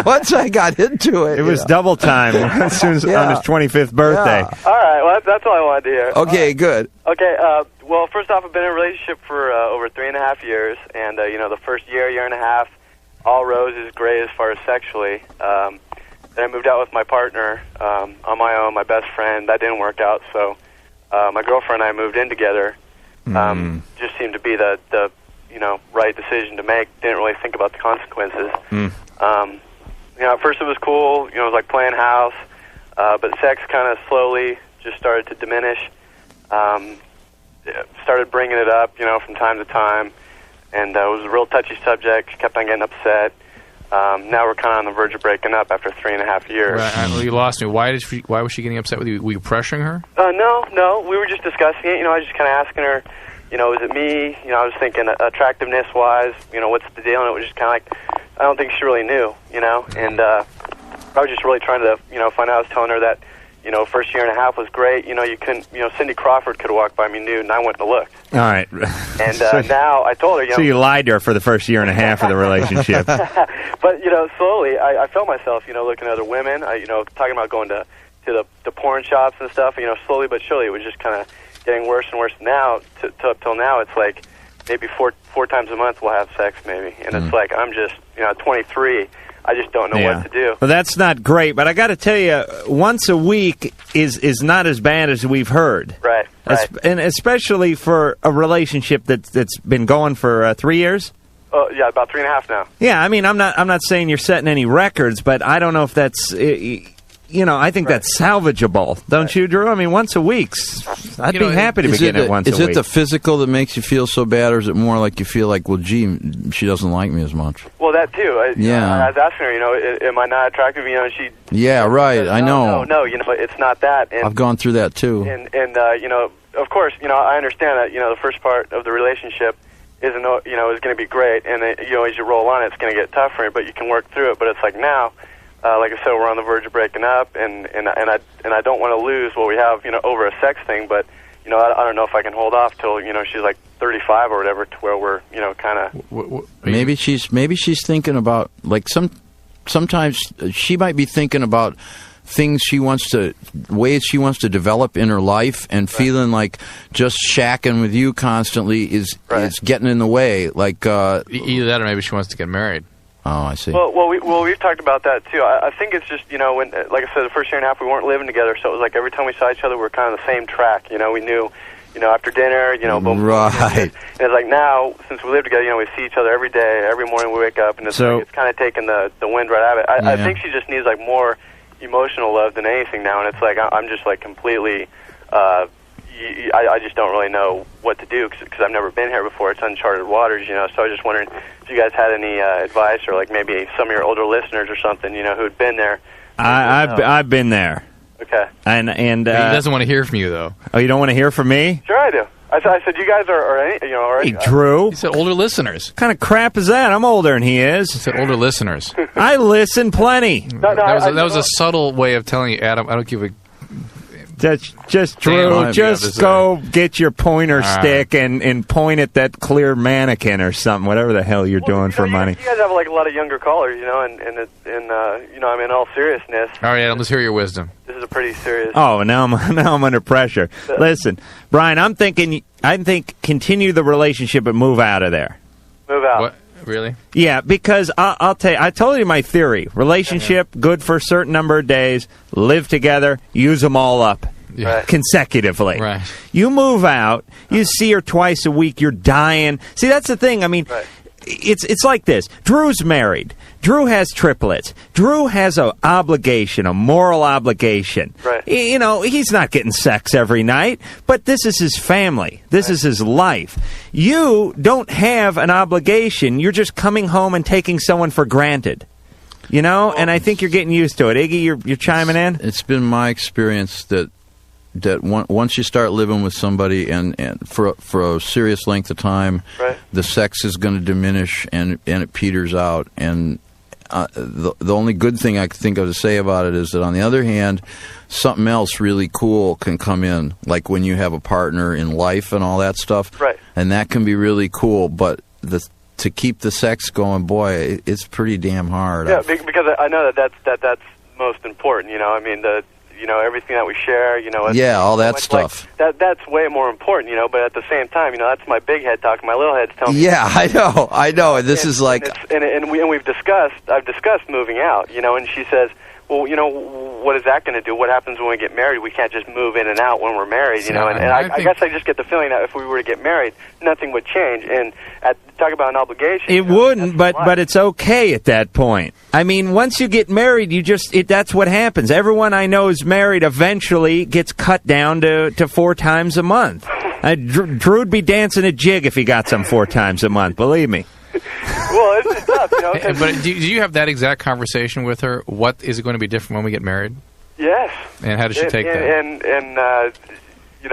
[SPEAKER 9] once I got into it.
[SPEAKER 1] It was double time as soon as on his 25th birthday.
[SPEAKER 14] Yeah. All right, well that's all I wanted to hear.
[SPEAKER 9] Okay, good.
[SPEAKER 14] Okay, well first off, I've been in a relationship for over 3.5 years, and you know, the first year and a half, all roses, great as far as sexually. Then I moved out with my partner on my own, my best friend. That didn't work out, so my girlfriend and I moved in together. Just seemed to be the right decision to make. Didn't really think about the consequences. You know, at first it was cool. You know, it was like playing house, but sex kind of slowly just started to diminish. Started bringing it up, you know, from time to time, and it was a real touchy subject. She kept on getting upset. Now we're kind of on the verge of breaking up after 3.5 years.
[SPEAKER 2] Right, you lost me. Why was she getting upset with you? Were you pressuring her?
[SPEAKER 14] No. We were just discussing it. You know, I was just kind of asking her, you know, is it me? You know, I was thinking attractiveness-wise, you know, what's the deal? And it was just kind of like, I don't think she really knew, you know. And I was just really trying to, you know, find out. I was telling her that, you know, first year and a half was great. You know, you couldn't, you know, Cindy Crawford could have walked by me nude, and I went and looked.
[SPEAKER 1] All right.
[SPEAKER 14] And now I told her, you know.
[SPEAKER 1] So you lied to her for the first year and a half of the relationship.
[SPEAKER 14] But, you know, slowly I felt myself, you know, looking at other women, you know, talking about going to the porn shops and stuff. You know, slowly but surely it was just kind of getting worse and worse. Now, up till now, it's like maybe four times a month we'll have sex maybe. And it's like I'm just, you know, 23. I just don't know what to do.
[SPEAKER 1] Well, that's not great, but I got to tell you, once a week is not as bad as we've heard.
[SPEAKER 14] Right.
[SPEAKER 1] And especially for a relationship that's been going for 3 years.
[SPEAKER 14] Yeah, about 3.5 now.
[SPEAKER 1] Yeah, I mean, I'm not saying you're setting any records, but I don't know if that's. You know, I think that's salvageable, don't you, Drew? I mean, once a week, I'd be happy to begin it once a week.
[SPEAKER 9] Is it the physical that makes you feel so bad, or is it more like you feel like, well, gee, she doesn't like me as much?
[SPEAKER 14] Well, that too. I was asking her, you know, am I not attractive? You know, she.
[SPEAKER 9] Yeah, right. I know.
[SPEAKER 14] No, you know, it's not that. And,
[SPEAKER 9] I've gone through that too.
[SPEAKER 14] And you know, of course, you know, I understand that. You know, the first part of the relationship is going to be great, and you know, as you roll on, it's going to get tougher, but you can work through it. But it's like now. Like I said, we're on the verge of breaking up, and I don't want to lose what we have, you know, over a sex thing. But you know, I don't know if I can hold off till, you know, she's like 35 or whatever, to where we're, you know, kind of.
[SPEAKER 9] Maybe she's thinking about, like, sometimes she might be thinking about ways she wants to develop in her life, and feeling like just shacking with you constantly is getting in the way. Like
[SPEAKER 2] either that, or maybe she wants to get married.
[SPEAKER 9] Oh, I see.
[SPEAKER 14] Well, we've talked about that too. I think it's just, you know, when, like I said, the first year and a half we weren't living together, so it was like every time we saw each other, we were kind of the same track. You know, we knew, you know, after dinner, you know, boom.
[SPEAKER 9] Right.
[SPEAKER 14] And it's like now, since we live together, you know, we see each other every day. Every morning we wake up, and it's kind of taking the wind right out of it. I think she just needs like more emotional love than anything now, and it's like I'm just like completely. I just don't really know what to do because I've never been here before. It's uncharted waters, you know. So I was just wondering if you guys had any advice, or like maybe some of your older listeners or something, you know, who'd been there.
[SPEAKER 1] I've been there.
[SPEAKER 14] Okay.
[SPEAKER 1] And
[SPEAKER 2] he doesn't want to hear from you though.
[SPEAKER 1] Oh, you don't want to hear from me?
[SPEAKER 14] Sure, I do. I said you guys are
[SPEAKER 1] Hey, Drew.
[SPEAKER 2] He said older listeners.
[SPEAKER 1] What kind of crap is that? I'm older than he is.
[SPEAKER 2] He said older listeners.
[SPEAKER 1] I listen plenty.
[SPEAKER 2] That was a subtle way of telling you, Adam, I don't give a...
[SPEAKER 1] Just Drew, just go get your pointer stick and point at that clear mannequin or something, whatever the hell you're doing for money.
[SPEAKER 14] You guys have like a lot of younger callers, and I mean, in all seriousness.
[SPEAKER 2] All right, Adam, let's hear your wisdom.
[SPEAKER 14] This is a pretty serious.
[SPEAKER 1] Oh, now I'm under pressure. Listen, Brian, I think continue the relationship but move out of there.
[SPEAKER 14] Move out.
[SPEAKER 2] What? Really?
[SPEAKER 1] Yeah, because I'll tell you, I told you my theory. Relationship, good for a certain number of days, live together, use them all up.
[SPEAKER 2] Yeah.
[SPEAKER 1] Consecutively.
[SPEAKER 2] Right.
[SPEAKER 1] You move out, you see her twice a week, you're dying. See, that's the thing. I mean, it's like this. Drew's married. Drew has triplets. Drew has an obligation, a moral obligation.
[SPEAKER 14] Right.
[SPEAKER 1] You know, he's not getting sex every night, but this is his family. This is his life. You don't have an obligation. You're just coming home and taking someone for granted. You know, and I think you're getting used to it. Iggy, you're chiming in?
[SPEAKER 9] It's been my experience that once you start living with somebody and for a serious length of time, the sex is going to diminish and it peters out. And the only good thing I can think of to say about it is that, on the other hand, something else really cool can come in, like when you have a partner in life and all that stuff.
[SPEAKER 14] Right.
[SPEAKER 9] And that can be really cool, but to keep the sex going, boy, it's pretty damn hard.
[SPEAKER 14] Yeah, because I know that's most important. You know, I mean everything that we share. You know.
[SPEAKER 9] Yeah, all that stuff.
[SPEAKER 14] Like, that's way more important. You know, but at the same time, that's my big head talking. My little head's telling me.
[SPEAKER 9] Yeah, I know. And this is like,
[SPEAKER 14] and we've discussed. I've discussed moving out. You know, and she says, well, what is that going to do? What happens when we get married? We can't just move in and out when we're married, you know. And I guess I just get the feeling that if we were to get married, nothing would change. And talk about an obligation.
[SPEAKER 1] It wouldn't, but it's okay at that point. I mean, once you get married, that's what happens. Everyone I know is married eventually gets cut down to 4 times a month. Drew'd be dancing a jig if he got some 4 times a month, believe me.
[SPEAKER 14] Well, it's tough, you know.
[SPEAKER 2] But do you have that exact conversation with her? What is it going to be different when we get married?
[SPEAKER 14] Yes.
[SPEAKER 2] And how does she take that?
[SPEAKER 14] And she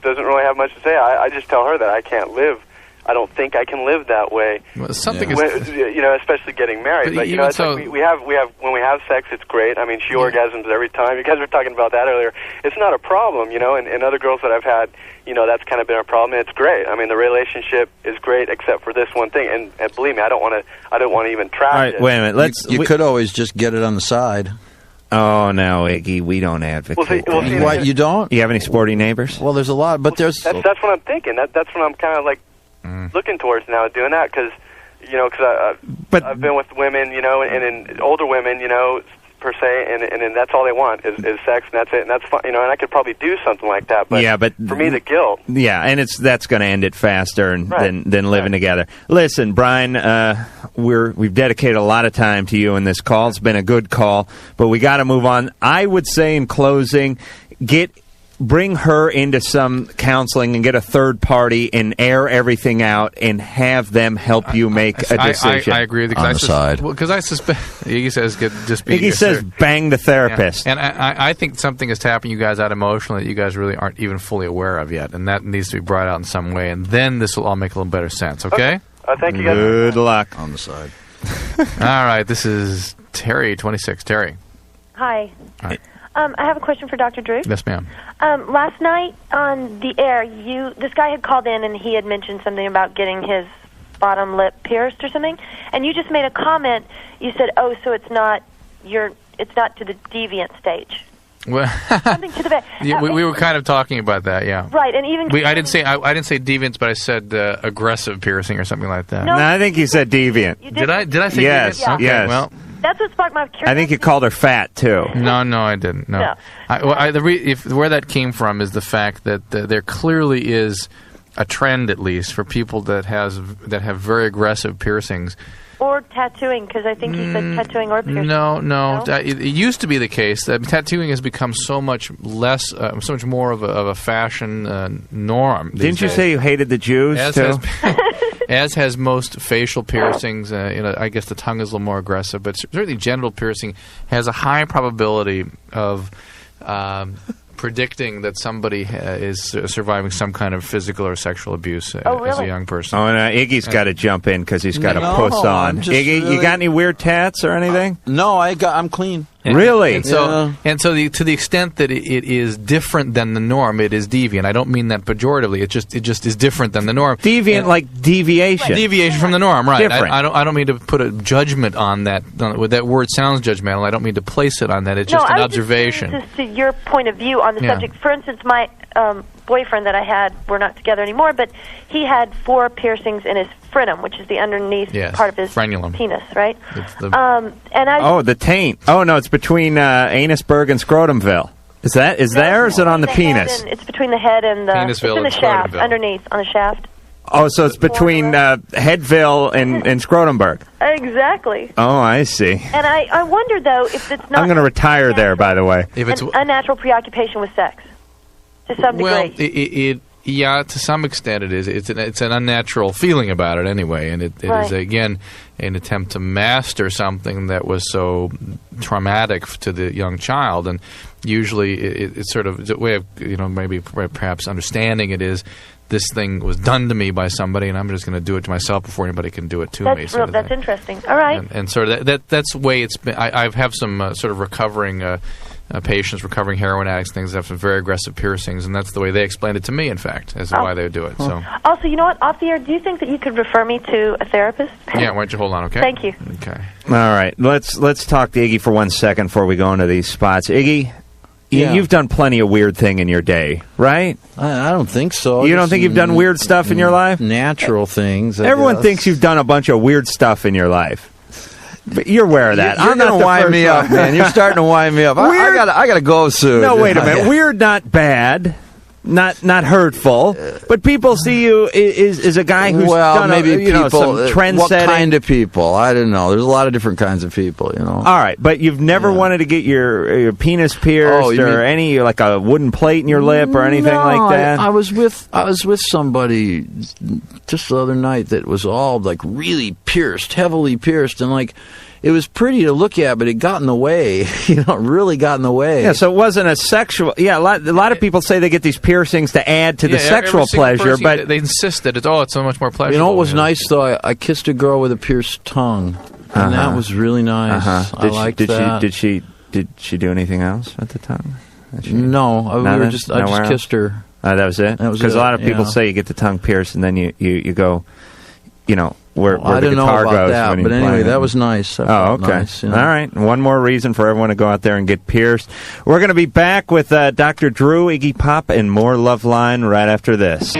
[SPEAKER 14] doesn't really have much to say. I just tell her that I can't live. I don't think I can live that way.
[SPEAKER 2] Well, something
[SPEAKER 14] is, especially getting married. But it's like we have when we have sex, it's great. I mean, she orgasms every time. You guys were talking about that earlier. It's not a problem, and other girls that I've had, that's kind of been a problem. And it's great. I mean, the relationship is great, except for this one thing. And believe me, I don't want to even trash
[SPEAKER 1] All right,
[SPEAKER 14] it.
[SPEAKER 1] wait a minute.
[SPEAKER 9] You could always just get it on the side.
[SPEAKER 1] Oh, no, Iggy, we don't advocate.
[SPEAKER 9] What, you don't?
[SPEAKER 1] You have any sporty neighbors?
[SPEAKER 9] Well, there's a lot, but there's...
[SPEAKER 14] That's what I'm thinking. That's what I'm kind of like looking towards now, doing that, because I've been with women, and older women, per se, and that's all they want is sex, and that's it, and that's fun, and I could probably do something like that, but for me, the guilt.
[SPEAKER 1] Yeah, and that's going to end it faster than living together. Listen, Brian, we've dedicated a lot of time to you in this call. It's been a good call, but we got to move on. I would say in closing, bring her into some counseling and get a third party and air everything out and have them help you make a decision.
[SPEAKER 2] I agree with you.
[SPEAKER 9] On the side.
[SPEAKER 2] Because I suspect Iggy says
[SPEAKER 1] Iggy says bang the therapist.
[SPEAKER 2] Yeah. And I think something is tapping you guys out emotionally that you guys really aren't even fully aware of yet, and that needs to be brought out in some way, and then this will all make a little better sense, okay?
[SPEAKER 14] Thank you guys.
[SPEAKER 1] Good luck.
[SPEAKER 9] On the side.
[SPEAKER 2] All right, this is Terry, 26. Terry.
[SPEAKER 15] Hi.
[SPEAKER 2] Hi.
[SPEAKER 15] I have a question for Dr. Drew.
[SPEAKER 2] Yes, ma'am.
[SPEAKER 15] Last night on the air, this guy had called in and he had mentioned something about getting his bottom lip pierced or something, and you just made a comment. You said, "Oh, so it's not to the deviant stage."
[SPEAKER 2] Well,
[SPEAKER 15] something to the back.
[SPEAKER 2] Yeah, we were kind of talking about that, yeah.
[SPEAKER 15] Right, and even
[SPEAKER 2] I didn't say deviants, but I said aggressive piercing or something like that.
[SPEAKER 15] No,
[SPEAKER 1] I think you said deviant.
[SPEAKER 2] Did I say
[SPEAKER 1] yes,
[SPEAKER 2] deviant? Okay,
[SPEAKER 1] yes.
[SPEAKER 2] Well,
[SPEAKER 15] that's what sparked my curiosity.
[SPEAKER 1] I think you called her fat too.
[SPEAKER 2] No, I didn't. No. Where that came from is the fact that there clearly is a trend, at least, for people that have very aggressive piercings.
[SPEAKER 15] Or tattooing, because I think he said tattooing or piercing.
[SPEAKER 2] No. It used to be the case that tattooing has become so much less, so much more of a fashion norm.
[SPEAKER 1] Didn't you say you hated the Jews too?
[SPEAKER 2] As has most facial piercings. I guess the tongue is a little more aggressive, but certainly genital piercing has a high probability of predicting that somebody is surviving some kind of physical or sexual abuse as a young person.
[SPEAKER 1] Oh, and Iggy's got to jump in because he's got a puss on. Iggy,
[SPEAKER 9] really...
[SPEAKER 1] you got any weird tats or anything?
[SPEAKER 9] No, I'm clean.
[SPEAKER 1] Really?
[SPEAKER 2] And so to the extent that it is different than the norm, it is deviant. I don't mean that pejoratively. It just is different than the norm.
[SPEAKER 1] Deviant, like deviation.
[SPEAKER 2] Right. Deviation from the norm, right?
[SPEAKER 1] Different.
[SPEAKER 2] I don't mean to put a judgment on that. That word sounds judgmental. I don't mean to place it on that. It's just an observation.
[SPEAKER 15] Just to your point of view on the subject. For instance, my boyfriend that I had, we're not together anymore, but he had 4 piercings in his frenum, which is the underneath part of his penis, right?
[SPEAKER 1] The taint. Oh, no, it's between Anusburg and Scrotumville. Is there, or is it on the penis?
[SPEAKER 15] It's between the head and the... Penisville it's in the shaft, underneath, on the shaft.
[SPEAKER 1] Oh, so it's between Headville and Scrotumburg.
[SPEAKER 15] Exactly.
[SPEAKER 1] Oh, I see.
[SPEAKER 15] And I wonder, though, if it's not...
[SPEAKER 1] I'm going to retire there, by the way.
[SPEAKER 15] If it's an unnatural preoccupation with sex, to some degree.
[SPEAKER 2] Well, to some extent it is. It's an unnatural feeling about it anyway, and it is, again, an attempt to master something that was so traumatic to the young child. And usually it's sort of the way of, maybe perhaps understanding it is, this thing was done to me by somebody, and I'm just going to do it to myself before anybody can do it to me.
[SPEAKER 15] That's interesting. All right.
[SPEAKER 2] And sort of that's the way it's been. I have some sort of recovering patients, recovering heroin addicts, things that have some very aggressive piercings, and that's the way they explained it to me, in fact, as to why they do it. So.
[SPEAKER 15] Also, you know what? Off the air, do you think that you could refer me to a therapist?
[SPEAKER 2] Yeah, why don't you hold on, okay?
[SPEAKER 15] Thank you.
[SPEAKER 2] Okay.
[SPEAKER 1] All right. Let's talk to Iggy for 1 second before we go into these spots. Iggy, you've done plenty of weird thing in your day, right?
[SPEAKER 9] I don't think so.
[SPEAKER 1] You don't think you've done weird stuff in your life?
[SPEAKER 9] Natural things.
[SPEAKER 1] Everyone thinks you've done a bunch of weird stuff in your life. But you're aware of that.
[SPEAKER 9] You're going to wind me up, man. You're starting to wind me up. I got to go soon.
[SPEAKER 1] No, wait a minute. Weird, not bad. Not hurtful, but people see you is a guy who's done some trend
[SPEAKER 9] what
[SPEAKER 1] setting.
[SPEAKER 9] What kind of people? I don't know. There's a lot of different kinds of people,
[SPEAKER 1] All right, but you've never wanted to get your penis pierced or any like a wooden plate in your lip or anything like that.
[SPEAKER 9] I was with somebody just the other night that was all like really pierced, heavily pierced, and like. It was pretty to look at, but it got in the way. Really got in the way.
[SPEAKER 1] Yeah, so it wasn't a sexual... Yeah, a lot of people say they get these piercings to add to the sexual pleasure, but...
[SPEAKER 2] They insist that it's so much more pleasurable.
[SPEAKER 9] You know what was nice, though? I kissed a girl with a pierced tongue, and that was really nice. I liked that. Did
[SPEAKER 1] she do anything else with the tongue?
[SPEAKER 9] No, I just kissed her.
[SPEAKER 1] That was it? Because a lot of people say you get the tongue pierced, and then you go, where
[SPEAKER 9] I
[SPEAKER 1] the
[SPEAKER 9] don't know
[SPEAKER 1] guitar
[SPEAKER 9] about
[SPEAKER 1] goes.
[SPEAKER 9] That, but anyway, that was nice.
[SPEAKER 1] Okay.
[SPEAKER 9] Nice,
[SPEAKER 1] All right. One more reason for everyone to go out there and get pierced. We're going to be back with Dr. Drew, Iggy Pop, and more Loveline right after this.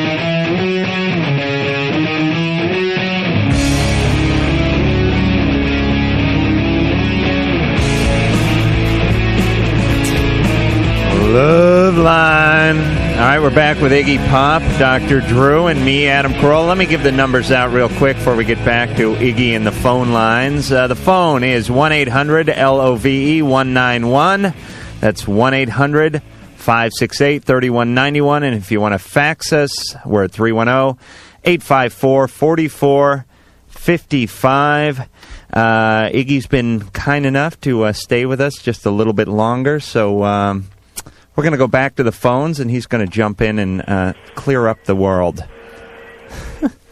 [SPEAKER 1] Loveline. All right, we're back with Iggy Pop, Dr. Drew, and me, Adam Carolla. Let me give the numbers out real quick before we get back to Iggy and the phone lines. The phone is 1-800-LOVE-191. That's 1-800-568-3191. And if you want to fax us, we're at 310-854-4455. Iggy's been kind enough to stay with us just a little bit longer, so... we're going to go back to the phones, and he's going to jump in and clear up the world.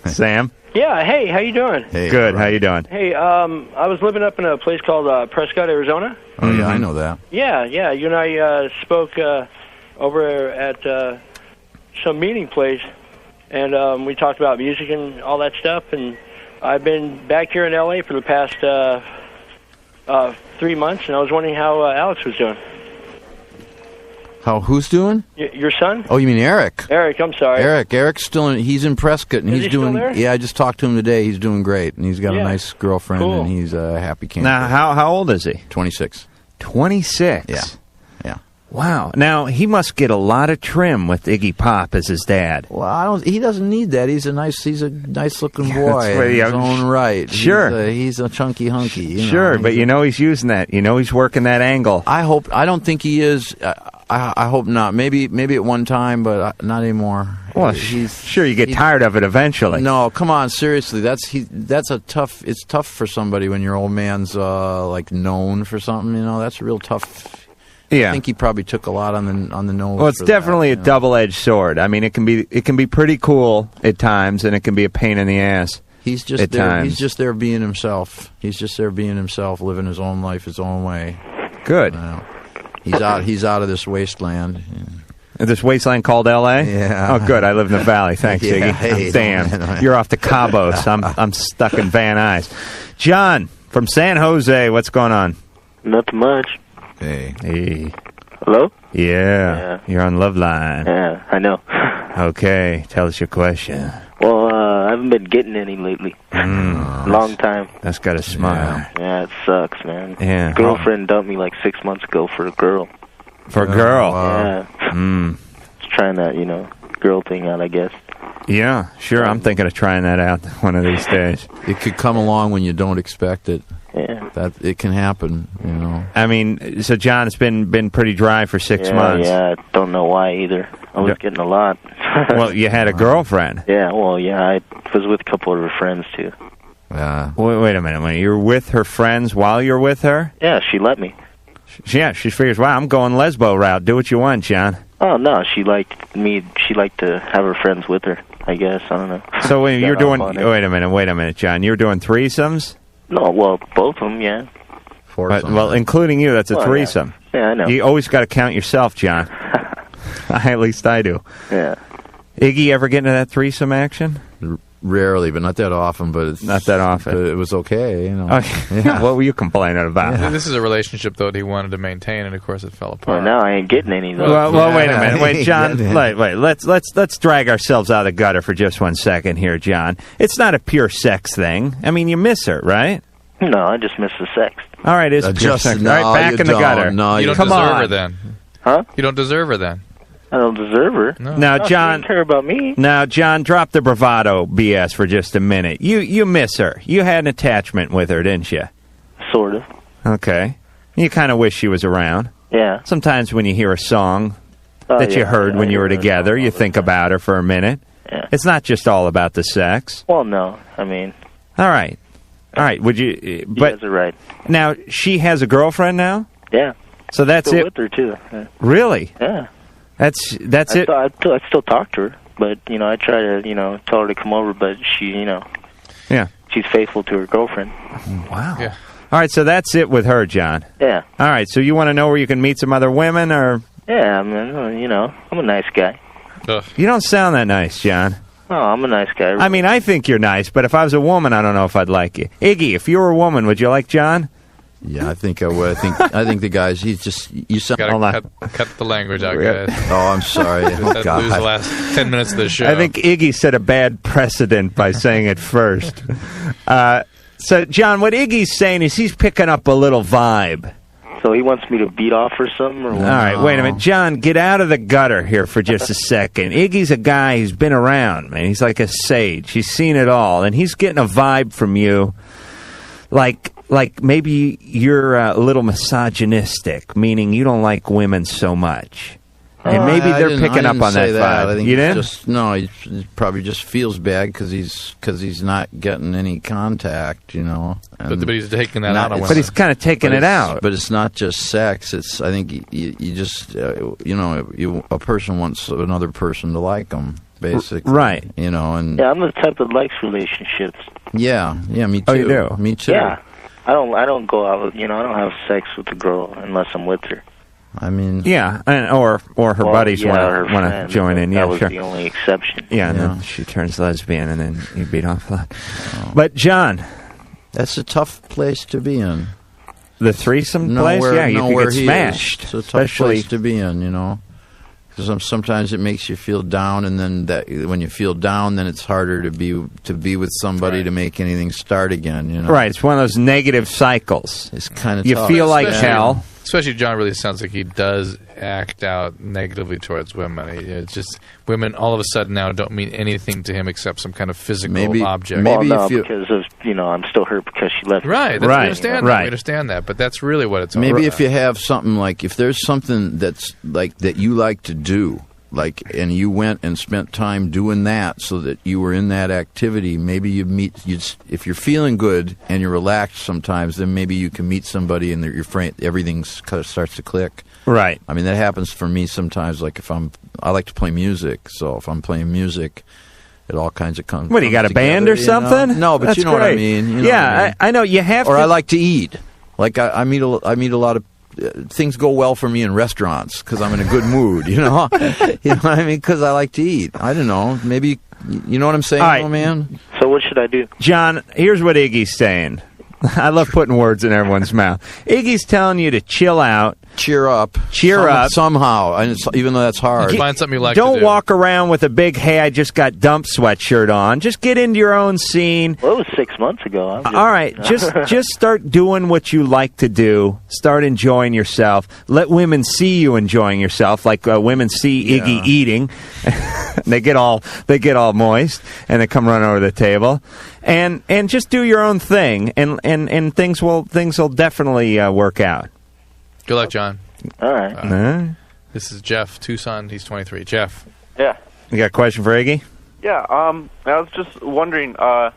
[SPEAKER 1] Sam?
[SPEAKER 16] Yeah, hey, how you doing?
[SPEAKER 1] Hey, good, how you doing?
[SPEAKER 16] Hey, I was living up in a place called Prescott, Arizona.
[SPEAKER 9] Oh, yeah, I know that.
[SPEAKER 16] Yeah, you and I spoke over at some meeting place, and we talked about music and all that stuff, and I've been back here in L.A. for the past 3 months, and I was wondering how Alex was doing.
[SPEAKER 9] How? Who's doing?
[SPEAKER 16] Your son?
[SPEAKER 9] Oh, you mean Eric?
[SPEAKER 16] Eric, I'm sorry.
[SPEAKER 9] Eric's still he's in Prescott, and
[SPEAKER 16] Is he
[SPEAKER 9] doing.
[SPEAKER 16] Still there?
[SPEAKER 9] Yeah, I just talked to him today. He's doing great, and he's got a nice girlfriend, and he's a happy camper.
[SPEAKER 1] Now, how old is he?
[SPEAKER 9] 26.
[SPEAKER 1] 26.
[SPEAKER 9] Yeah.
[SPEAKER 1] Wow. Now he must get a lot of trim with Iggy Pop as his dad.
[SPEAKER 9] Well, he doesn't need that. He's a nice looking boy in his own right.
[SPEAKER 1] Sure.
[SPEAKER 9] He's a chunky hunky.
[SPEAKER 1] Sure, but he's using that. He's working that angle.
[SPEAKER 9] I don't think he is. I hope not. Maybe at one time, but not anymore.
[SPEAKER 1] Well, sure, you get tired of it eventually.
[SPEAKER 9] No, come on, seriously. It's tough for somebody when your old man's like known for something. That's real tough.
[SPEAKER 1] Yeah.
[SPEAKER 9] I think he probably took a lot on the nose.
[SPEAKER 1] Well, it's
[SPEAKER 9] for
[SPEAKER 1] definitely
[SPEAKER 9] that,
[SPEAKER 1] a double-edged sword. I mean, it can be pretty cool at times, and it can be a pain in the ass.
[SPEAKER 9] He's just
[SPEAKER 1] at
[SPEAKER 9] there.
[SPEAKER 1] times.
[SPEAKER 9] He's just there being himself. He's just there being himself, living his own life, his own way.
[SPEAKER 1] Good.
[SPEAKER 9] He's out of this wasteland.
[SPEAKER 1] This wasteland called L.A.?
[SPEAKER 9] Yeah.
[SPEAKER 1] Oh, good. I live in the valley. Thanks,
[SPEAKER 9] Yeah,
[SPEAKER 1] Iggy.
[SPEAKER 9] hey,
[SPEAKER 1] Damn. You're off to Cabos. I'm stuck in Van Nuys. John from San Jose. What's going on?
[SPEAKER 17] Not much.
[SPEAKER 1] Hey.
[SPEAKER 17] Hello?
[SPEAKER 1] Yeah. You're on Loveline.
[SPEAKER 17] Yeah, I know.
[SPEAKER 1] Okay. Tell us your question.
[SPEAKER 17] Well, I haven't been getting any lately. Long time.
[SPEAKER 1] That's got to smile.
[SPEAKER 17] Yeah, it sucks, man.
[SPEAKER 1] Yeah.
[SPEAKER 17] Girlfriend dumped me like 6 months ago for a girl.
[SPEAKER 1] For a girl?
[SPEAKER 17] Yeah. Just trying that, girl thing out, I guess.
[SPEAKER 1] Yeah, sure. I'm thinking of trying that out one of these days.
[SPEAKER 9] It could come along when you don't expect it.
[SPEAKER 17] Yeah.
[SPEAKER 9] That it can happen,
[SPEAKER 1] I mean, so John, it's been pretty dry for 6 months.
[SPEAKER 17] Yeah, I don't know why either. I was getting a lot.
[SPEAKER 1] Well, you had a girlfriend.
[SPEAKER 17] Yeah, well, I was with a couple of her friends, too.
[SPEAKER 1] Wait a minute. You were with her friends while you're with her?
[SPEAKER 17] Yeah, she let me.
[SPEAKER 1] Yeah, she figures, wow, I'm going lesbo route. Do what you want, John.
[SPEAKER 17] Oh, no, she liked me. She liked to have her friends with her, I guess. I don't know.
[SPEAKER 1] So when you're doing... Wait a minute, John. You're doing threesomes?
[SPEAKER 17] No, well, both of them, yeah.
[SPEAKER 1] Well, including you, that's a threesome.
[SPEAKER 17] Yeah, I know.
[SPEAKER 1] You always got to count yourself, John. At least I do.
[SPEAKER 17] Yeah.
[SPEAKER 1] Iggy, ever get into that threesome action?
[SPEAKER 9] Rarely, but not that often. But it's
[SPEAKER 1] not that often.
[SPEAKER 9] But it was okay,
[SPEAKER 1] What were you complaining about?
[SPEAKER 2] Yeah. This is a relationship, though, that he wanted to maintain, and of course it fell apart.
[SPEAKER 17] Well, now I ain't getting any, though.
[SPEAKER 1] Well, wait a minute. Wait, John. Wait. Let's drag ourselves out of the gutter for just 1 second here, John. It's not a pure sex thing. I mean, you miss her, right?
[SPEAKER 17] No, I just miss the sex.
[SPEAKER 1] All right, it's pure sex. All right, back in the gutter.
[SPEAKER 9] No,
[SPEAKER 2] you don't
[SPEAKER 1] come
[SPEAKER 2] deserve
[SPEAKER 1] on.
[SPEAKER 2] her then.
[SPEAKER 17] Huh?
[SPEAKER 2] You don't deserve her then.
[SPEAKER 17] I don't deserve her.
[SPEAKER 2] No.
[SPEAKER 1] Now,
[SPEAKER 17] She
[SPEAKER 1] John.
[SPEAKER 17] didn't care about me.
[SPEAKER 1] Now, John, drop the bravado BS for just a minute. You miss her. You had an attachment with her, didn't you?
[SPEAKER 17] Sort of.
[SPEAKER 1] Okay. You kind of wish she was around.
[SPEAKER 17] Yeah.
[SPEAKER 1] Sometimes when you hear a song that you heard when you were together, you think about her for a minute.
[SPEAKER 17] Yeah.
[SPEAKER 1] It's not just all about the sex.
[SPEAKER 17] Well, no. I mean...
[SPEAKER 1] All right. Would you...
[SPEAKER 17] You guys are right.
[SPEAKER 1] Now, she has a girlfriend now?
[SPEAKER 17] Yeah.
[SPEAKER 1] So that's
[SPEAKER 17] Still
[SPEAKER 1] it?
[SPEAKER 17] with her, too. Yeah.
[SPEAKER 1] Really?
[SPEAKER 17] Yeah.
[SPEAKER 1] That's it?
[SPEAKER 17] I still talk to her, but, I try to, tell her to come over, but she,
[SPEAKER 1] Yeah.
[SPEAKER 17] she's faithful to her girlfriend.
[SPEAKER 1] Wow. Yeah. All right, so that's it with her, John.
[SPEAKER 17] Yeah.
[SPEAKER 1] All right, so you want to know where you can meet some other women, or...
[SPEAKER 17] Yeah, I mean, I'm a nice guy.
[SPEAKER 1] You don't sound that nice, John.
[SPEAKER 17] Oh, I'm a nice guy.
[SPEAKER 1] I mean, I think you're nice, but if I was a woman, I don't know if I'd like you. Iggy, if you were a woman, would you like John?
[SPEAKER 9] Yeah, I think I would. I think the guys. He's just. You sound.
[SPEAKER 2] Gotta cut the language out, guys.
[SPEAKER 9] Oh, I'm sorry.
[SPEAKER 2] Lose the last 10 minutes of the show.
[SPEAKER 1] I think Iggy set a bad precedent by saying it first. So, John, what Iggy's saying is he's picking up a little vibe.
[SPEAKER 17] So he wants me to beat off or something? Or what?
[SPEAKER 1] All right, wait a minute. John, get out of the gutter here for just a second. Iggy's a guy who's been around, man. He's like a sage. He's seen it all, and he's getting a vibe from you like maybe you're a little misogynistic, meaning you don't like women so much. And maybe they're picking up on that vibe.
[SPEAKER 9] I think
[SPEAKER 1] you didn't?
[SPEAKER 9] He probably just feels bad because he's not getting any contact,
[SPEAKER 2] But he's taking that out on women.
[SPEAKER 1] But he's kind of taking it out.
[SPEAKER 9] But it's not just sex. It's I think you just a person wants another person to like them, basically.
[SPEAKER 1] Right.
[SPEAKER 9] And
[SPEAKER 17] yeah, I'm the type that likes relationships.
[SPEAKER 9] Yeah, me too.
[SPEAKER 1] Oh, you do?
[SPEAKER 9] Me too.
[SPEAKER 17] Yeah. I don't go out. I don't have sex with a girl unless I'm with her.
[SPEAKER 9] I mean,
[SPEAKER 1] yeah, or her buddies want to join in. Yeah,
[SPEAKER 17] that was
[SPEAKER 1] sure.
[SPEAKER 17] the only exception.
[SPEAKER 1] Yeah, and then she turns lesbian, and then you beat off that. But John,
[SPEAKER 9] that's a tough place to be in.
[SPEAKER 1] The threesome place, yeah, you could get smashed.
[SPEAKER 9] It's a tough place to be in, Because sometimes it makes you feel down, and then when you feel down, then it's harder to be with somebody to make anything start again.
[SPEAKER 1] Right, it's one of those negative cycles.
[SPEAKER 9] It's kind of
[SPEAKER 1] you
[SPEAKER 9] tough.
[SPEAKER 1] feel like hell.
[SPEAKER 2] Especially John really sounds like he does act out negatively towards women. It's just women all of a sudden now don't mean anything to him except some kind of physical object.
[SPEAKER 17] Maybe because of I'm still hurt because she left.
[SPEAKER 2] Right, we understand that. We understand that, but that's really what it's all
[SPEAKER 9] Maybe
[SPEAKER 2] about.
[SPEAKER 9] if you have something if there's something that's like that you like to do, and you went and spent time doing that so that you were in that activity, maybe if you're feeling good and you're relaxed sometimes, then maybe you can meet somebody and everything kind of starts to click.
[SPEAKER 1] Right.
[SPEAKER 9] I mean, that happens for me sometimes. Like I like to play music, so if I'm playing music, it all kinds of comes.
[SPEAKER 1] What, do you got a band or something?
[SPEAKER 9] No, but
[SPEAKER 1] That's
[SPEAKER 9] you know
[SPEAKER 1] great.
[SPEAKER 9] what I mean. You know what I mean.
[SPEAKER 1] I know you have.
[SPEAKER 9] Or
[SPEAKER 1] to...
[SPEAKER 9] I like to eat. Like I meet a lot of things go well for me in restaurants because I'm in a good mood. You know, you know what I mean? Because I like to eat. I don't know. Maybe you know what I'm saying,
[SPEAKER 1] right.
[SPEAKER 9] man.
[SPEAKER 17] So what should I do,
[SPEAKER 1] John? Here's what Iggy's saying. I love putting words in everyone's mouth. Iggy's telling you to chill out.
[SPEAKER 9] Cheer up. Somehow, and even though that's hard.
[SPEAKER 2] Find something you like
[SPEAKER 1] Don't
[SPEAKER 2] to do.
[SPEAKER 1] walk around with a big, hey, I just got dumped sweatshirt on. Just get into your own scene.
[SPEAKER 17] Well, it was 6 months ago.
[SPEAKER 1] All right, just start doing what you like to do. Start enjoying yourself. Let women see you enjoying yourself, like women see Iggy eating. they get all moist, and they come run over the table. And just do your own thing, and things will definitely work out.
[SPEAKER 2] Good luck, John.
[SPEAKER 17] All right.
[SPEAKER 2] This is Jeff, Tucson. He's 23. Jeff.
[SPEAKER 18] Yeah.
[SPEAKER 1] You got a question for Iggy?
[SPEAKER 18] Yeah. I was just wondering, the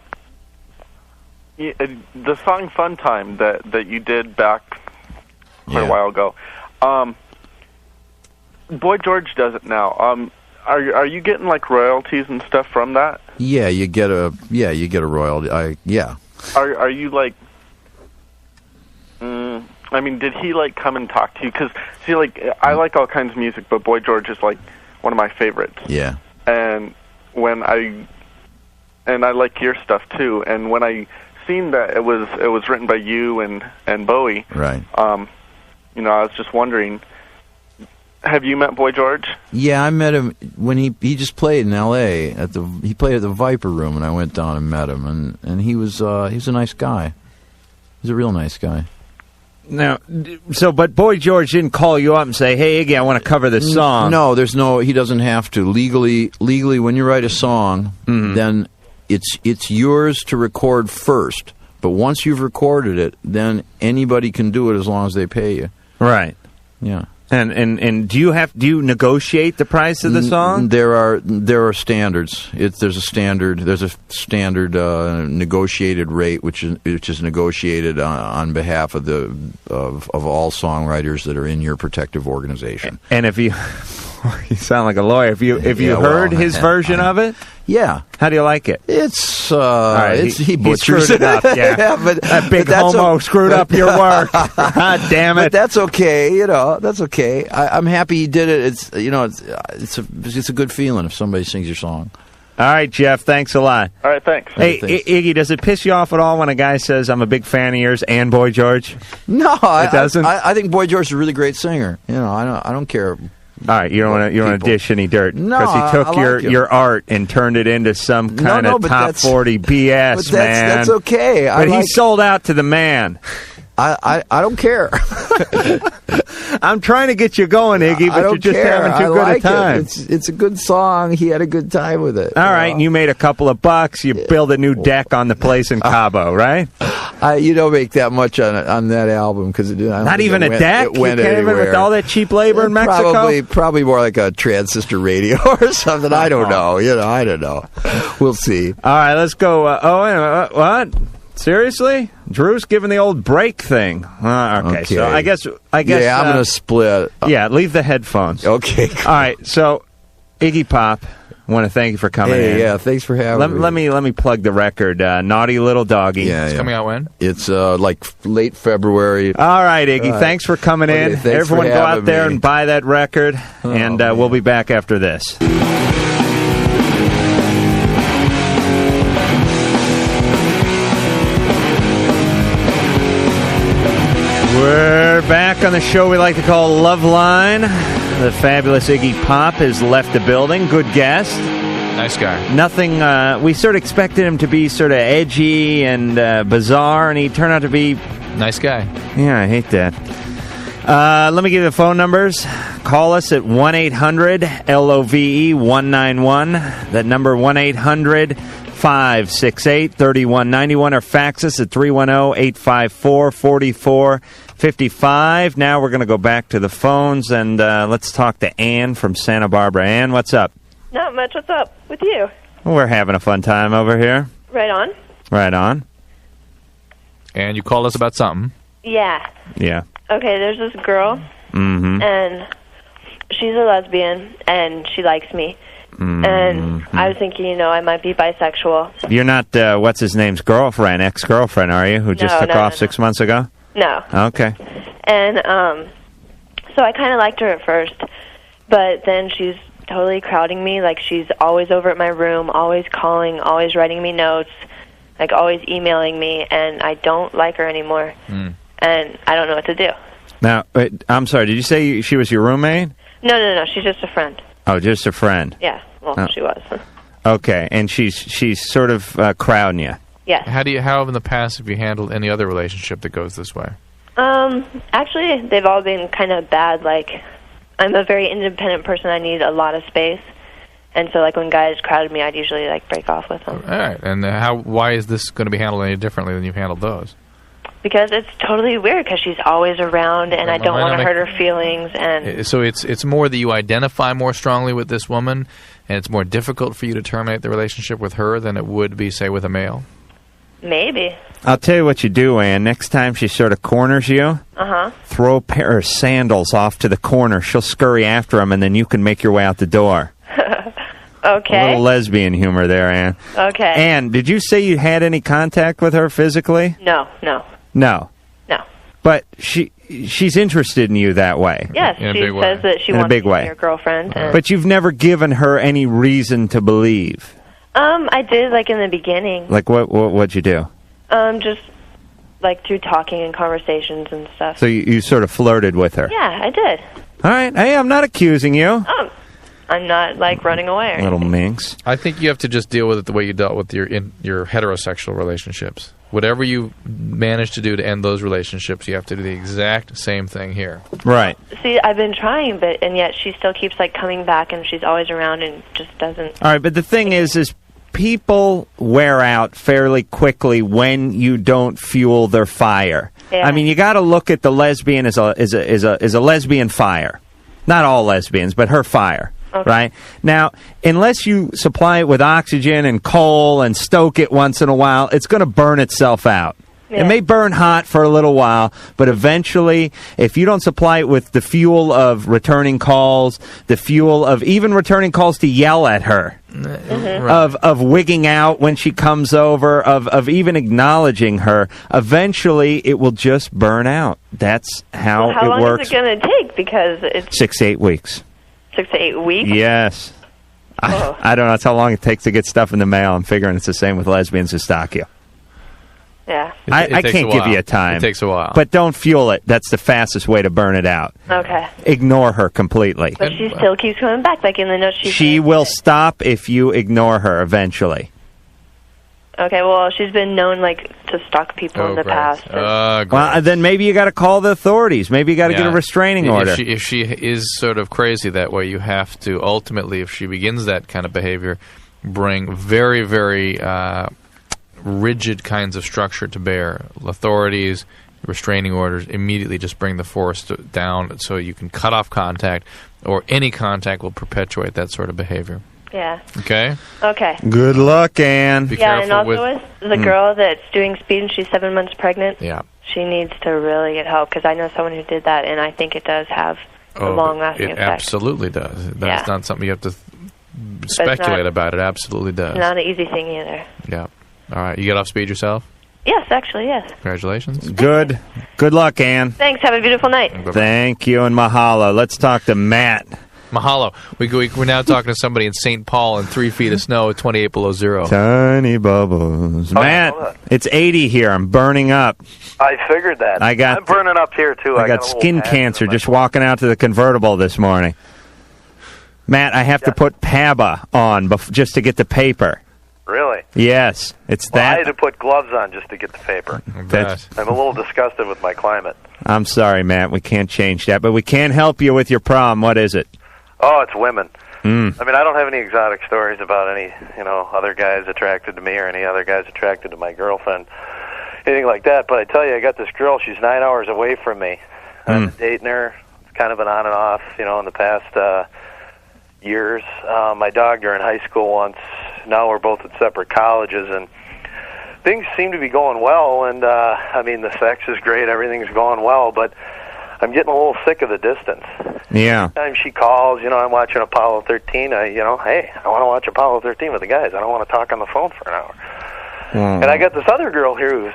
[SPEAKER 18] song "Fun Time" that you did back quite a while ago. Boy George does it now. Are you getting like royalties and stuff from that?
[SPEAKER 9] Yeah, you get a royalty.
[SPEAKER 18] Are you like? I mean, did he like come and talk to you? Because see, like I like all kinds of music, but Boy George is like one of my favorites.
[SPEAKER 9] Yeah.
[SPEAKER 18] And I like your stuff too. And when I seen that it was written by you and Bowie,
[SPEAKER 9] right?
[SPEAKER 18] I was just wondering. Have you met Boy George?
[SPEAKER 9] Yeah, I met him when he just played in L.A. He played at the Viper Room, and I went down and met him, and he was a nice guy. He's a real nice guy.
[SPEAKER 1] Now, but Boy George didn't call you up and say, "Hey, Iggy, I want to cover this song."
[SPEAKER 9] No, he doesn't have to. Legally, when you write a song, then it's yours to record first. But once you've recorded it, then anybody can do it as long as they pay you.
[SPEAKER 1] Right.
[SPEAKER 9] Yeah.
[SPEAKER 1] And do you negotiate the price of the song?
[SPEAKER 9] There are standards. There's a standard negotiated rate which is negotiated on behalf of all songwriters that are in your protective organization.
[SPEAKER 1] And if you sound like a lawyer, if you heard his version of it,
[SPEAKER 9] yeah.
[SPEAKER 1] How do you like it?
[SPEAKER 9] It's
[SPEAKER 1] right,
[SPEAKER 9] he butchers
[SPEAKER 1] it up. Yeah,
[SPEAKER 9] but
[SPEAKER 1] that big homo screwed up your work. God damn it!
[SPEAKER 9] But that's okay. That's okay. I'm happy he did it. It's a good feeling if somebody sings your song.
[SPEAKER 1] All right, Jeff. Thanks a lot.
[SPEAKER 18] All right, thanks.
[SPEAKER 1] Hey, Iggy, does it piss you off at all when a guy says, "I'm a big fan of yours" and Boy George?
[SPEAKER 9] No,
[SPEAKER 1] it doesn't.
[SPEAKER 9] I think Boy George is a really great singer. I don't care.
[SPEAKER 1] All right, you don't want to dish any dirt because he took your art and turned it into some kind of top 40 BS, man.
[SPEAKER 9] That's okay.
[SPEAKER 1] But he sold out to the man.
[SPEAKER 9] I don't care.
[SPEAKER 1] I'm trying to get you going, Iggy, but you're just having too good a time.
[SPEAKER 9] It's a good song. He had a good time with it.
[SPEAKER 1] All right, and you made a couple of bucks. You build a new deck on the place in Cabo, right?
[SPEAKER 9] You don't make that much on that album because
[SPEAKER 1] not even a deck.
[SPEAKER 9] It went
[SPEAKER 1] anywhere with all that cheap labor in Mexico.
[SPEAKER 9] Probably more like a transistor radio or something. I don't know. I don't know. We'll see.
[SPEAKER 1] All right, let's go. What? Seriously? Drew's giving the old break thing. Okay, so I guess.
[SPEAKER 9] Yeah, I'm gonna split.
[SPEAKER 1] Yeah, leave the headphones.
[SPEAKER 9] Okay.
[SPEAKER 1] All right, so Iggy Pop, I want to thank you for coming in.
[SPEAKER 9] Yeah, thanks for having me.
[SPEAKER 1] Let me plug the record. Naughty Little Doggy.
[SPEAKER 2] Yeah, it's coming out when?
[SPEAKER 9] It's like late February.
[SPEAKER 1] All right, Iggy. Thanks for coming in. Everyone, go out there and buy that record, and we'll be back after this. We're back on the show we like to call Loveline. The fabulous Iggy Pop has left the building. Good guest.
[SPEAKER 2] Nice guy.
[SPEAKER 1] Nothing, we sort of expected him to be sort of edgy and bizarre, and he turned out to be...
[SPEAKER 2] Nice guy.
[SPEAKER 1] Yeah, I hate that. Let me give you the phone numbers. Call us at 1-800-LOVE-191. That number, 1-800-568-3191, or fax us at 310-854-44 55. Now we're going to go back to the phones, and let's talk to Ann from Santa Barbara. Ann, what's up?
[SPEAKER 19] Not much. What's up with you?
[SPEAKER 1] We're having a fun time over here.
[SPEAKER 19] Right on.
[SPEAKER 1] Right on.
[SPEAKER 2] And you called us about something.
[SPEAKER 19] Yeah.
[SPEAKER 1] Yeah.
[SPEAKER 19] Okay, there's this girl, and she's a lesbian, and she likes me. And I was thinking, I might be bisexual.
[SPEAKER 1] You're not, what's his name's girlfriend, ex-girlfriend, are you, who just took off 6 months ago?
[SPEAKER 19] No.
[SPEAKER 1] Okay.
[SPEAKER 19] And so I kind of liked her at first, but then she's totally crowding me. Like, she's always over at my room, always calling, always writing me notes, like always emailing me, and I don't like her anymore. And I don't know what to do.
[SPEAKER 1] Now, I'm sorry, did you say she was your roommate?
[SPEAKER 19] No, she's just a friend.
[SPEAKER 1] Oh, just a friend.
[SPEAKER 19] Yeah, well, she was.
[SPEAKER 1] Okay, and she's sort of crowding you.
[SPEAKER 19] Yes.
[SPEAKER 2] How in the past have you handled any other relationship that goes this way?
[SPEAKER 19] Actually, they've all been kind of bad. Like, I'm a very independent person. I need a lot of space. And so, like, when guys crowded me, I'd usually, like, break off with them.
[SPEAKER 2] All right. And why is this going to be handled any differently than you've handled those?
[SPEAKER 19] Because it's totally weird, because she's always around, and I don't want to hurt her feelings. And
[SPEAKER 2] so it's more that you identify more strongly with this woman, and it's more difficult for you to terminate the relationship with her than it would be, say, with a male?
[SPEAKER 19] Maybe.
[SPEAKER 1] I'll tell you what you do, Ann. Next time she sort of corners you, throw a pair of sandals off to the corner. She'll scurry after them, and then you can make your way out the door.
[SPEAKER 19] Okay.
[SPEAKER 1] A little lesbian humor there, Ann.
[SPEAKER 19] Okay.
[SPEAKER 1] Ann, did you say you had any contact with her physically?
[SPEAKER 19] No.
[SPEAKER 1] No. But she's interested in you that way.
[SPEAKER 19] Yes, she says that she wants to be your girlfriend.
[SPEAKER 1] But you've never given her any reason to believe.
[SPEAKER 19] I did, like, in the beginning.
[SPEAKER 1] Like, what'd you do?
[SPEAKER 19] Just, like, through talking and conversations and stuff.
[SPEAKER 1] So you sort of flirted with her?
[SPEAKER 19] Yeah, I did.
[SPEAKER 1] All right. Hey, I'm not accusing you.
[SPEAKER 19] I'm not, like, running away or anything.
[SPEAKER 1] Little minx.
[SPEAKER 2] I think you have to just deal with it the way you dealt with your heterosexual relationships. Whatever you manage to do to end those relationships, you have to do the exact same thing here.
[SPEAKER 1] Right.
[SPEAKER 19] See, I've been trying, and yet she still keeps, like, coming back, and she's always around and just doesn't...
[SPEAKER 1] All right, but the thing is people wear out fairly quickly when you don't fuel their fire.
[SPEAKER 19] Yeah.
[SPEAKER 1] I mean, you got to look at the lesbian as a lesbian fire. Not all lesbians, but her fire. Okay. Right? Now, unless you supply it with oxygen and coal and stoke it once in a while, it's going to burn itself out. Yeah. It may burn hot for a little while, but eventually, if you don't supply it with the fuel of returning calls, the fuel of even returning calls to yell at her, of wigging out when she comes over, of even acknowledging her, eventually it will just burn out. That's how it works.
[SPEAKER 19] How long is it going to take? Because it's
[SPEAKER 1] 6 to 8 weeks.
[SPEAKER 19] 6 to 8 weeks?
[SPEAKER 1] Yes. I don't know. That's how long it takes to get stuff in the mail. I'm figuring it's the same with lesbians who stalk you.
[SPEAKER 19] Yeah.
[SPEAKER 1] I can't give you a time.
[SPEAKER 2] It takes a while.
[SPEAKER 1] But don't fuel it. That's the fastest way to burn it out.
[SPEAKER 19] Okay.
[SPEAKER 1] Ignore her completely.
[SPEAKER 19] But she still keeps coming back, like in the notes
[SPEAKER 1] she will stop if you ignore her eventually.
[SPEAKER 19] Okay, well, she's been known, like, to stalk people in the past.
[SPEAKER 1] Well, then maybe you got to call the authorities. Maybe you got to get a restraining order.
[SPEAKER 2] If she is sort of crazy that way, you have to ultimately, if she begins that kind of behavior, bring very, very rigid kinds of structure to bear. Authorities, restraining orders, immediately just bring the force down so you can cut off contact, or any contact will perpetuate that sort of behavior.
[SPEAKER 19] Yeah.
[SPEAKER 2] Okay?
[SPEAKER 19] Okay.
[SPEAKER 1] Good luck, Ann.
[SPEAKER 2] Be
[SPEAKER 19] yeah, and
[SPEAKER 2] careful
[SPEAKER 19] also
[SPEAKER 2] with
[SPEAKER 19] the girl that's doing speed and she's 7 months pregnant.
[SPEAKER 2] Yeah.
[SPEAKER 19] She needs to really get help, because I know someone who did that, and I think it does have a long-lasting effect.
[SPEAKER 2] It absolutely does. That's not something you have to speculate about. It absolutely does.
[SPEAKER 19] Not an easy thing either.
[SPEAKER 2] Yeah. All right. You get off speed yourself?
[SPEAKER 19] Yes, actually, yes.
[SPEAKER 2] Congratulations.
[SPEAKER 1] Good luck, Ann.
[SPEAKER 19] Thanks. Have a beautiful night.
[SPEAKER 1] Thank you, and mahalo. Let's talk to Matt.
[SPEAKER 2] Mahalo. We're now talking to somebody in St. Paul in 3 feet of snow at 28 below zero.
[SPEAKER 1] Tiny bubbles. Matt, it's 80 here. I'm burning up.
[SPEAKER 20] I figured that. I'm burning up here, too.
[SPEAKER 1] I got skin cancer just walking out to the convertible this morning. Matt, I have to put PABA on just to get the paper.
[SPEAKER 20] Really?
[SPEAKER 1] Yes. It's that.
[SPEAKER 20] I had to put gloves on just to get the paper. I'm a little disgusted with my climate.
[SPEAKER 1] I'm sorry, Matt. We can't change that, but we can help you with your problem. What is it?
[SPEAKER 20] Oh, it's women. I mean, I don't have any exotic stories about any, other guys attracted to me or any other guys attracted to my girlfriend. anything like that. But I tell you, I got this girl. She's 9 hours away from me. I'm dating her. It's kind of been on and off, in the past years. My dog during high school once. Now we're both at separate colleges, and things seem to be going well. And the sex is great. Everything's going well, but I'm getting a little sick of the distance.
[SPEAKER 1] Yeah.
[SPEAKER 20] Every time she calls, I'm watching Apollo 13. Hey, I want to watch Apollo 13 with the guys. I don't want to talk on the phone for an hour. And I got this other girl here who's,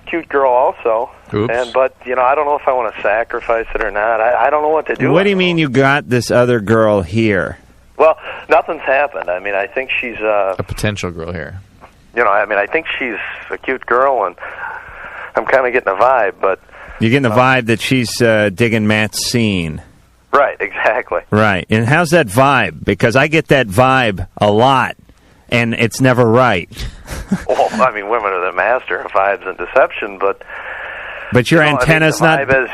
[SPEAKER 20] cute girl also.
[SPEAKER 2] Oops.
[SPEAKER 20] But I don't know if I want to sacrifice it or not. I don't know what to do.
[SPEAKER 1] What do you mean you got this other girl here?
[SPEAKER 20] Well, nothing's happened. I think she's
[SPEAKER 2] a potential girl here.
[SPEAKER 20] I think she's a cute girl, and I'm kind of getting a vibe, but
[SPEAKER 1] You're getting the vibe that she's digging Matt's scene.
[SPEAKER 20] right, exactly.
[SPEAKER 1] Right. And how's that vibe? Because I get that vibe a lot, and it's never right.
[SPEAKER 20] Well, women are the master of vibes and deception,
[SPEAKER 1] But your antenna's
[SPEAKER 20] the
[SPEAKER 1] not...
[SPEAKER 20] vibe is,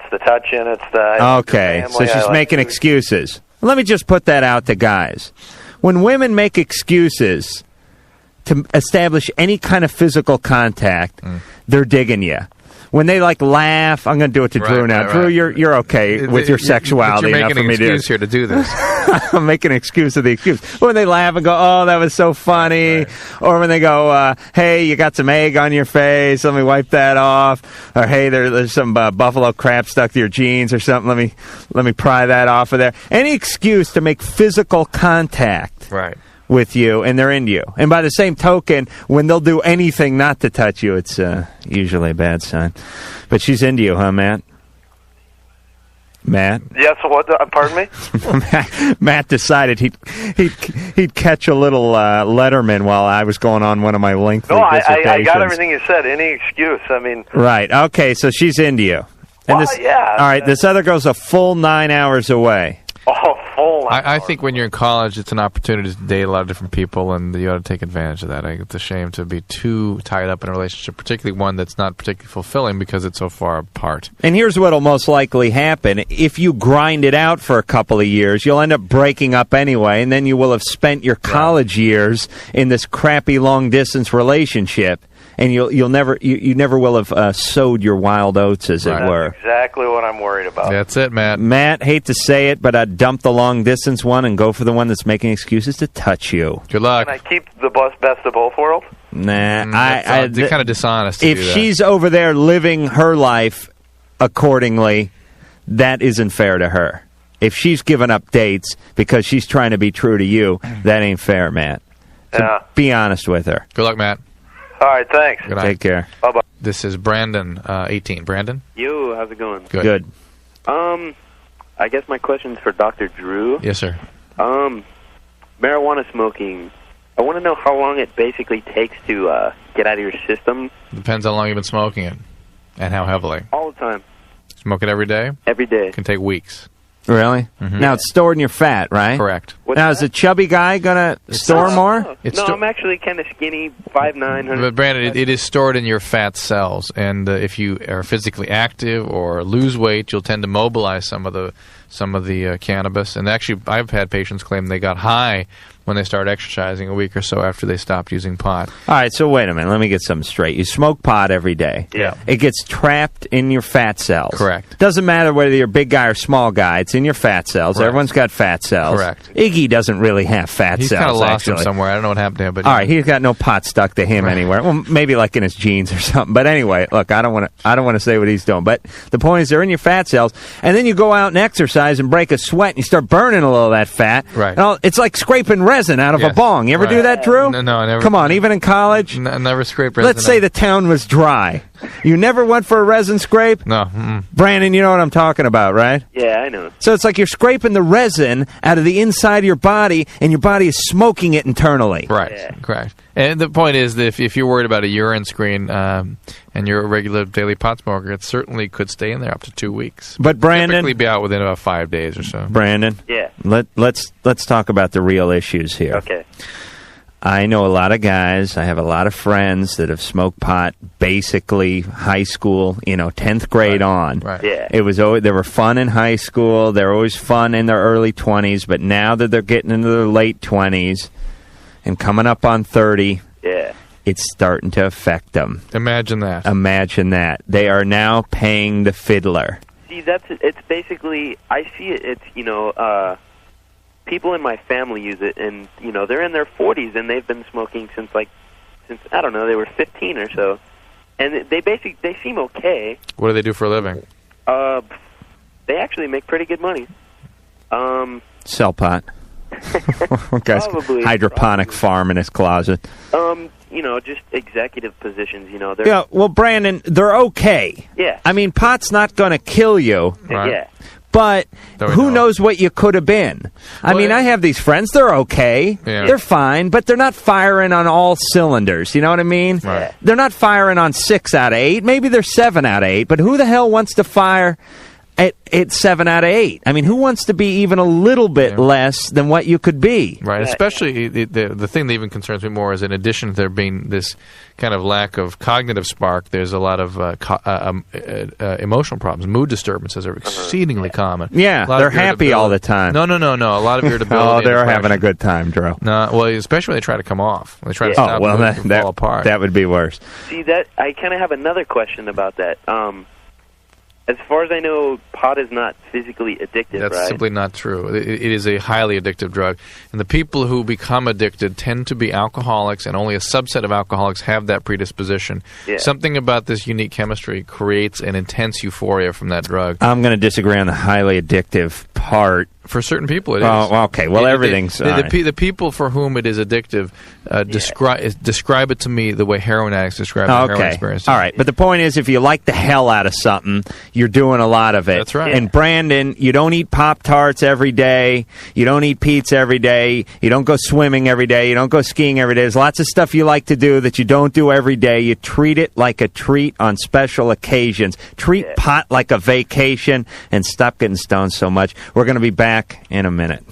[SPEAKER 20] it's the touching, it's the...
[SPEAKER 1] Okay,
[SPEAKER 20] the
[SPEAKER 1] so
[SPEAKER 20] family.
[SPEAKER 1] she's making excuses. Let me just put that out to guys. When women make excuses to establish any kind of physical contact, they're digging you. When they laugh, I'm going to do it to Drew now. Drew, you're okay with your sexuality
[SPEAKER 2] You're
[SPEAKER 1] enough
[SPEAKER 2] making
[SPEAKER 1] for me
[SPEAKER 2] an
[SPEAKER 1] to
[SPEAKER 2] excuse here to do this.
[SPEAKER 1] I'm making an excuse of the excuse. When they laugh and go, "Oh, that was so funny," or when they go, "Hey, you got some egg on your face. Let me wipe that off," or "Hey, there's some buffalo crap stuck to your jeans or something. Let me pry that off of there." Any excuse to make physical contact.
[SPEAKER 2] Right.
[SPEAKER 1] With you, and they're into you. And by the same token, when they'll do anything not to touch you, it's usually a bad sign. But she's into you, huh, Matt? Matt?
[SPEAKER 20] Yes, what? Pardon me?
[SPEAKER 1] Matt decided he'd catch a little Letterman while I was going on one of my lengthy dissertations.
[SPEAKER 20] I got everything you said. Any excuse.
[SPEAKER 1] Right. Okay, so she's into you. And
[SPEAKER 20] yeah.
[SPEAKER 1] All right, this other girl's a full 9 hours away.
[SPEAKER 20] Oh, full.
[SPEAKER 2] I think when you're in college, it's an opportunity to date a lot of different people, and you ought to take advantage of that. It's a shame to be too tied up in a relationship, particularly one that's not particularly fulfilling because it's so far apart.
[SPEAKER 1] And here's what will most likely happen. If you grind it out for a couple of years, you'll end up breaking up anyway, and then you will have spent your college years in this crappy long-distance relationship. And you never will have sowed your wild oats, as it were.
[SPEAKER 20] That's exactly what I'm worried about.
[SPEAKER 2] That's it, Matt.
[SPEAKER 1] Matt, hate to say it, but I'd dump the long-distance one and go for the one that's making excuses to touch you.
[SPEAKER 2] Good luck.
[SPEAKER 20] Can I keep the best of both worlds?
[SPEAKER 1] Nah,
[SPEAKER 2] they're kind of dishonest to
[SPEAKER 1] if
[SPEAKER 2] do that.
[SPEAKER 1] she's over there living her life accordingly, that isn't fair to her. If she's giving up dates because she's trying to be true to you, that ain't fair, Matt. So be honest with her.
[SPEAKER 2] Good luck, Matt.
[SPEAKER 20] All right, thanks.
[SPEAKER 2] Good night.
[SPEAKER 1] Take care.
[SPEAKER 20] Bye-bye.
[SPEAKER 2] This is Brandon, 18. Brandon?
[SPEAKER 21] Yo, how's it going?
[SPEAKER 1] Good.
[SPEAKER 21] I guess my question's for Dr. Drew.
[SPEAKER 2] Yes, sir.
[SPEAKER 21] Marijuana smoking. I want to know how long it basically takes to get out of your system.
[SPEAKER 2] Depends how long you've been smoking it and how heavily.
[SPEAKER 21] All the time.
[SPEAKER 2] Smoke it every day?
[SPEAKER 21] Every day.
[SPEAKER 2] Can take weeks.
[SPEAKER 1] Really?
[SPEAKER 2] Mm-hmm.
[SPEAKER 1] Now, it's stored in your fat, right?
[SPEAKER 2] Correct.
[SPEAKER 1] Now, is a chubby guy going to store more?
[SPEAKER 21] No, I'm actually kind of skinny, 5'9".
[SPEAKER 2] But Brandon, it is stored in your fat cells, and if you are physically active or lose weight, you'll tend to mobilize some of the cannabis. And actually, I've had patients claim they got high when they started exercising a week or so after they stopped using pot.
[SPEAKER 1] All right, so wait a minute. Let me get something straight. You smoke pot every day.
[SPEAKER 2] Yeah.
[SPEAKER 1] It gets trapped in your fat cells.
[SPEAKER 2] Correct.
[SPEAKER 1] Doesn't matter whether you're a big guy or small guy. It's in your fat cells.
[SPEAKER 2] Correct.
[SPEAKER 1] Everyone's got fat cells.
[SPEAKER 2] Correct.
[SPEAKER 1] Iggy doesn't really have fat
[SPEAKER 2] He's
[SPEAKER 1] cells,
[SPEAKER 2] kind of lost them
[SPEAKER 1] actually.
[SPEAKER 2] somewhere. I don't know what happened to him. But
[SPEAKER 1] All right, he's got no pot stuck to him anywhere. Well, maybe like in his jeans or something. But anyway, look, I don't want to say what he's doing. But the point is, they're in your fat cells, and then you go out and exercise and break a sweat, and you start burning a little of that fat.
[SPEAKER 2] Right.
[SPEAKER 1] And it's like scraping resin out of a bong. You ever do that, Drew?
[SPEAKER 2] No, I never.
[SPEAKER 1] Come on, even in college?
[SPEAKER 2] Never scraped resin.
[SPEAKER 1] Let's say the town was dry. You never went for a resin scrape?
[SPEAKER 2] No. Mm-mm.
[SPEAKER 1] Brandon, you know what I'm talking about, right?
[SPEAKER 21] Yeah, I know.
[SPEAKER 1] So it's like you're scraping the resin out of the inside of your body, and your body is smoking it internally.
[SPEAKER 2] Right, correct. And the point is that if you're worried about a urine screen and you're a regular daily pot smoker, it certainly could stay in there up to 2 weeks.
[SPEAKER 1] But Brandon,
[SPEAKER 2] typically be out within about 5 days or so.
[SPEAKER 1] Brandon,
[SPEAKER 21] yeah.
[SPEAKER 1] Let's talk about the real issues here.
[SPEAKER 21] Okay.
[SPEAKER 1] I know a lot of guys. I have a lot of friends that have smoked pot basically high school, 10th grade on.
[SPEAKER 2] Right.
[SPEAKER 21] Yeah.
[SPEAKER 1] It was always, they were fun in high school. They're always fun in their early 20s, but now that they're getting into their late 20s and coming up on 30,
[SPEAKER 21] yeah,
[SPEAKER 1] it's starting to affect them.
[SPEAKER 2] Imagine that.
[SPEAKER 1] Imagine that. They are now paying the fiddler.
[SPEAKER 21] See, it's basically, I see it, it's, people in my family use it, and, they're in their 40s, and they've been smoking since, I don't know, they were 15 or so. And they seem okay.
[SPEAKER 2] What do they do for a living?
[SPEAKER 21] They actually make pretty good money.
[SPEAKER 1] Sell pot. Guy's hydroponic farm in his closet.
[SPEAKER 21] Just executive positions, they're...
[SPEAKER 1] Yeah, well, Brandon, they're okay.
[SPEAKER 21] Yeah.
[SPEAKER 1] I mean, pot's not going to kill you.
[SPEAKER 21] Right. Yeah.
[SPEAKER 1] But who knows what you could have been? I mean, I have these friends. They're okay.
[SPEAKER 2] Yeah.
[SPEAKER 1] They're fine, but they're not firing on all cylinders. You know what I mean?
[SPEAKER 2] Right.
[SPEAKER 1] They're not firing on 6 out of 8. Maybe they're 7 out of 8. But who the hell wants to fire at 7 out of 8? I mean, who wants to be even a little bit less than what you could be?
[SPEAKER 2] Right. Especially the thing that even concerns me more is, in addition to there being this kind of lack of cognitive spark, there's a lot of emotional problems. Mood disturbances are exceedingly common.
[SPEAKER 1] Yeah, they're happy all the time.
[SPEAKER 2] No. A lot of irritability.
[SPEAKER 1] They're having a good time, Drew.
[SPEAKER 2] No, well, especially when they try to come off. When they try to stop moving and fall apart.
[SPEAKER 1] That would be worse.
[SPEAKER 21] See, I kind of have another question about that. As far as I know, pot is not physically addictive,
[SPEAKER 2] That's
[SPEAKER 21] right?
[SPEAKER 2] simply not true. It is a highly addictive drug. And the people who become addicted tend to be alcoholics, and only a subset of alcoholics have that predisposition.
[SPEAKER 21] Yeah.
[SPEAKER 2] Something about this unique chemistry creates an intense euphoria from that drug.
[SPEAKER 1] I'm going to disagree on the highly addictive part.
[SPEAKER 2] For certain people, it is.
[SPEAKER 1] Oh, okay. Well, everything's...
[SPEAKER 2] The people for whom it is addictive describe it to me the way heroin addicts describe their heroin experience.
[SPEAKER 1] All right. But the point is, if you like the hell out of something, you're doing a lot of it.
[SPEAKER 2] That's right.
[SPEAKER 1] And Brandon, you don't eat Pop-Tarts every day. You don't eat pizza every day. You don't go swimming every day. You don't go skiing every day. There's lots of stuff you like to do that you don't do every day. You treat it like a treat on special occasions. Treat pot like a vacation, and stop getting stoned so much. We're going to be back in a minute.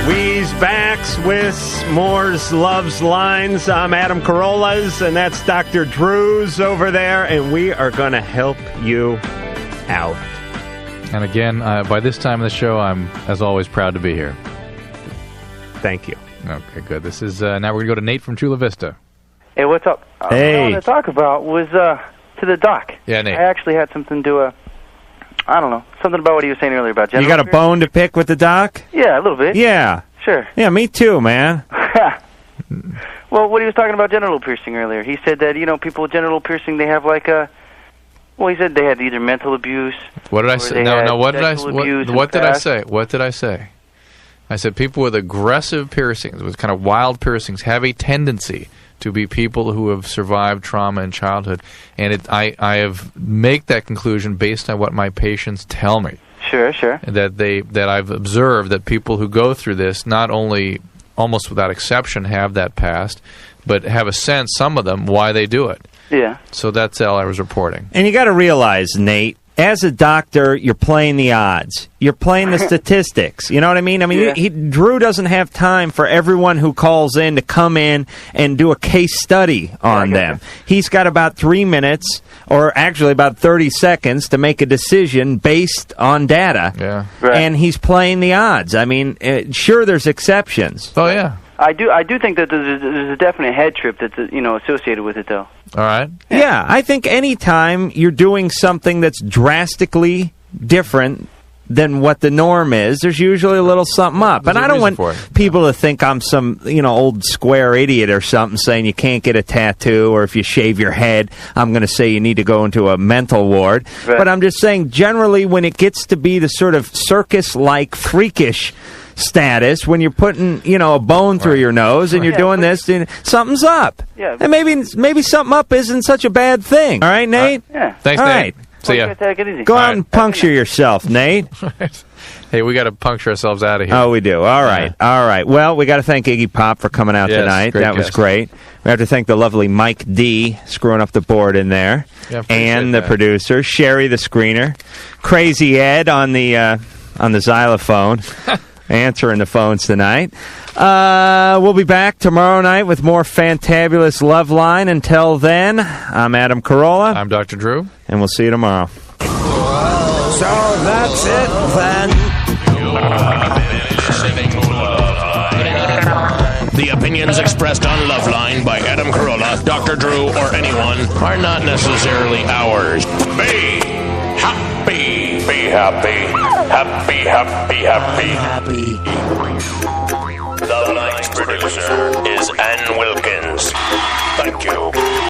[SPEAKER 1] We's backs with S'more's Love's Lines. I'm Adam Carolla's, and that's Dr. Drew's over there, and we are going to help you out.
[SPEAKER 2] And again, by this time of the show, I'm, as always, proud to be here.
[SPEAKER 1] Thank you.
[SPEAKER 2] Okay, good. This is now we're going to go to Nate from Chula Vista.
[SPEAKER 4] Hey, what's up?
[SPEAKER 1] Hey.
[SPEAKER 4] What I wanted to talk about was to the doc.
[SPEAKER 2] Yeah, Nate.
[SPEAKER 4] I actually had something to, I don't know, something about what he was saying earlier about genital
[SPEAKER 1] You got a bone to pick with the doc?
[SPEAKER 4] Yeah, a little bit.
[SPEAKER 1] Yeah.
[SPEAKER 4] Sure.
[SPEAKER 1] Yeah, me too, man.
[SPEAKER 4] Well, what he was talking about genital piercing earlier, he said that, people with genital piercing, they have like a... Well, he said they had either mental abuse...
[SPEAKER 2] What did I say? No, what did I say? What did I say? What did I say? I said people with aggressive piercings, with kind of wild piercings, have a tendency to be people who have survived trauma in childhood. And I have make that conclusion based on what my patients tell me.
[SPEAKER 4] Sure.
[SPEAKER 2] That I've observed that people who go through this, not only almost without exception have that past, but have a sense, some of them, why they do it.
[SPEAKER 4] Yeah.
[SPEAKER 2] So that's all I was reporting.
[SPEAKER 1] And you got to realize, Nate, as a doctor, you're playing the odds. You're playing the statistics. You know what I mean? I mean, Drew doesn't have time for everyone who calls in to come in and do a case study on them. He's got about 3 minutes, or actually about 30 seconds, to make a decision based on data.
[SPEAKER 2] Yeah.
[SPEAKER 4] Right.
[SPEAKER 1] And he's playing the odds. I mean, sure, there's exceptions.
[SPEAKER 2] Oh, yeah.
[SPEAKER 4] I do think that there's a definite head trip that's associated with it, though.
[SPEAKER 2] All right.
[SPEAKER 1] Yeah, I think anytime you're doing something that's drastically different than what the norm is, there's usually a little something up. And I don't want people to think I'm some, old square idiot or something saying you can't get a tattoo, or if you shave your head, I'm going to say you need to go into a mental ward.
[SPEAKER 4] Right.
[SPEAKER 1] But I'm just saying, generally, when it gets to be the sort of circus-like, freakish status, when you're putting, a bone through your nose and you're doing this, something's up.
[SPEAKER 4] Yeah.
[SPEAKER 1] And maybe something up isn't such a bad thing. All right, Nate?
[SPEAKER 4] Yeah.
[SPEAKER 2] Thanks,
[SPEAKER 1] All
[SPEAKER 2] Nate.
[SPEAKER 1] right.
[SPEAKER 2] See ya.
[SPEAKER 4] Take it easy.
[SPEAKER 1] Go out and puncture yourself, Nate.
[SPEAKER 2] Hey, we got to puncture ourselves out of here.
[SPEAKER 1] Oh, we do. All right. All right. Well, we got to thank Iggy Pop for coming out tonight. That was great. We have to thank the lovely Mike D screwing up the board in there, and the producer, Sherry the screener, Crazy Ed on the xylophone. Answering the phones tonight. We'll be back tomorrow night with more fantabulous Loveline. Until then, I'm Adam Carolla.
[SPEAKER 2] I'm Dr. Drew.
[SPEAKER 1] And we'll see you tomorrow. So that's it then.
[SPEAKER 6] The opinions expressed on Loveline by Adam Carolla, Dr. Drew, or anyone are not necessarily ours. Be happy. Be happy. Happy, happy, happy. Loveline's producer is Ann Wilkins. Thank you.